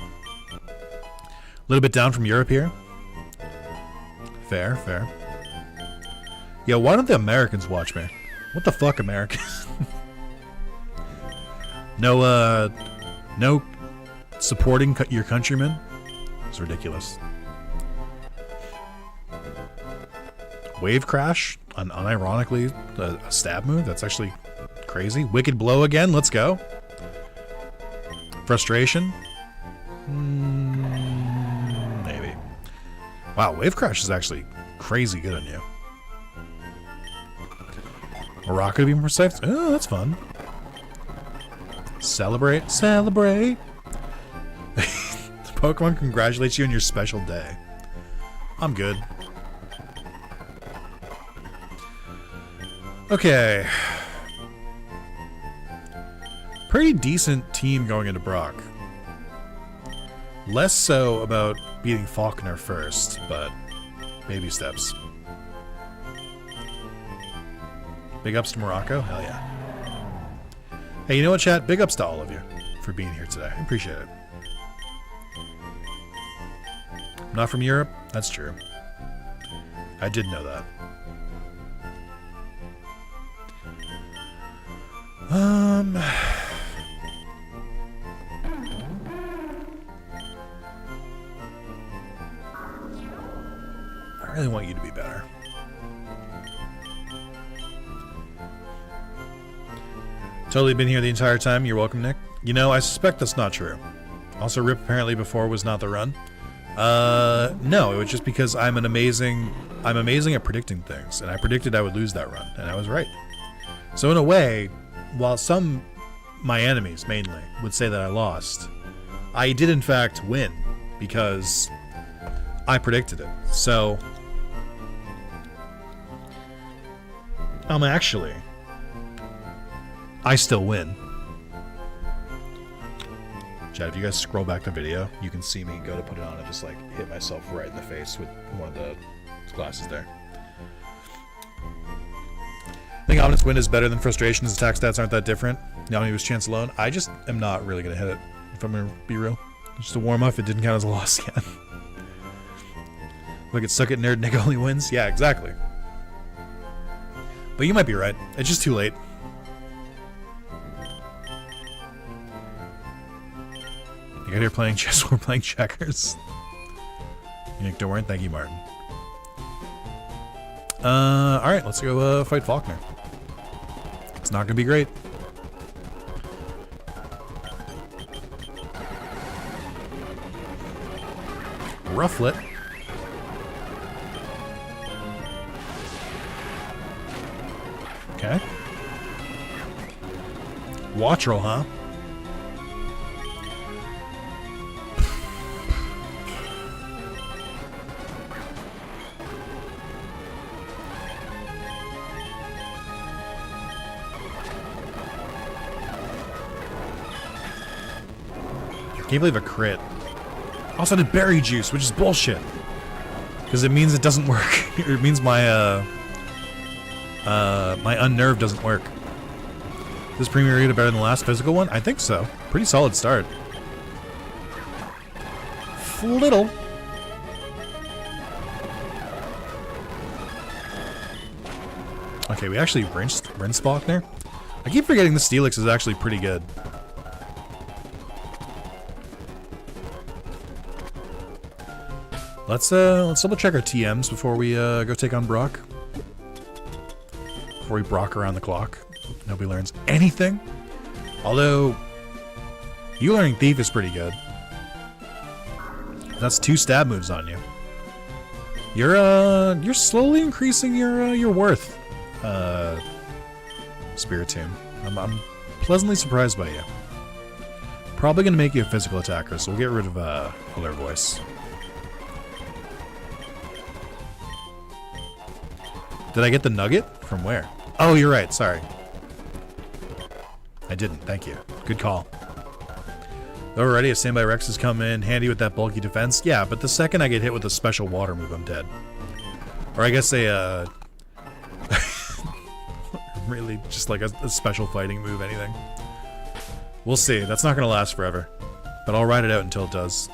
A little bit down from Europe here. Fair, fair. Yeah, why don't the Americans watch me? What the fuck, Americans? No supporting your countrymen? It's ridiculous. Wave crash? Unironically, a stab move? That's actually crazy. Wicked blow again? Let's go. Frustration? Maybe. Wow, wave crash is actually crazy good on you. Morocco to be more safe? Oh, that's fun. Celebrate, celebrate. Pokemon congratulates you on your special day. I'm good. Okay. Pretty decent team going into Brock. Less so about beating Faulkner first, but baby steps. Big ups to Morocco? Hell yeah. Hey, you know what, chat? Big ups to all of you for being here today. I appreciate it. I'm not from Europe? That's true. I did know that. I really want you to be better. Totally been here the entire time. You're welcome, Nick. You know, I suspect that's not true. Also, Rip apparently before was not the run. No, it was just because I'm amazing at predicting things, and I predicted I would lose that run, and I was right. So in a way, while my enemies mainly would say that I lost, I did in fact win because I predicted it. So actually, I still win. Chat, if you guys scroll back the video, you can see me go to put it on and just like hit myself right in the face with one of the glasses there. I think Omnus win is better than frustration. His attack stats aren't that different. Yami was chance alone. I just am not really going to hit it, if I'm going to be real. Just a warm up, it didn't count as a loss yet. Look at Suck It Nerd, Nick only wins. Yeah, exactly. But you might be right. It's just too late. You got here playing chess, we're playing checkers. Nick, don't worry. Thank you, Martin. Alright, let's go fight Faulkner. It's not gonna be great. Rufflet. Okay. Watchroll, huh? Can't believe a crit. Also did berry juice, which is bullshit. Because it means it doesn't work. It means my my unnerve doesn't work. Is this Premier Arena better than the last physical one? I think so. Pretty solid start. Flittle. Okay, we actually rinsed Faulkner. I keep forgetting the Steelix is actually pretty good. Let's double check our TMs before we go take on Brock. Before we Brock around the clock. Nobody learns anything. Although, you learning Thief is pretty good. That's 2 stab moves on you. You're slowly increasing your worth, Spiritomb. I'm pleasantly surprised by you. Probably gonna make you a physical attacker, so we'll get rid of Alert Voice. Did I get the nugget? From where? Oh, you're right. Sorry. I didn't. Thank you. Good call. Alrighty, a Standby Rex has come in handy with that bulky defense. Yeah, but the second I get hit with a special water move, I'm dead. Or I guess really just like a special fighting move, anything. We'll see. That's not going to last forever. But I'll ride it out until it does.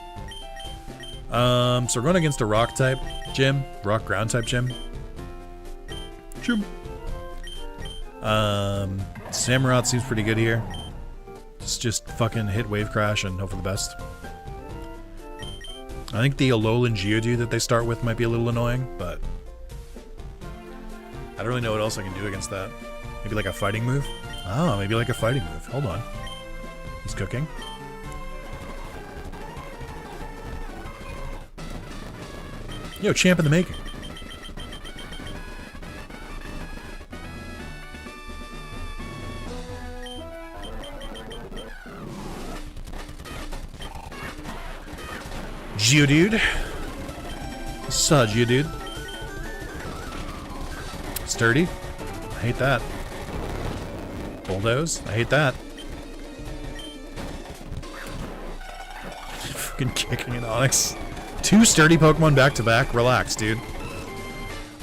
So we're going against a rock type gym. Rock ground type gym. Samurott seems pretty good here. Just fucking hit Wave Crash and hope for the best. I think the Alolan Geodude that they start with might be a little annoying, but I don't really know what else I can do against that. Maybe like a fighting move? Oh, maybe like a fighting move. Hold on. He's cooking. Yo, champ in the making. Geodude. Geodude. Sturdy. I hate that. Bulldoze. I hate that. Fucking kicking an Onix. 2 sturdy Pokemon back to back. Relax, dude.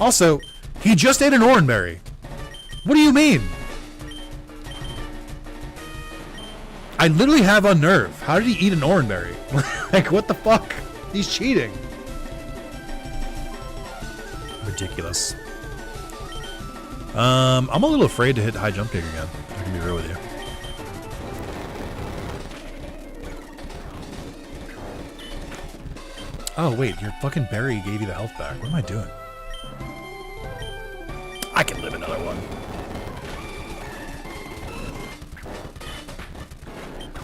Also, he just ate an Oranberry. What do you mean? I literally have Unnerve. How did he eat an Oranberry? Like, what the fuck? He's cheating. Ridiculous. I'm a little afraid to hit high jump kick again. I can be real with you. Oh wait, your fucking berry gave you the health back. What am I doing? I can live another one.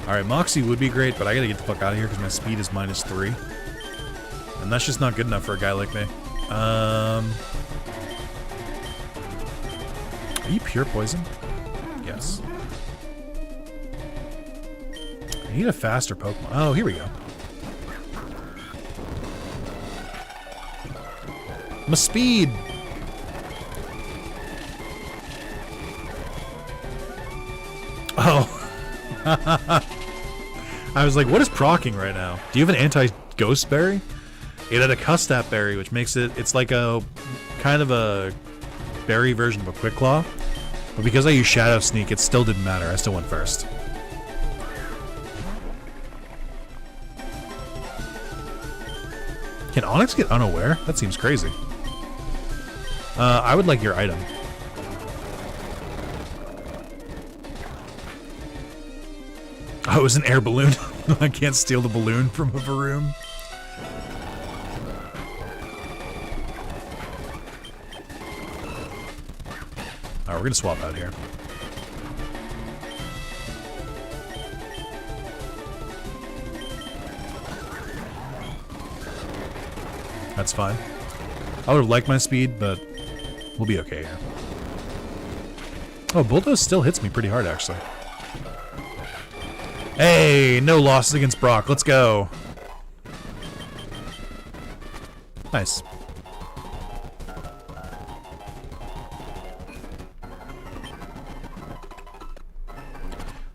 Alright, Moxie would be great, but I gotta get the fuck out of here because my speed is -3. And that's just not good enough for a guy like me. Are you pure poison? Yes. I need a faster Pokemon. Oh, here we go. My speed! Oh. I was like, what is procking right now? Do you have an anti-ghost berry? It had a Custap berry, which makes it's like a kind of a berry version of a Quick Claw. But because I used Shadow Sneak, it still didn't matter. I still went first. Can Onix get unaware? That seems crazy. I would like your item. Oh, it was an air balloon. I can't steal the balloon from a Varoom. Alright, we're gonna swap out here. That's fine. I would have liked my speed, but we'll be okay here. Oh, Bulldoze still hits me pretty hard, actually. Hey, no losses against Brock. Let's go. Nice.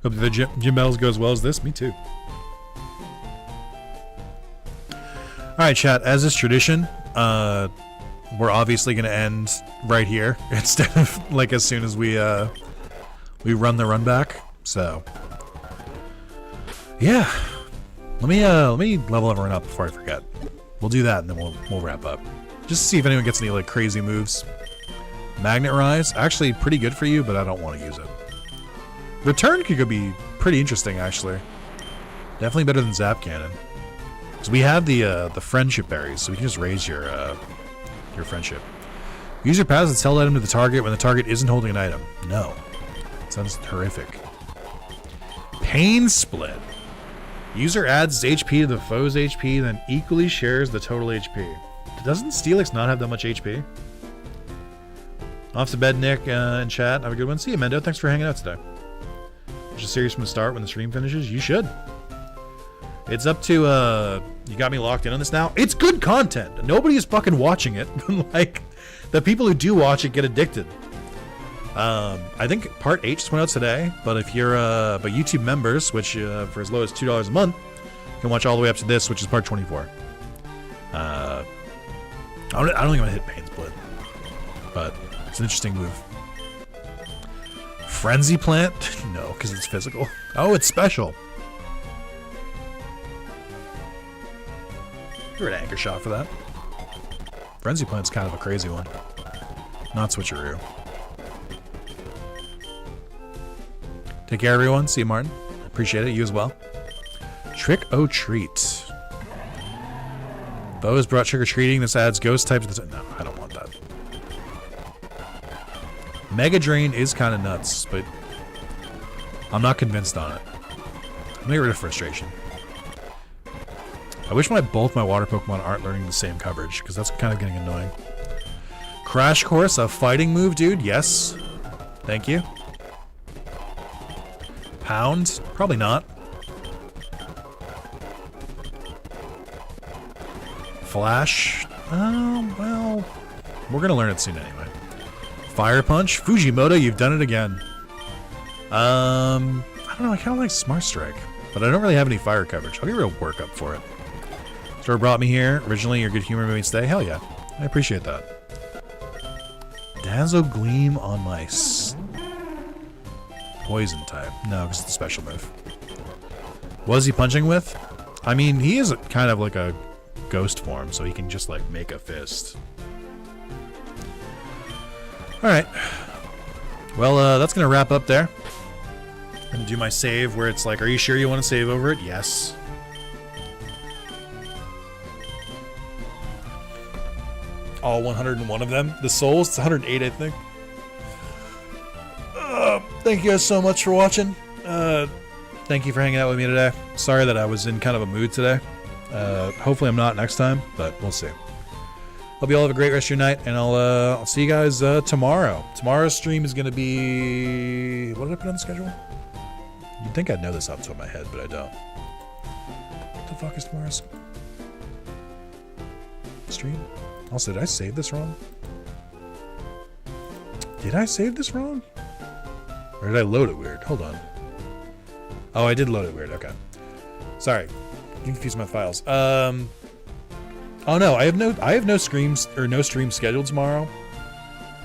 Hope the gym battles go as well as this. Me too. Alright, chat. As is tradition, we're obviously going to end right here instead of like as soon as we run the run back. So, yeah. Let me level everyone up before I forget. We'll do that and then we'll wrap up. Just to see if anyone gets any like crazy moves. Magnet Rise, actually pretty good for you, but I don't want to use it. Return could be pretty interesting, actually. Definitely better than Zap Cannon. Because we have the friendship berries, so we can just raise your friendship. Use your pass and sell item to the target when the target isn't holding an item. No. Sounds horrific. Pain split. User adds HP to the foe's HP, then equally shares the total HP. Doesn't Steelix not have that much HP? Off to bed, Nick, in chat. Have a good one. See you, Mendo. Thanks for hanging out today. Just serious from the start when the stream finishes? You should. It's up to, you got me locked in on this now. It's good content. Nobody is fucking watching it. Like, the people who do watch it get addicted. I think part 8 just went out today, but if you're, but YouTube members, which, for as low as $2 a month, can watch all the way up to this, which is part 24. I don't think I'm gonna hit Pain Split, but it's an interesting move. Frenzy Plant? No, because it's physical. Oh, it's special. You're an anchor shot for that. Frenzy Plant's kind of a crazy one. Not switcheroo. Take care, everyone. See you, Martin. Appreciate it. You as well. Trick or treat. Bo has brought trick-or-treating. This adds ghost types to the... No, I don't want that. Mega Drain is kind of nuts, but I'm not convinced on it. I'm gonna get rid of Frustration. I wish both my water Pokemon aren't learning the same coverage, because that's kind of getting annoying. Crash Course, a fighting move, dude? Yes. Thank you. Pound? Probably not. Flash? Well, we're gonna learn it soon anyway. Fire Punch? Fujimoto, you've done it again. I don't know, I kind of like Smart Strike, but I don't really have any fire coverage. I'll get real workup for it. Store brought me here. Originally, your good humor made me stay. Hell yeah. I appreciate that. Dazzle Gleam on my poison type. No, because it's a special move. What is he punching with? I mean, he is kind of like a ghost form, so he can just like make a fist. Alright. Well, that's going to wrap up there. I'm going to do my save where it's like, are you sure you want to save over it? Yes. All 101 of them. The souls, it's 108, I think. Thank you guys so much for watching. Thank you for hanging out with me today. Sorry that I was in kind of a mood today. Hopefully I'm not next time, but we'll see. Hope you all have a great rest of your night, and I'll see you guys tomorrow. Tomorrow's stream is going to be... What did I put on the schedule? You'd think I'd know this off the top of my head, but I don't. What the fuck is tomorrow's stream? Also, did I save this wrong? Did I save this wrong? Or did I load it weird? Hold on. Oh, I did load it weird. Okay. Sorry. You confused my files. Oh no, I have no streams or no stream scheduled tomorrow.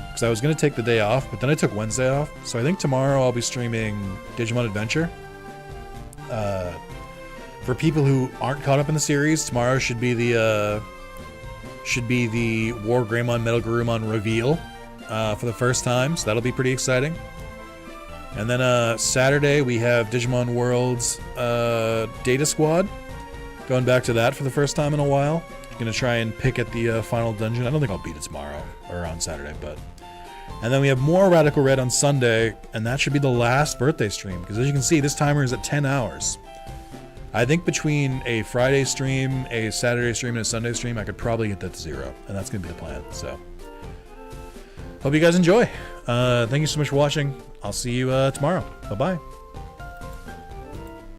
Because I was gonna take the day off, but then I took Wednesday off. So I think tomorrow I'll be streaming Digimon Adventure. For people who aren't caught up in the series, tomorrow should be the War Greymon Metal Garurumon reveal for the first time, so that'll be pretty exciting. And then Saturday we have Digimon World's Data Squad. Going back to that for the first time in a while. Gonna try and pick at the final dungeon. I don't think I'll beat it tomorrow or on Saturday, but. And then we have more Radical Red on Sunday, and that should be the last birthday stream, because as you can see, this timer is at 10 hours. I think between a Friday stream, a Saturday stream, and a Sunday stream, I could probably get that to 0, and that's gonna be the plan, so. Hope you guys enjoy. Thank you so much for watching. I'll see you tomorrow. Bye-bye.